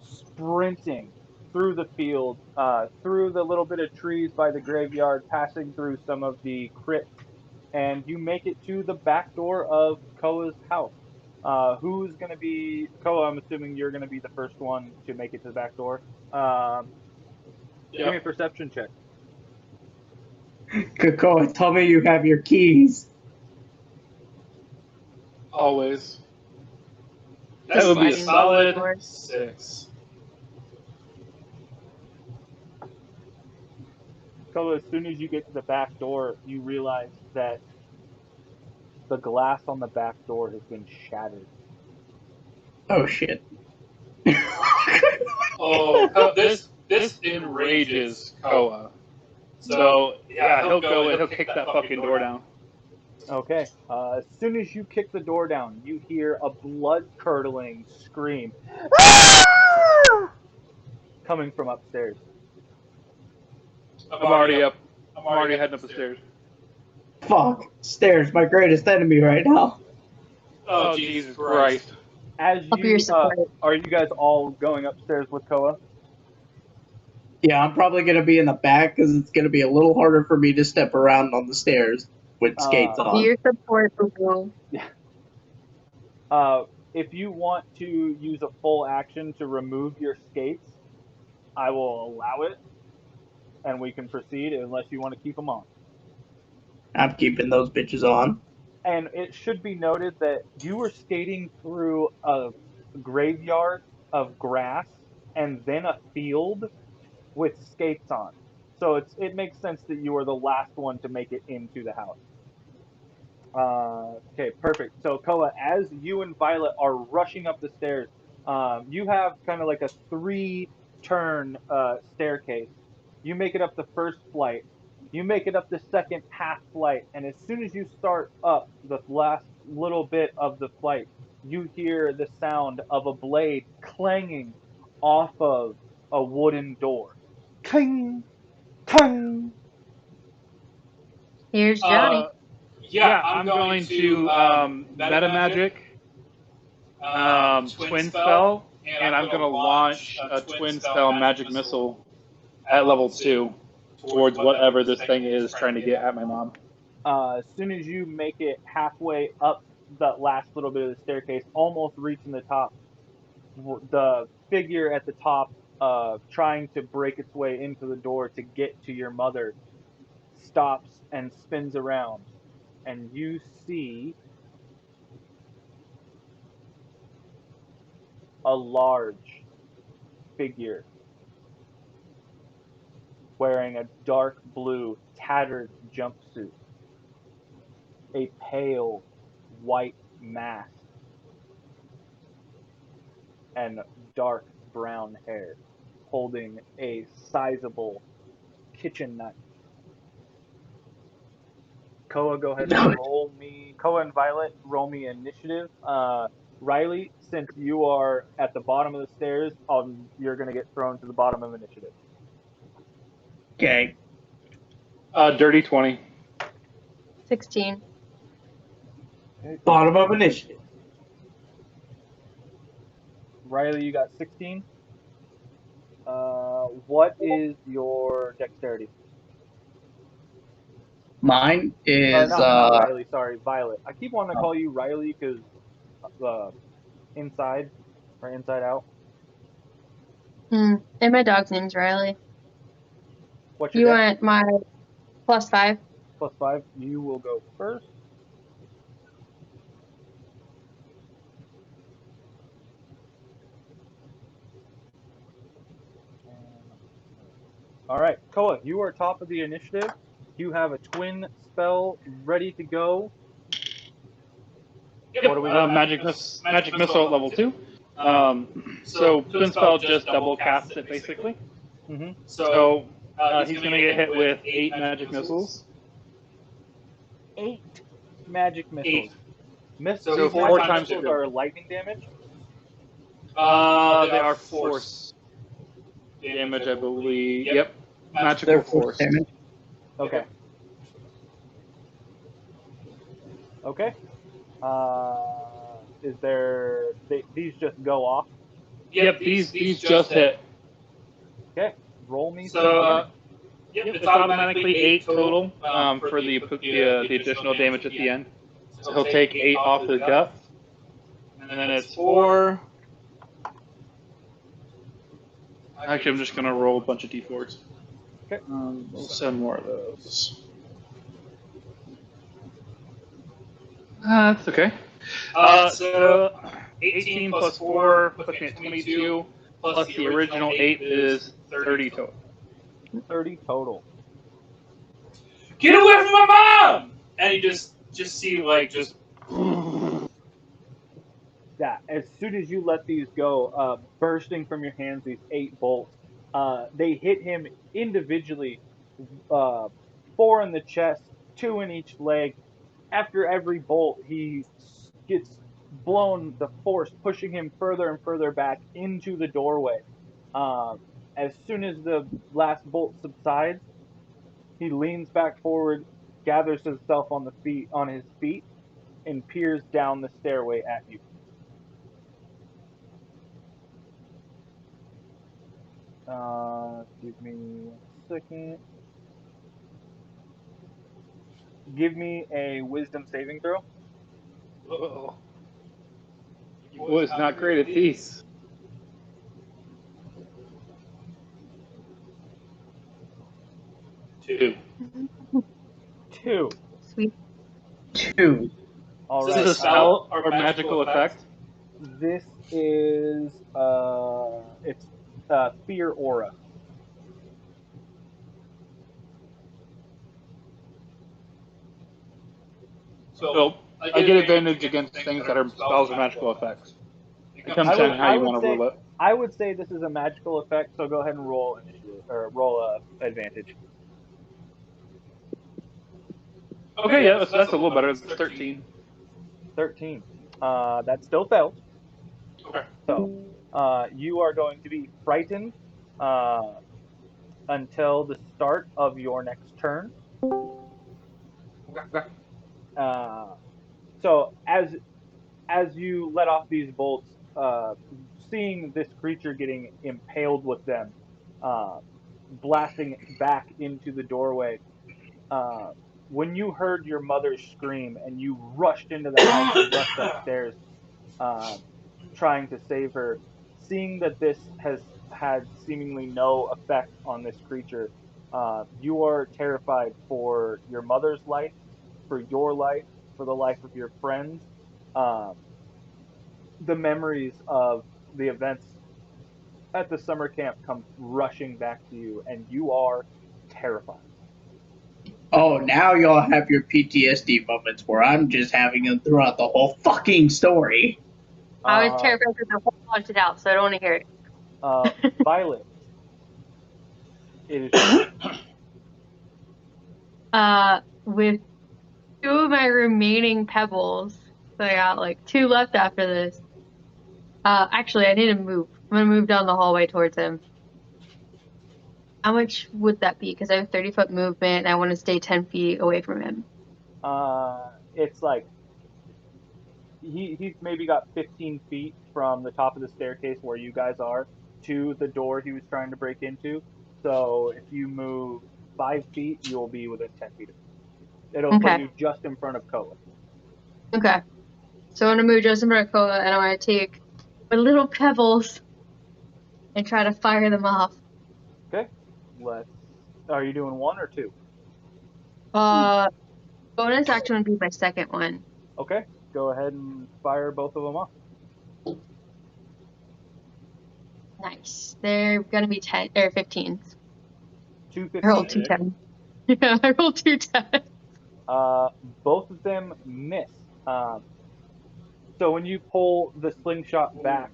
sprinting through the field, through the little bit of trees by the graveyard, passing through some of the crypts, and you make it to the back door of Koa's house. Who's going to be Koa? I'm assuming you're going to be the first one to make it to the back door. Give me a Yep. perception check. Kakoa, tell me you have your keys. Always. That Just would be a sliding doors. solid 6. Koa, as soon as you get to the back door, you realize that the glass on the back door has been shattered. Oh shit. Oh, this enrages Koa. So yeah, he'll go and he'll kick that fucking door down. Okay. As soon as you kick the door down, you hear a blood-curdling scream coming from upstairs. I'm already up. I'm already heading up the stairs. Fuck. Stairs, my greatest enemy right now. Oh, Jesus Christ. As Up your you support. are you guys all going upstairs with Koa? Yeah, I'm probably gonna be in the back because it's gonna be a little harder for me to step around on the stairs with skates Be on. your support, boo. If you want to use a full action to remove your skates, I will allow it, and we can proceed unless you want to keep them on. I'm keeping those bitches on. And it should be noted that you were skating through a graveyard of grass and then a field with skates on. So it makes sense that you are the last one to make it into the house. Okay, perfect. So Koa, as you and Violet are rushing up the stairs, you have kind of like a 3-turn staircase. You make it up the first flight. You make it up the second half flight, and as soon as you start up the last little bit of the flight, you hear the sound of a blade clanging off of a wooden door. Cling, clang. Here's Johnny. Yeah, I'm going to meta magic, twin spell, and I'm going to launch a twin spell magic missile at level 2 towards whatever this thing is trying to get at my mom. As soon as you make it halfway up the last little bit of the staircase, almost reaching the top, the figure at the top, trying to break its way into the door to get to your mother, stops and spins around, and you see a large figure wearing a dark blue tattered jumpsuit, a pale white mask, and dark brown hair, holding a sizable kitchen knife. Koa, go ahead and roll me. Koa and Violet, roll me initiative. Riley, since you are at the bottom of the stairs, you're going to get thrown to the bottom of initiative. Okay. Dirty 20. 16. Bottom of initiative. Riley, you got 16. What is your dexterity? Mine is Not Riley. Sorry, Violet. I keep wanting to call you Riley because inside or inside out. And my dog's name's Riley. What's You your dex? want my +5? +5. You will go first. All right, Koa, you are top of the initiative. You have a twin spell ready to go. Yep. What do we got? Magic missile at level 2. So Twin Spell just double casts it basically. Mm-hmm. So he's going to get hit with 8 magic missiles. 8 magic missiles. So These 4 magic times missiles two. are lightning damage. They are force damage, I believe. Yep, magical They're force. damage. Okay. Okay. Is there? These just go off. Yep, these just hit. Okay. Roll me. So yep, it's automatically 8 total for the additional damage at the end. So he'll take 8 off the gut, and then it's 4. Actually, I'm just gonna roll a bunch of d4s. Okay. We'll send more of those. That's okay. So 18 plus 4 puts me at 22, plus the original 8 is 30 total. 30 total. Get away from my mom! And you just see like just. Yeah. As soon as you let these go, bursting from your hands, these 8 bolts, they hit him individually. 4 in the chest, 2 in each leg. After every bolt, he gets blown, the force pushing him further and further back into the doorway. As soon as the last bolt subsides, he leans back forward, gathers himself on his feet, and peers down the stairway at you. Give me 1 second. Give me a wisdom saving throw. Uh-oh. He was not great at these. 2. 2. Sweet. 2. All Is right. this a spell or magical effect? This is it's fear aura. So I get advantage against things that are spells or magical effects. It comes down to how you want to rule it. I would say this is a magical effect, so go ahead and roll initiative or roll advantage. Okay, yeah, that's a little better. It's 13. 13. That still fails. Okay. So you are going to be frightened until the start of your next turn. Okay. So as you let off these bolts, seeing this creature getting impaled with them, blasting back into the doorway, when you heard your mother's scream and you rushed into the house and rushed upstairs, trying to save her, seeing that this has had seemingly no effect on this creature, you are terrified for your mother's life, for your life, for the life of your friends. The memories of the events at the summer camp come rushing back to you, and you are terrified. Oh, now y'all have your PTSD moments where I'm just having them throughout the whole fucking story. I was terrified because the whole haunted out, so I don't want to hear it. Violet, it is With 2 of my remaining pebbles, so I got like 2 left after this. Actually, I need to move. I'm gonna move down the hallway towards him. How much would that be? Because I have 30-foot movement, and I want to stay 10 feet away from him. it's like he's maybe got 15 feet from the top of the staircase where you guys are to the door he was trying to break into. So if you move 5 feet, you'll be within 10 feet of him. It'll put Okay. you just in front of Koa. Okay. So I'm gonna move just in front of Koa, and I'm gonna take my little pebbles and try to fire them off. Okay. Are you doing 1 or 2? Bonus action would be my second one. Okay. Go ahead and fire both of them off. Nice. They're gonna be 10 or 15s. 2 I rolled 15. 2 10s. Yeah, I rolled 2 10s. Both of them miss. So when you pull the slingshot back,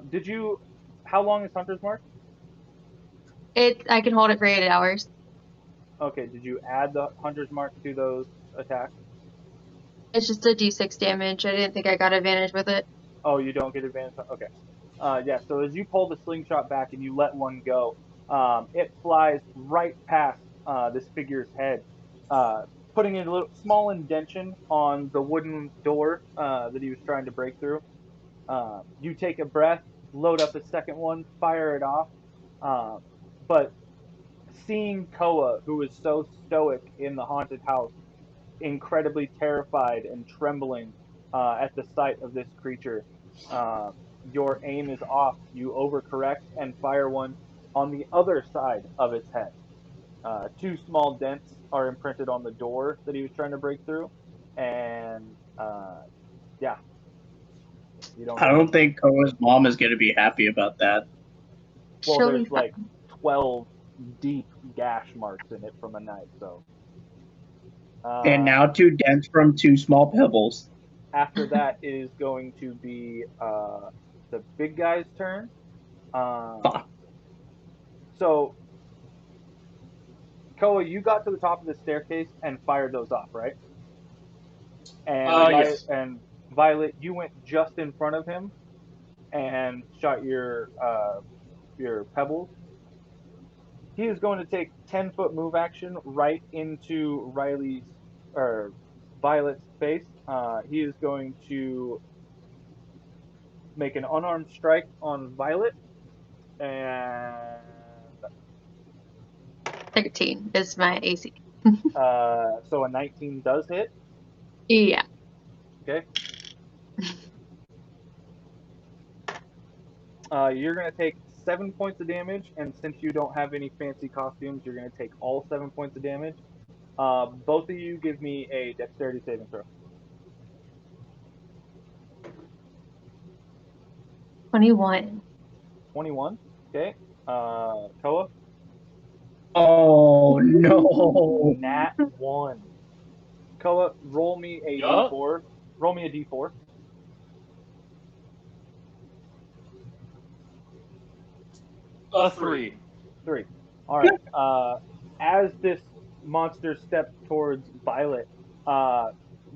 Did you? How long is Hunter's Mark? I can hold it for 8 hours. Okay. Did you add the Hunter's Mark to those attacks? It's just a d6 damage. I didn't think I got advantage with it. Oh, you don't get advantage. Okay. Yeah. So as you pull the slingshot back and you let one go, it flies right past this figure's head, uh, putting a little small indentation on the wooden door that he was trying to break through. You take a breath, load up a second one, fire it off. Uh, but seeing Koa, who is so stoic in the haunted house, incredibly terrified and trembling at the sight of this creature, uh, your aim is off. You overcorrect and fire one on the other side of its head. Two small dents are imprinted on the door that he was trying to break through, and yeah, you don't I get don't much. think Koa's mom is going to be happy about that. Well, She'll be there's fine. like 12 deep gash marks in it from a knife, so. And Uh, now 2 dents from 2 small pebbles. After that is going to be the big guy's turn. Fuck. So, Koa, you got to the top of the staircase and fired those off, right? And Yes. Violet, you went just in front of him and shot your pebbles. He is going to take 10-foot move action right into Riley's or Violet's face. He is going to make an unarmed strike on Violet, and 13 is my AC. so a 19 does hit. Yeah. Okay. You're going to take 7 points of damage, and since you don't have any fancy costumes, you're going to take all 7 points of damage. Both of you give me a dexterity saving throw. 21. 21. Okay. Koa. Oh no. Nat 1. Koa, roll me a Yup. d4. Roll me a d4. 3. 3. All right. As this monster steps towards Violet, uh,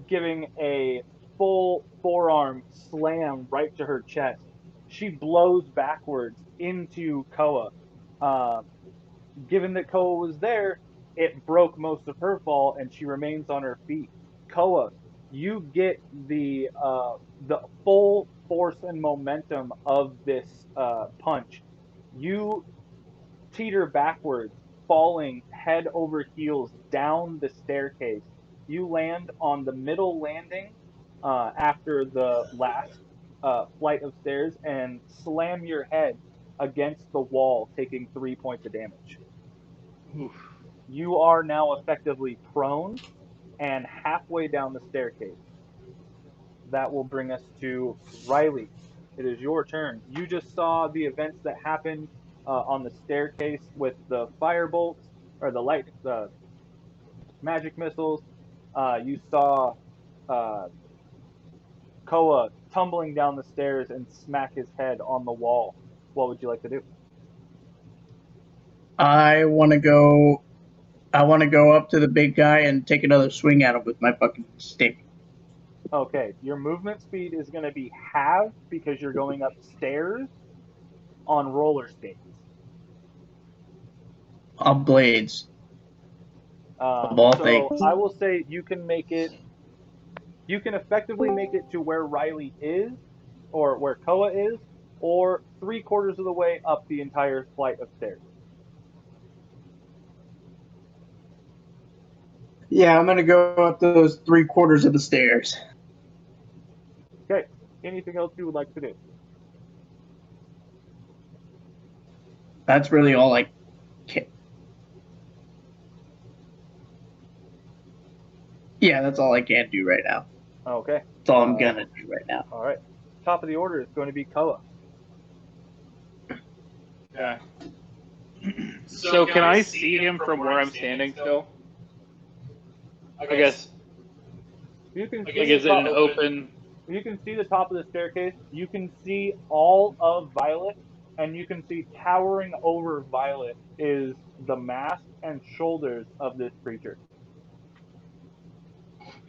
giving a full forearm slam right to her chest, she blows backwards into Koa. Uh, Given that Koa was there, it broke most of her fall, and she remains on her feet. Koa, you get the full force and momentum of this punch. You teeter backwards, falling head over heels down the staircase. You land on the middle landing after the last flight of stairs and slam your head against the wall, taking 3 points of damage. Oof. You are now effectively prone and halfway down the staircase. That will bring us to Riley. It is your turn. You just saw the events that happened on the staircase with the fire bolts or the magic missiles. You saw uh, Koa tumbling down the stairs and smack his head on the wall. What would you like to do? I want to go. I want to go up to the big guy and take another swing at him with my fucking stick. Okay, your movement speed is going to be halved because you're going upstairs on roller skates. On blades. Of all So things. I will say you can make it. You can effectively make it to where Riley is, or where Koa is, or 3/4 of the way up the entire flight of stairs. Yeah, I'm gonna go up those 3/4 of the stairs. Okay. Anything else you would like to do? That's really all I can. Yeah, that's all I can do right now. Okay. That's all I'm gonna do right now. All right. Top of the order is going to be Koa. Okay. So can I see him from where I'm standing still? I guess. You can Like, see is it an about open? You can see the top of the staircase. You can see all of Violet, and you can see towering over Violet is the mask and shoulders of this creature.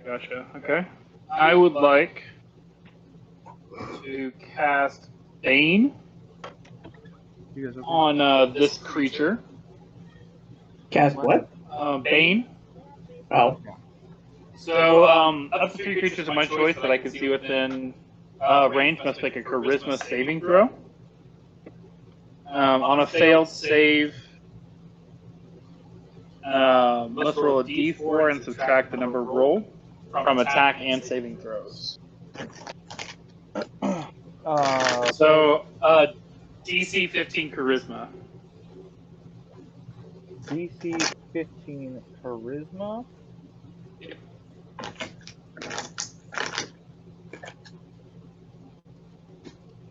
Gotcha. Okay. I would like to cast Bane You guys okay? on this creature. Cast what? Bane. Oh. So, up to 3 creatures of my choice that I can see within range must make a Charisma saving throw. On a failed save, must roll a d4 and subtract the number rolled from attack and saving throws. So, DC 15 Charisma. DC 15 Charisma.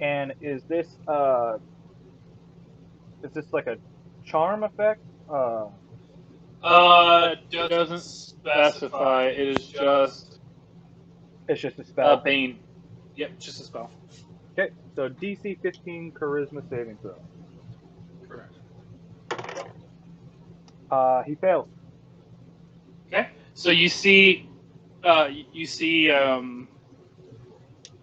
And is this like a charm effect? Doesn't specify. It is just It's just a spell. Bane. Yep, just a spell. Okay, so DC 15 Charisma saving throw. Correct. He fails. Okay. So you see, I'm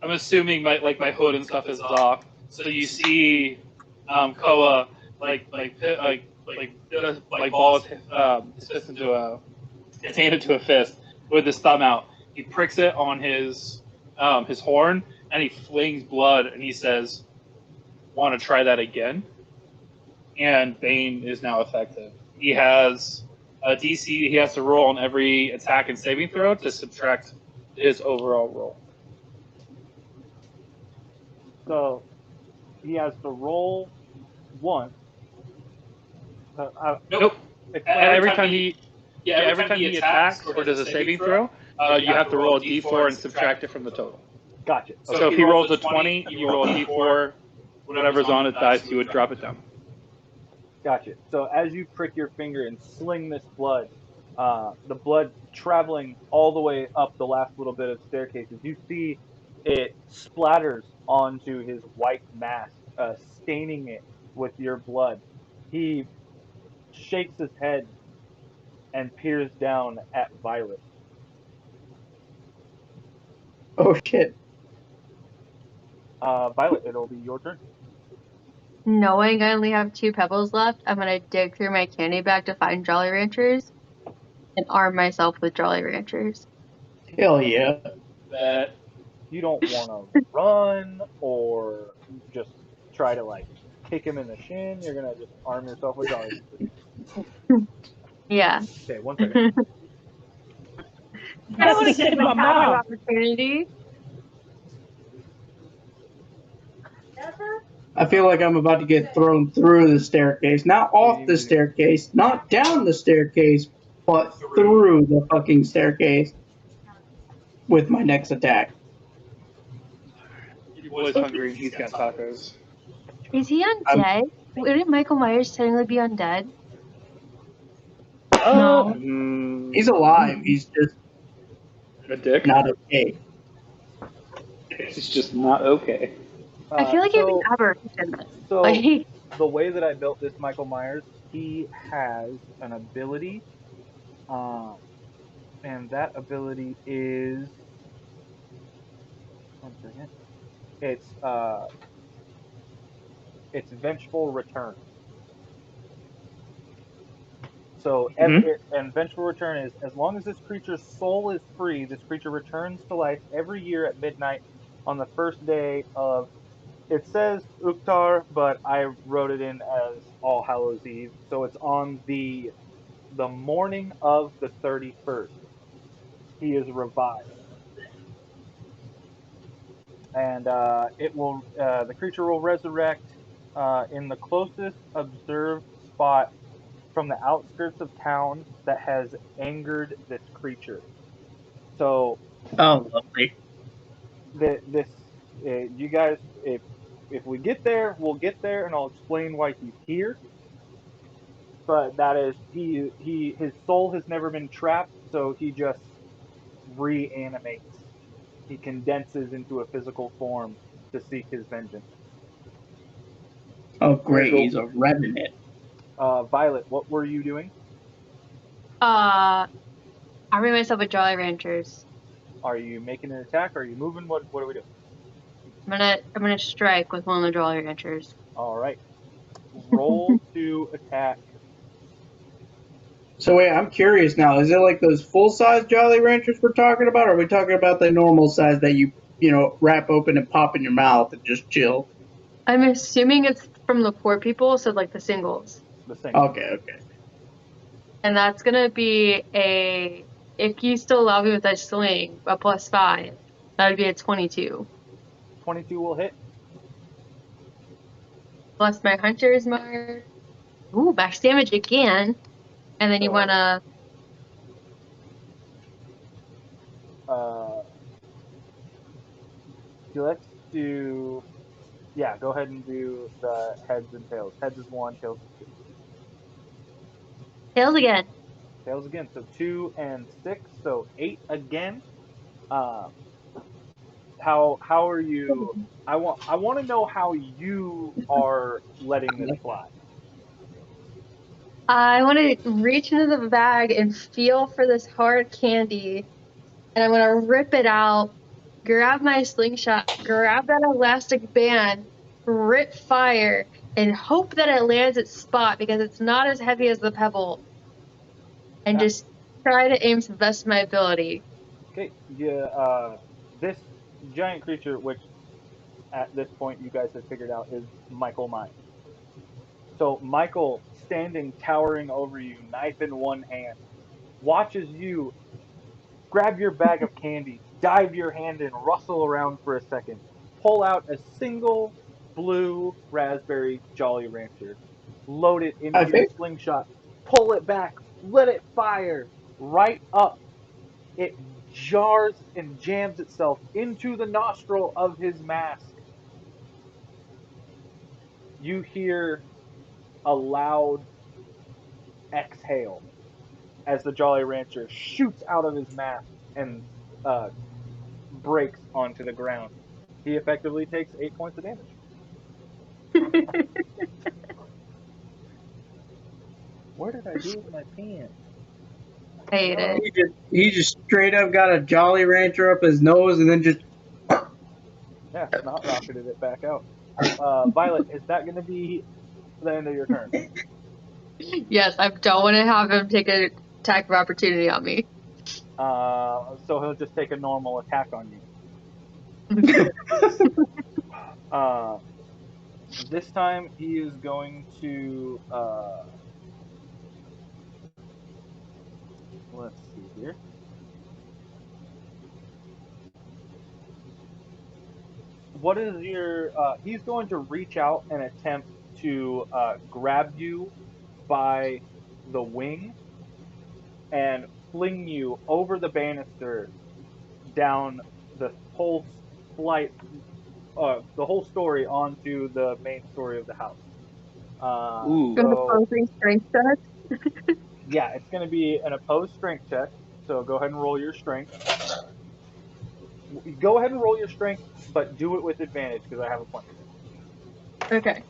assuming my hood and stuff is off. So you see, Koa ball his fist into his hand into a fist with his thumb out. He pricks it on his horn and he flings blood and he says, "Want to try that again?" And Bane is now effective. He has a DC. He has to roll on every attack and saving throw to subtract his overall roll. So he has to roll once. Nope. Every time he attacks or does a saving throw, you have to roll a d4 and subtract it from the total. Gotcha. So if he rolls a 20, you roll a d4, whatever's on his dice, you would drop it down. Gotcha. So as you prick your finger and sling this blood, the blood traveling all the way up the last little bit of staircases, you see it splatters onto his white mask, staining it with your blood. He shakes his head and peers down at Violet. Oh shit. Violet, it'll be your turn. Knowing I only have 2 pebbles left, I'm gonna dig through my candy bag to find Jolly Ranchers and arm myself with Jolly Ranchers. Hell yeah. That You don't want to run or just try to like kick him in the shin. You're gonna just arm yourself with Jolly Ranchers. Yeah. Okay, 1 second. I don't want to get my mom opportunity. I feel like I'm about to get thrown through the staircase. Not off the staircase, not down the staircase, but through the fucking staircase with my next attack. your boy's hungry and he's got tacos. Is he undead? Wouldn't Michael Myers technically be undead? No. He's alive. He's just A dick? not okay. It's just not okay. I feel like even Aber did this. So Like, the way that I built this Michael Myers, he has an ability, and that ability is 1 second. It's Vengeful Return. So and Vengeful Return is as long as this creature's soul is free, this creature returns to life every year at midnight on the first day of. It says Uktar, but I wrote it in as All Hallows Eve, so it's on the morning of the 31st. He is revived, and the creature will resurrect in the closest observed spot from the outskirts of town that has angered this creature. So, Oh, lovely. You guys, if we get there, we'll get there, and I'll explain why he's here. But that is his soul has never been trapped, so he just reanimates He condenses into a physical form to seek his vengeance. Oh, great. He's a revenant. Violet, what were you doing? I made myself a Jolly Ranchers. Are you making an attack? Are you moving? What are we doing? I'm gonna strike with one of the Jolly Ranchers. All right. Roll to attack. So wait, I'm curious now. Is it like those full-size Jolly Ranchers we're talking about, or are we talking about the normal size that you wrap open and pop in your mouth and just chill? I'm assuming it's from the poor people, so like the singles. The same. Okay. And that's gonna be if you still allow me with that sling, a +5. That would be a 22. 22 will hit. Plus my hunter's mark. Ooh, max damage again. And then you So, wanna let's do. Yeah, go ahead and do the heads and tails. Heads is 1, tails is 2. tails again. Tails again. So 2 and 6, so 8 again. Uh, how are you? I want to know how you are letting this fly. I want to reach into the bag and feel for this hard candy, and I'm gonna rip it out, grab my slingshot, grab that elastic band, rip fire, and hope that it lands its spot because it's not as heavy as the pebble, and Yeah. just try to aim to the best of my ability. Okay. Yeah. This giant creature, which at this point you guys have figured out is Michael Myers. So Michael, standing towering over you, knife in one hand, watches you grab your bag of candy, dive your hand in, rustle around for a second, pull out a single blue raspberry Jolly Rancher, load it I into your think slingshot, pull it back, let it fire right up. It jars and jams itself into the nostril of his mask. You hear a loud exhale as the Jolly Rancher shoots out of his mask and uh, breaks onto the ground. He effectively takes 8 points of damage. What did I do with my pen? I hate it. he just straight up got a Jolly Rancher up his nose and then just. Yeah, snot rocketed it back out. Violet, is that going to be the end of your turn? Yes, I don't want to have him take an attack of opportunity on me. So he'll just take a normal attack on you. This time he is going to. Let's see here. What is your? He's going to reach out and attempt to grab you by the wing and fling you over the banister down the whole flight, the whole story onto the main story of the house. Ooh. Go to So opposing strength check. yeah, it's going to be an opposed strength check. So go ahead and roll your strength. Go ahead and roll your strength, but do it with advantage because I have a plan. Okay.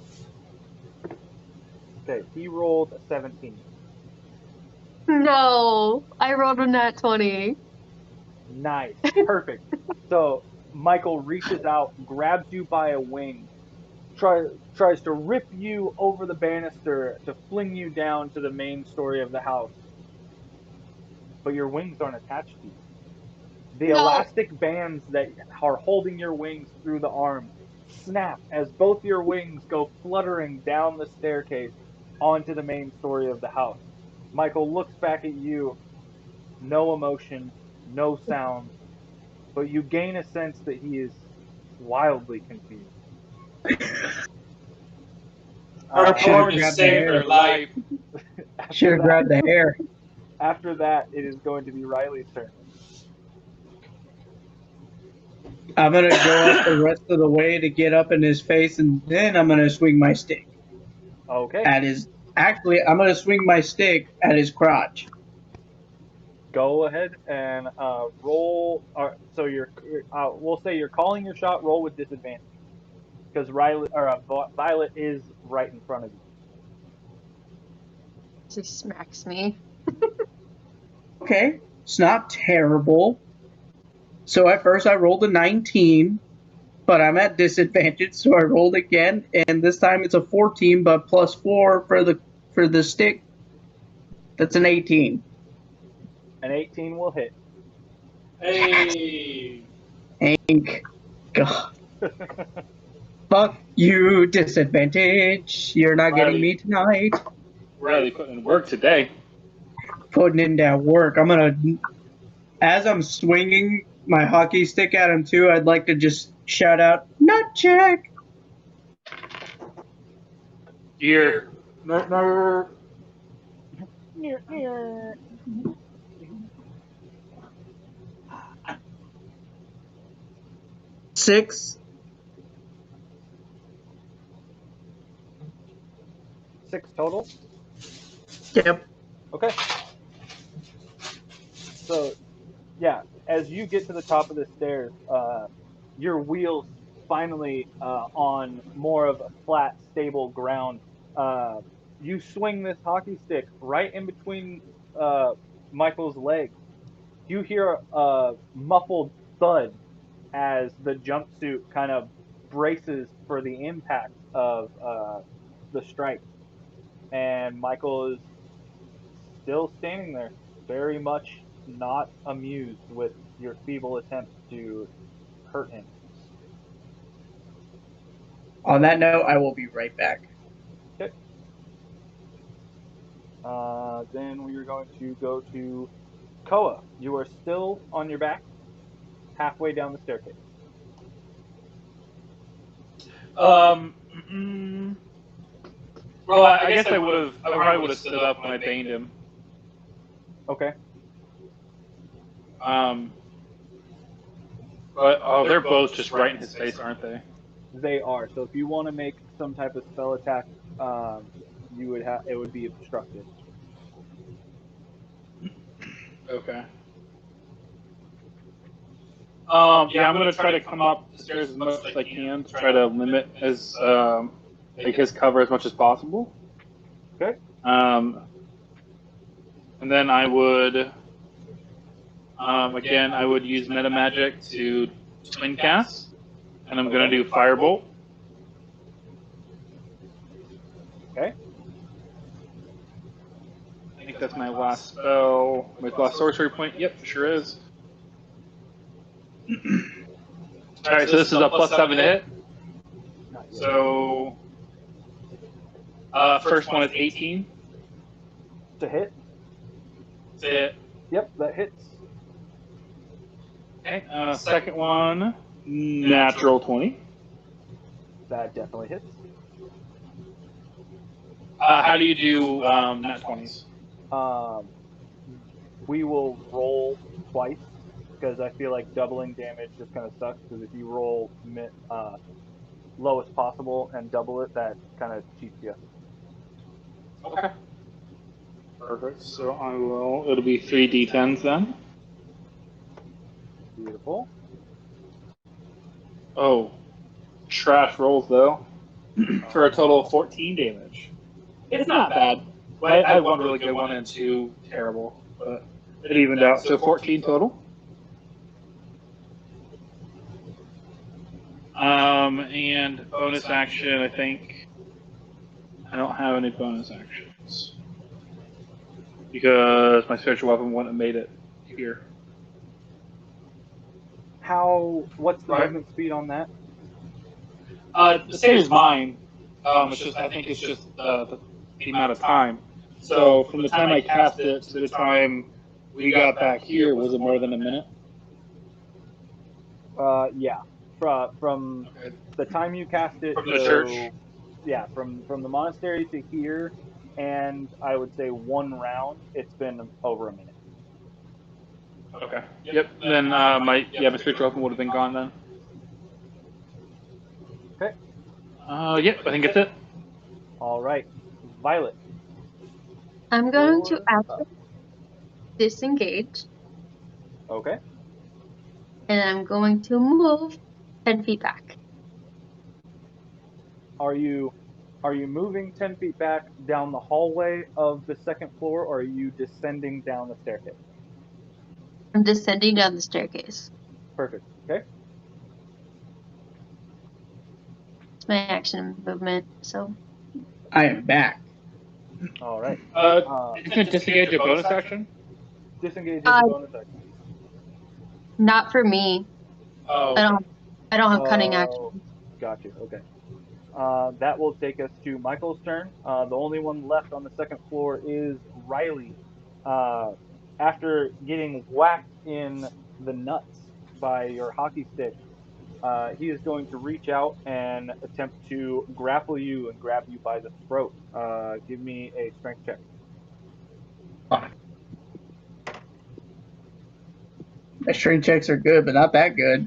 Okay, he rolled a 17. No, I rolled a nat 20. Nice, perfect. So Michael reaches out, grabs you by a wing, tries to rip you over the banister to fling you down to the main story of the house. But your wings aren't attached to you. The No. elastic bands that are holding your wings through the arm snap as both your wings go fluttering down the staircase onto the main story of the house. Michael looks back at you, no emotion, no sound, but you gain a sense that he is wildly confused. Our Should've orange grabbed the saved hair. her life. Should After have grabbed the hair. that, it is going to be Riley's turn. I'm gonna go up the rest of the way to get up in his face, and then I'm gonna swing my stick Okay. at his. Actually, I'm gonna swing my stick at his crotch. go ahead and roll. So we'll say you're calling your shot. Roll with disadvantage because Violet is right in front of you. She smacks me. Okay, it's not terrible. So at first I rolled a 19, but I'm at disadvantage, so I rolled again, and this time it's a 14, but plus 4 for the stick. That's an 18. An 18 will hit. Hey. Hank. God. Fuck you, disadvantage. You're not getting me tonight. Really putting in work today. Putting in that work. As I'm swinging my hockey stick at him too, I'd like to just shout out, nut check. Here. 6. 6 total. Yep. Okay. So, yeah, as you get to the top of the stairs, your wheels finally on more of a flat, stable ground. You swing this hockey stick right in between Michael's legs. You hear a muffled thud as the jumpsuit kind of braces for the impact of the strike. And Michael is still standing there, very much not amused with your feeble attempt to hurt him. On that note, I will be right back. Okay. Then we are going to go to Koa. You are still on your back, halfway down the staircase. Mm, well, I guess I would have. I probably would have stood up when I banged him. Okay. But they're both just right in his face, aren't they? They are. So if you want to make some type of spell attack, you would have it would be obstructed. Okay. Yeah, I'm gonna try to come up the stairs as much as I can to try to limit his cover as much as possible. Okay. And then I would again I would use meta magic to twin cast, and I'm gonna do firebolt. Okay. I think that's my last spell, my last sorcery point. Yep, sure is. All right, so this is a +7 to hit. So first one is 18 To hit. to hit. Yep, that hits. Okay. Second one, natural 20. That definitely hits. How do you do nat 20s? We will roll twice because I feel like doubling damage just kind of sucks. Because if you roll lowest possible and double it, that kind of cheats you. Okay. Perfect. So I will. It'll be 3d10s then. Beautiful. Oh, trash rolls though, for a total of 14 damage. It's not bad. I had one really good one and two terrible, but it evened out. So 14 total. And bonus action, I think I don't have any bonus actions because my spiritual weapon wouldn't have made it here. What's the Right. movement speed on that? The same as mine. It's just I think it's just the amount of time. So from the time I cast it to the time we got back here, was it more than a minute? Yeah. From the time you cast it From the church? Yeah, from the monastery to here, and I would say one round, it's been over a minute. Okay. Yep. Then my spiritual weapon would have been gone then. Okay. Yep. I think that's it. All right, Violet. I'm going to You're ask up. disengage, Okay. and I'm going to move 10 feet back. Are you moving 10 feet back down the hallway of the second floor, or are you descending down the staircase? I'm descending down the staircase. Perfect. Okay. It's my action movement, so. I am back. All right. Isn't disengage a bonus action? Disengage is a bonus action. Not for me. Oh, I don't have cunning Oh, action. got you. Okay. That will take us to Michael's turn. The only one left on the second floor is Riley. After getting whacked in the nuts by your hockey stick, he is going to reach out and attempt to grapple you and grab you by the throat. Give me a strength check. My strength checks are good, but not that good.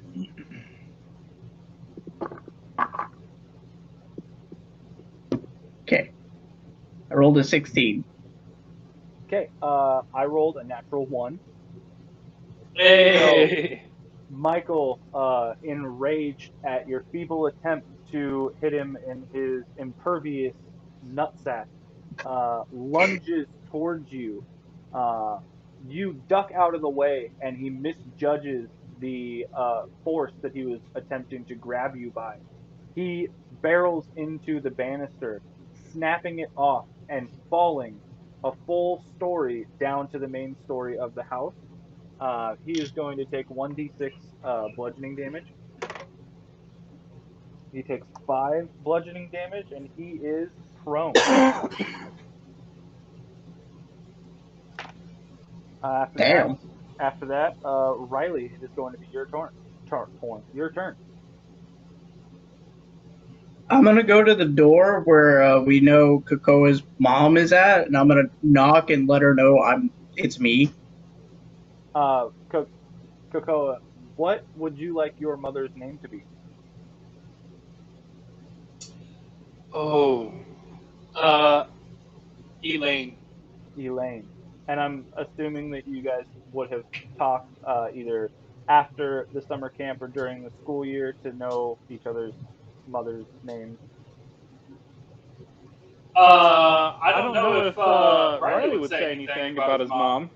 Okay. I rolled a 16. Okay, I rolled a natural 1. hey. Michael, enraged at your feeble attempt to hit him in his impervious nutsack, lunges towards you. You duck out of the way, and he misjudges the force that he was attempting to grab you by. He barrels into the banister, snapping it off and falling a full story down to the main story of the house. He is going to take 1d6 bludgeoning damage. He takes 5 bludgeoning damage, and he is prone. After that, Damn. Riley, it is going to be your turn. Your turn. I'm gonna go to the door where we know Kokoa's mom is at, and I'm gonna knock and let her know it's me. Kokoa, what would you like your mother's name to be? Oh. Elaine. Elaine. And I'm assuming that you guys would have talked either after the summer camp or during the school year to know each other's mother's names. I don't know if Riley would say anything about his mom,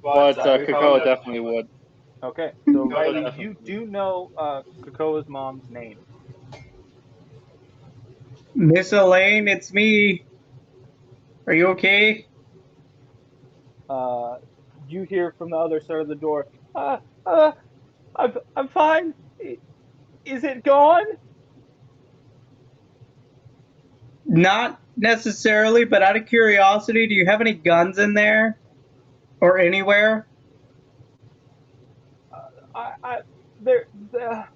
but Kakao definitely would. Okay, so Riley, definitely you would. do know Kokoa's mom's name. Miss Elaine, it's me. Are you okay? Uh, you hear from the other side of the door, uh, uh, I'm fine. Is it gone? Not necessarily, but out of curiosity, do you have any guns in there or anywhere? I there, there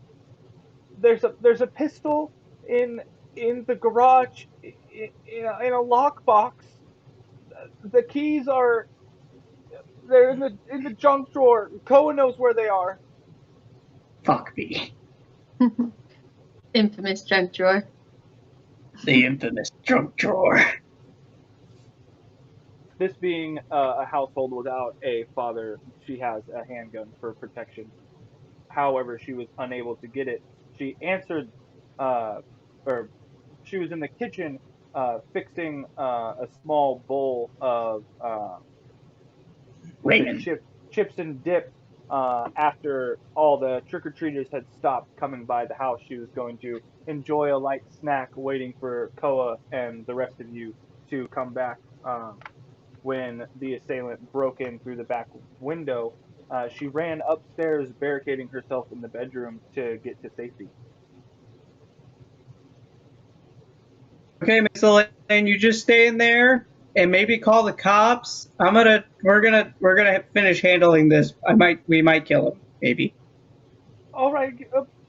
there's a pistol in the garage in a lockbox. The keys are they're in the junk drawer. Koa knows where they are. Fuck me. Infamous junk drawer. The infamous trunk drawer. This being a household without a father, she has a handgun for protection. However, she was unable to get it. She answered, or she was in the kitchen fixing a small bowl of was it Raymond. chips and dip. After all the trick or treaters had stopped coming by the house, she was going to enjoy a light snack, waiting for Koa and the rest of you to come back. When the assailant broke in through the back window, she ran upstairs, barricading herself in the bedroom to get to safety. Okay, Miss Elaine, you just stay in there and maybe call the cops. We're gonna finish handling this. We might kill him, maybe. All right,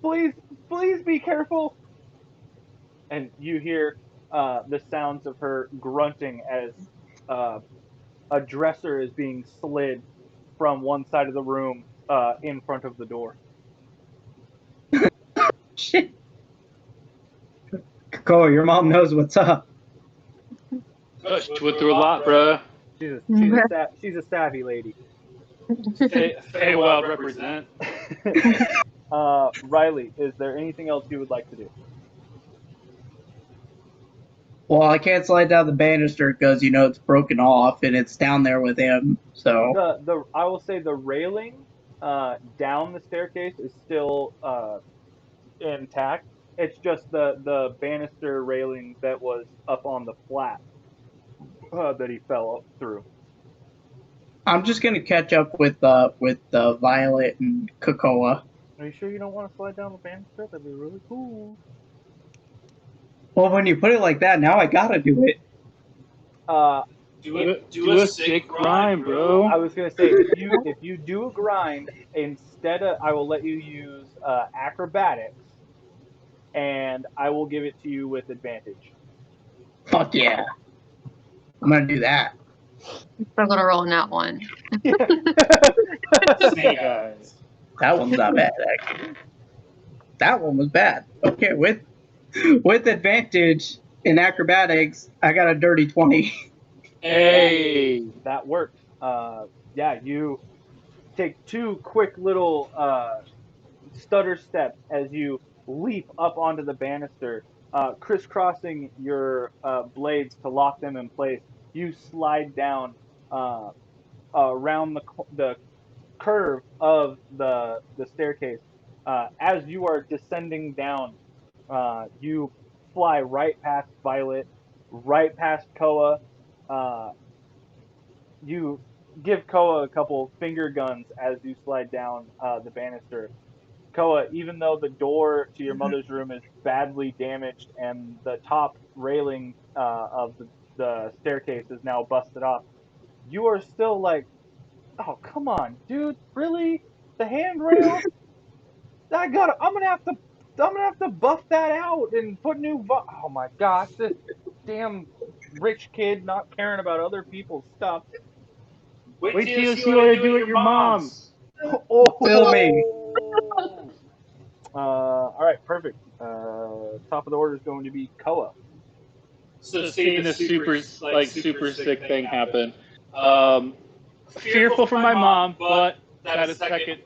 please be careful. And you hear the sounds of her grunting as uh, a dresser is being slid from one side of the room in front of the door. Shit. Kokoa, your mom knows what's up. She went through a lot, bruh. She's a savvy lady. Feywild represent. Riley, is there anything else you would like to do? Well, I can't slide down the banister because it's broken off and it's down there with him. So I will say the railing down the staircase is still intact. It's just the banister railing that was up on the flat that he fell up through. I'm just gonna catch up with Violet and Cocoa. Are you sure you don't want to slide down the banister? That'd be really cool. Well, when you put it like that, now I gotta do it. Do a sick grind, bro. I was gonna say if you do a grind instead of, I will let you use acrobatics, and I will give it to you with advantage. Fuck yeah, I'm gonna do that. I'm gonna roll in that one. Snake eyes. That one's not bad, actually. That one was bad. Okay, with advantage in acrobatics, I got a dirty 20. Hey. That worked. Yeah, you take two quick little stutter steps as you leap up onto the banister, crisscrossing your blades to lock them in place. You slide down around the curve of the staircase. As you are descending down, you fly right past Violet, right past Koa. You give Koa a couple finger guns as you slide down the banister. Koa, even though the door to your mother's room is badly damaged and the top railing of the staircase is now busted off, you are still like, oh come on, dude, really? The handrail? I'm gonna have to buff that out and put oh my gosh, this damn rich kid not caring about other people's stuff. Wait till you see what I do at your mom's. Oh, Fill me. All right, perfect. Top of the order is going to be Koa. So seeing this super sick thing happen. Fearful for my mom, but that is second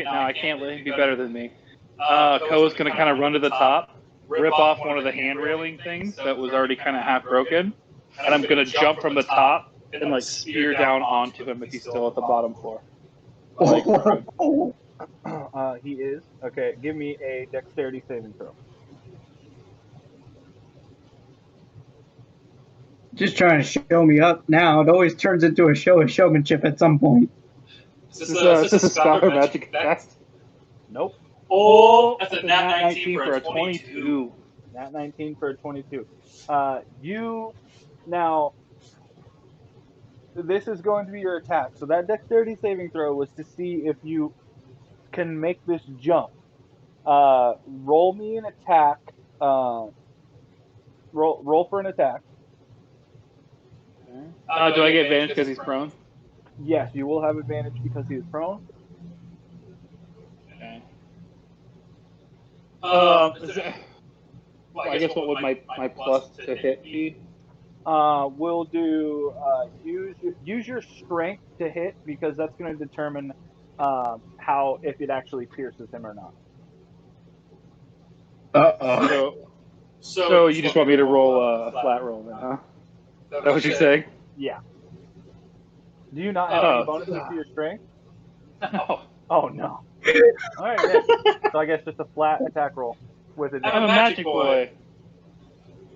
now. I can't let him be better than me. Koa's gonna kind of run to the top, rip off one of the hand railing things that was already kind of half broken, and I'm gonna jump from the top and like spear down onto him if he's still at the bottom floor. He is. Okay, give me a dexterity saving throw. Just trying to show me up now. It always turns into a show of showmanship at some point. Is this a spell or magic effect? Nope. Oh, that's a nat 19 for a 22. Nat 19 for a 22. You now. This is going to be your attack. So that dexterity saving throw was to see if you can make this jump. Roll me an attack. Roll for an attack. Do I get advantage because he's prone? Yes, you will have advantage because he is prone. Okay. Well, I guess what would my plus to hit be? We'll do use your strength to hit because that's going to determine how if it actually pierces him or not. So you just want me to roll a flat roll then, huh? Is that what you're saying? Yeah. Do you not have any bonuses to your strength? No. Oh no. All right. Then. So I guess just a flat attack roll with advantage. I'm a magic boy.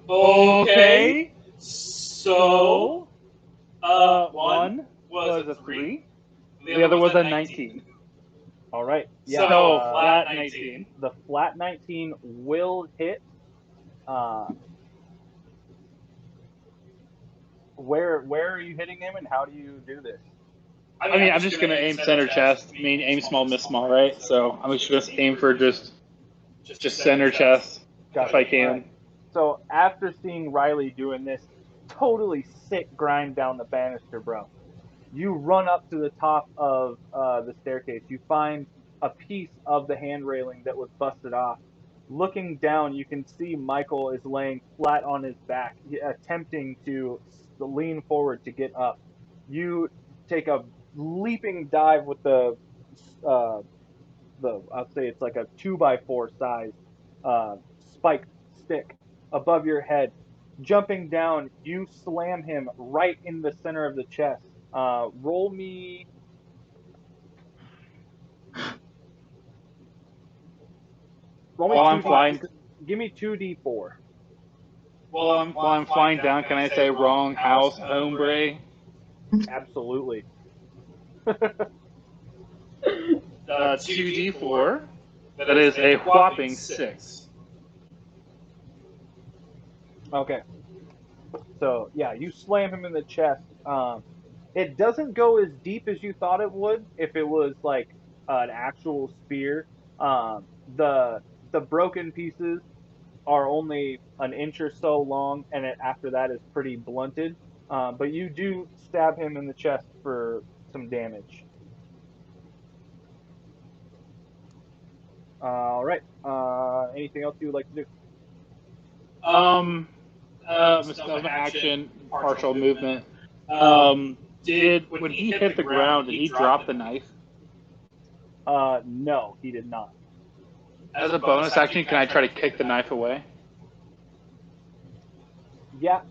Okay. So, one was a 3. The other was a 19. All right. Yeah. So, flat 19. The flat 19 will hit. Where are you hitting him, and how do you do this? I mean, I'm just gonna aim center chest. I mean, aim small, miss small, right? So I'm just gonna aim for just center chest if I can. Right. So after seeing Riley doing this totally sick grind down the banister, bro, you run up to the top of the staircase. You find a piece of the hand railing that was busted off. Looking down, you can see Michael is laying flat on his back, attempting to lean forward to get up. You take a leaping dive with uh, I'll say it's like a 2x4 size spiked stick above your head. Jumping down, you slam him right in the center of the chest. Roll me. Roll me While I'm 2D. flying, Give me 2d4. while I'm flying down, can I say wrong house, hombre? Absolutely. 2d4. That is a whopping 6. Okay. So yeah, you slam him in the chest. It doesn't go as deep as you thought it would if it was like an actual spear. The broken pieces are only an inch or so long, and after that is pretty blunted. But you do stab him in the chest for some damage. All right. Anything else you would like to do? Of action, partial movement. Did when he hit the ground, did he drop the knife? No, he did not. As a bonus action, can I try to kick the knife away? Yeah,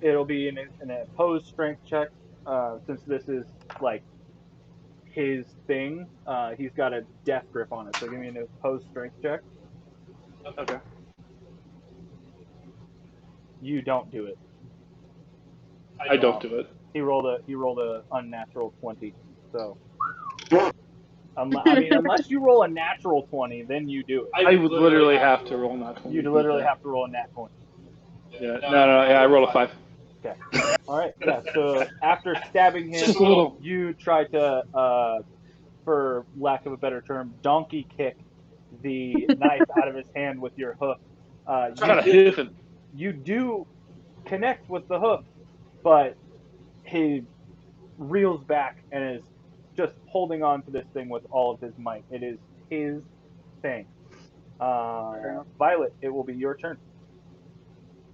it'll be an opposed strength check. Since this is like his thing, he's got a death grip on it. So give me an opposed strength check. Okay. You don't do it. I don't do it. He rolled a unnatural 20. So I mean, unless you roll a natural 20, then you do it. I would literally have to roll not 20. You'd literally have to roll a nat 20. Yeah. No. Yeah, I rolled a 5. Okay. All right. Yeah. So after stabbing him, Just a little. you try to, for lack of a better term, donkey kick the knife out of his hand with your hoof. You do connect with the hoof, but he reels back and is just holding on to this thing with all of his might. It is his thing. Violet, it will be your turn.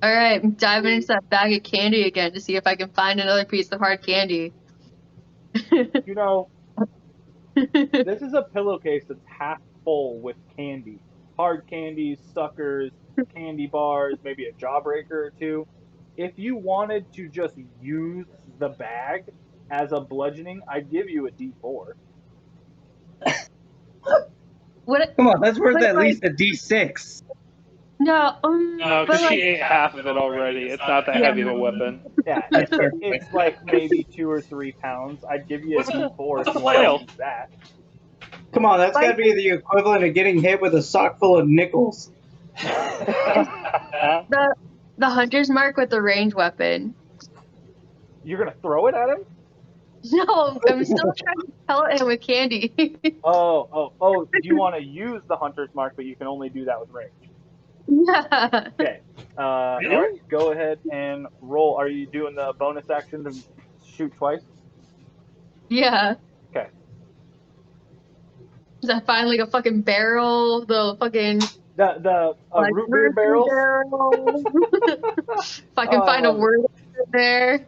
All right, I'm diving into that bag of candy again to see if I can find another piece of hard candy. You know, this is a pillowcase that's half full with candy. Hard candies, suckers, candy bars, maybe a jawbreaker or two. If you wanted to just use the bag as a bludgeoning, I'd give you a D4. What? Come on, that's worth But, at like- least a D6. No, No, but because like, she ate half of it already. It's not that heavy of a weapon. Yeah, it's like maybe 2 or 3 pounds. I'd give you a What's D4 what's if the you want flail? to use that. Come on, that's got to be the equivalent of getting hit with a sock full of nickels. the hunter's mark with the range weapon. You're gonna throw it at him? No, I'm still trying to pellet him with candy. Oh! Do you want to use the hunter's mark, but you can only do that with range? Yeah. Okay. All right. Go ahead and roll. Are you doing the bonus action to shoot twice? Yeah. Okay. Is I find like a fucking barrel, the fucking The like root beer barrels. barrel. If I can Oh, I find a love it. word in there.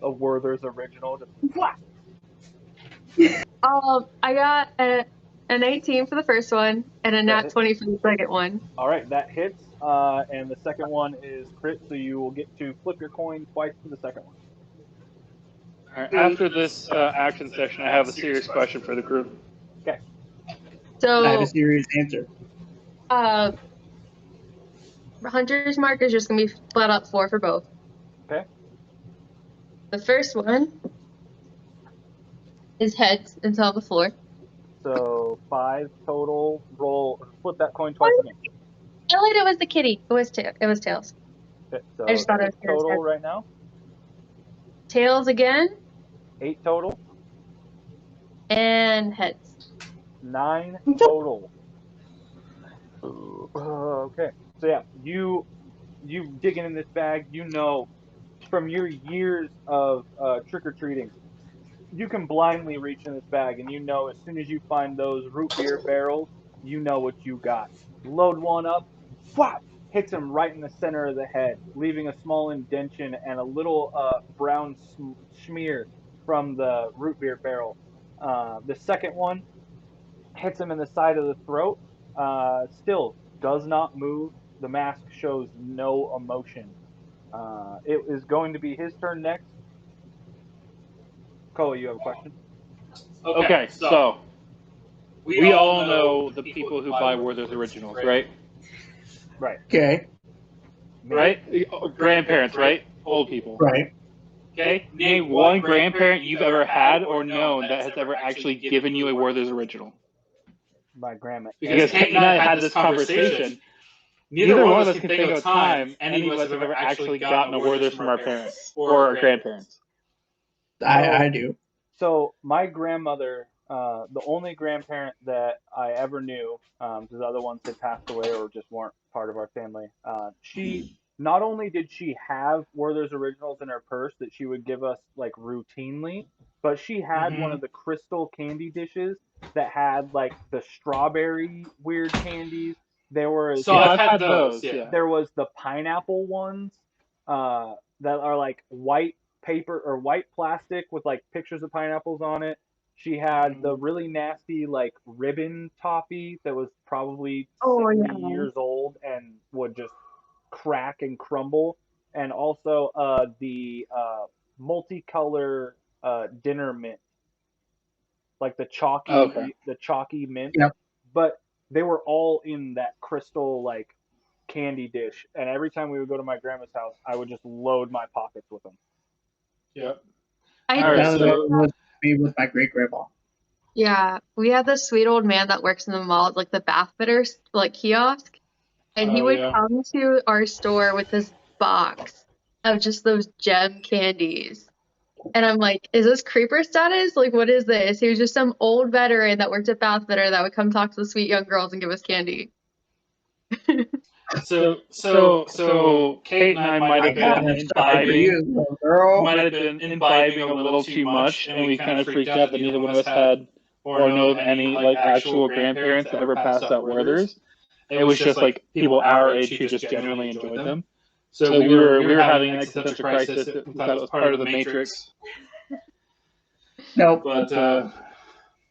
A Werther's original. Just flat. I got an 18 for the first one and a nat 20 for the second one. All right, that hits. And the second one is crit, so you will get to flip your coin twice for the second one. All right, after this action session, I have a serious question for the group. Okay. So I have a serious answer. Hunter's mark is just gonna be flat up 4 for both. Okay. The first one is heads until the floor. So 5 total. Flip that coin twice again. Oh wait, it was the kitty. It was tails. Okay, so I just thought it was 6 total heads. right now. Tails again 8 total. and heads. 9 total. Okay. So yeah, you digging in this bag, you know from your years of trick-or-treating, you can blindly reach in this bag and you know as soon as you find those root beer barrels, you know what you got. Load one up, whap, hits him right in the center of the head, leaving a small indention and a little brown smear from the root beer barrel. The second one hits him in the side of the throat. Still does not move. The mask shows no emotion. It is going to be his turn next. Koa, you have a question? Okay, so we all know the people who buy Werther's Originals, right? Right. Okay. Right? Grandparents, right? Old people. Right. Okay? Name one grandparent you've ever had or known that has ever actually given you a Werther's Original. My grandma. Because Kate and I had this conversation. Neither one of us can think of a time any of us have ever actually gotten a Werther's from our parents or our grandparents. I do. So my grandmother, the only grandparent that I ever knew, because the other ones had passed away or just weren't part of our family. She not only did she have Werther's Originals in her purse that she would give us like routinely, but she had one of the crystal candy dishes that had like the strawberry weird candies. There were So I've had those, yeah. there was the pineapple ones that are like white paper or white plastic with like pictures of pineapples on it. She had the really nasty like ribbon toffee that was probably 70 years old and would just crack and crumble. And also the multicolor dinner mint, like the chalky mint. Yep. But they were all in that crystal like candy dish. And every time we would go to my grandma's house, I would just load my pockets with them. Yep. I All right, That so was me with my great grandma. Yeah, we had this sweet old man that works in the mall, like the bath fitters, like kiosk, and he Oh, would yeah. come to our store with this box of just those gem candies. And I'm like, is this creeper status? Like, what is this? He was just some old veteran that worked at bath fitter that would come talk to the sweet young girls and give us candy. So Kate and I might have been imbibing, girl. might have been imbibing a little too much, and we kind of freaked out that neither one of us had or know of any like actual grandparents that ever passed out Werther's. It was just like people our age who just genuinely enjoyed them. So we were having an existential crisis. We thought it was part of the Matrix. Nope. But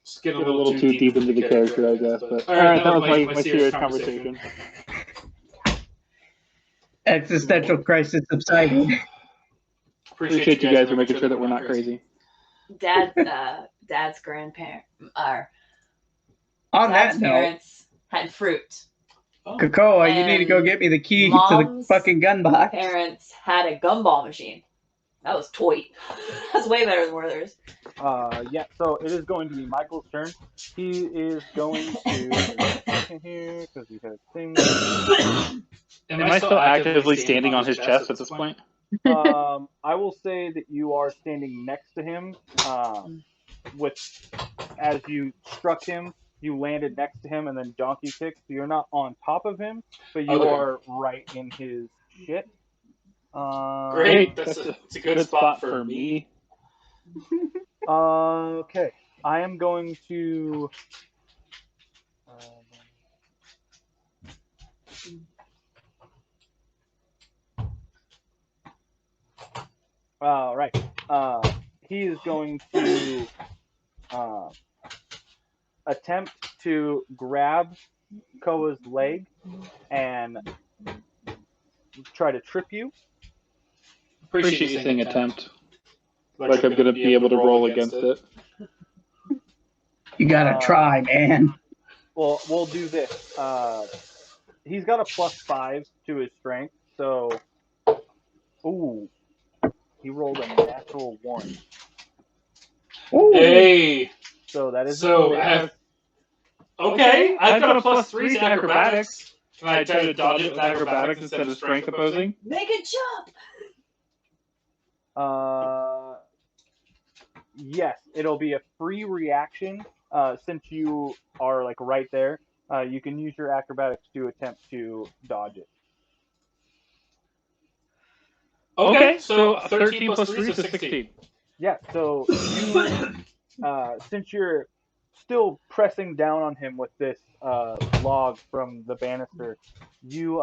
just getting a little too deep into the character, I guess. But all right, that was my serious conversation. Existential crisis subsided. Appreciate you guys for making sure that we're not crazy. Dad's grandparent or On Dad's that note, parents had fruit. Cocoa, you need to go get me the key to the Mom's fucking gun box. Parents had a gumball machine. That was toy. That's way better than Werther's. Yeah, so it is going to be Michael's turn. He is going to here because he has things. Am I still actively standing on his chest at this point? I will say that you are standing next to him. With as you struck him, you landed next to him and then donkey kicked. So you're not on top of him, but you are right in his shit. Great, that's a good spot for me. Okay, I am going to. All right. He is going to attempt to grab Koa's leg and try to trip you. Appreciate you saying attempt. Like I'm gonna be able to roll against it. You gotta try, man. Well, we'll do this. He's got a +5 to his strength, so. Ooh. He rolled a natural 1. Ooh. Hey! So that is. So I have. Okay, I've got a +3 to acrobatics. Can I try to dodge it with acrobatics instead of strength opposing? Make it jump! Yes, it'll be a free reaction. Since you are like right there, you can use your acrobatics to attempt to dodge it. Okay, so 13 plus 3 is 16. Yeah, so you, since you're still pressing down on him with this log from the banister, you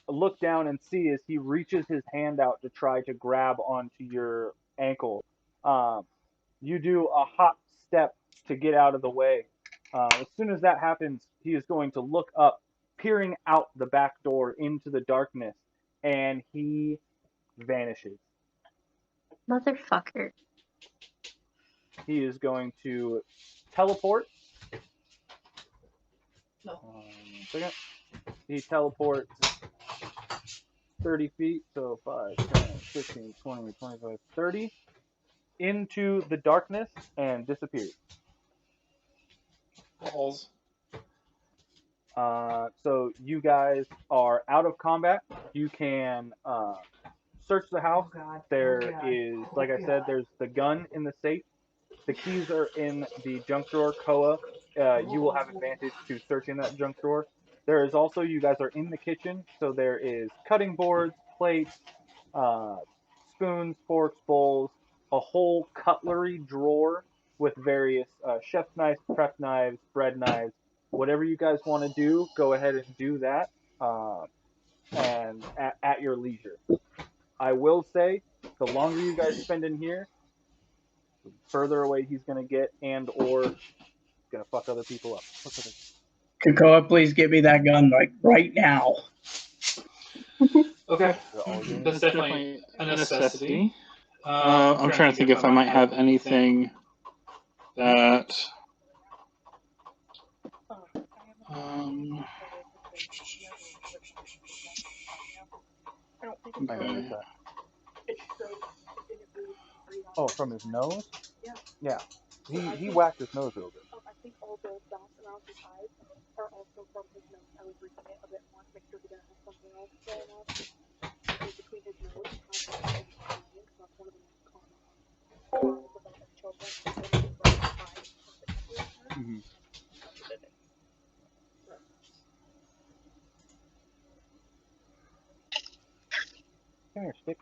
look down and see as he reaches his hand out to try to grab onto your ankle. You do a hop step to get out of the way. As soon as that happens, he is going to look up, peering out the back door into the darkness, and he vanishes. Motherfucker. He is going to teleport. No. 1 second. He teleports 30 feet, so 5, 10, 15, 20, 25, 30, into the darkness and disappears. Balls. So you guys are out of combat. You can search the house. There is, like I said, there's the gun in the safe. The keys are in the junk drawer. Koa, you will have advantage to searching that junk drawer. There is also, you guys are in the kitchen, so there is cutting boards, plates, spoons, forks, bowls, a whole cutlery drawer with various chef's knives, prep knives, bread knives. Whatever you guys want to do, go ahead and do that, and at your leisure. I will say, the longer you guys spend in here, the further away he's gonna get, and or gonna fuck other people up. Kakoa, please give me that gun right now. Okay. That's definitely a necessity. I'm trying to think if I might have anything that. Oh, from his nose? Yeah. He whacked his nose real good. I think all the dots around his eyes are also from his nose. I was reading it a bit more to make sure he didn't have something else going on. Because between his nose and his eyes, because that's one of the most common problems about children. Mm-hmm. Come here, stick.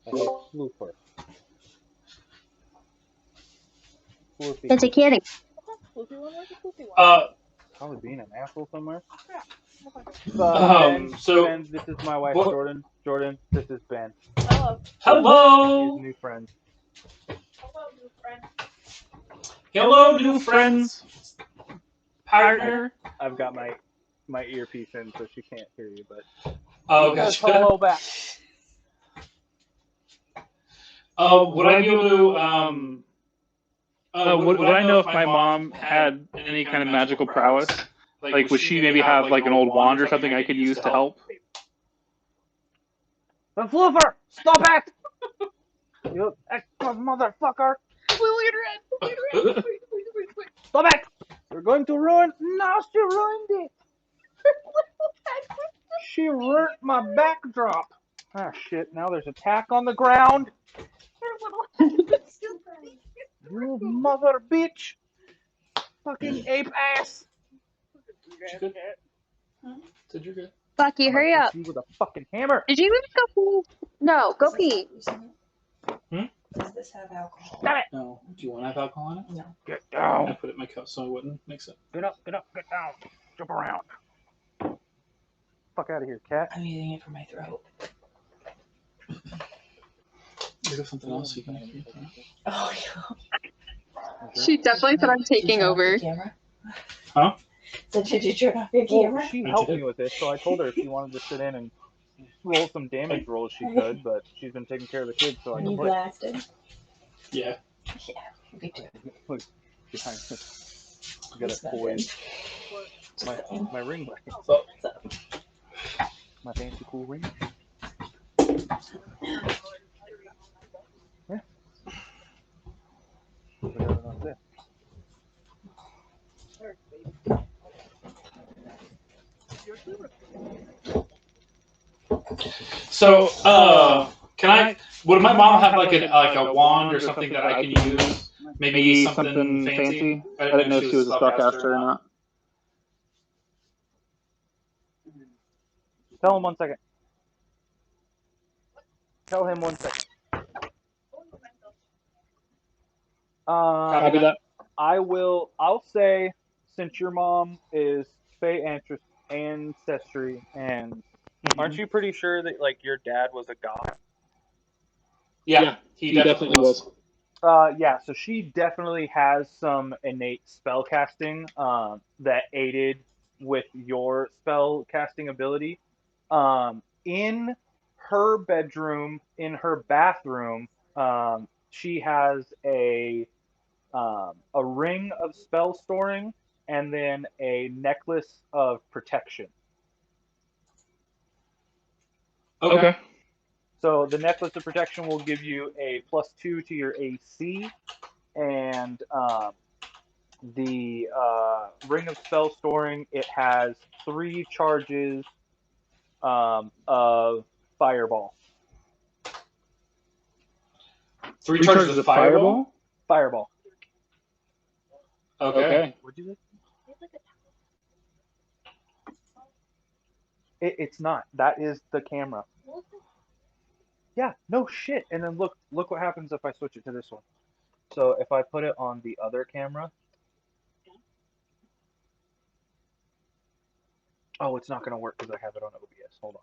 Okay, Floofer. It's a kitty. Probably being an asshole somewhere. So Ben, this is my wife, what? Jordan. Jordan, this is Ben. Hello. His new friend. Hello, new friends. Partner. I've got my earpiece in, so she can't hear you, but Oh, says gotcha. hello back. Would I be able to would I know if my mom had any kind of magical prowess? Like, would she maybe have like an old wand or something I could use to help? The Floofer! Stop it! You extra motherfucker! Stop it! You're going to ruin. No, she ruined it. She ruined my backdrop. Ah, shit. Now there's a tack on the ground. You mother bitch. Fucking ape ass. Did you good? Bucky, I'm gonna hurry hit up. you with a fucking hammer. Did you even go pee? No, go pee. Does this have alcohol? Stop it. No. Do you want to have alcohol in it? No. Get I down. put it in my cup so I wouldn't mix it. Get up, get down. Jump around. Fuck out of here, cat. I'm using it for my throat. There's something else you can do. Oh, yeah. She definitely said I'm taking over. Huh? So did you turn off your Well, camera? she helped me with this, so I told her if she wanted to sit in and roll some damage rolls, she could, but she's been taking care of the kids, so I Are can you play. blasted? Yeah. Yeah. Me too. Look, behind this. You got it poised. My ring light. My fancy cool ring. Yeah. So, can I? Would my mom have like a wand or something that I can use? Maybe something fancy. I didn't know if she was a spellcaster or not. Tell him 1 second. Tell him 1 second. Copy that. I'll say, since your mom is Fey ancestry, and aren't you pretty sure that like your dad was a god? Yeah, he definitely was. Yeah, so she definitely has some innate spell casting that aided with your spell casting ability. In her bedroom, in her bathroom, she has a ring of spell storing and then a necklace of protection. Okay. So the necklace of protection will give you a +2 to your AC, and the ring of spell storing, it has 3 charges of fireball. 3 charges of fireball? Fireball. Okay. What'd you say? It's not. That is the camera. Yeah, no shit. And then look what happens if I switch it to this one. So if I put it on the other camera, oh, it's not gonna work because I have it on OBS. Hold on.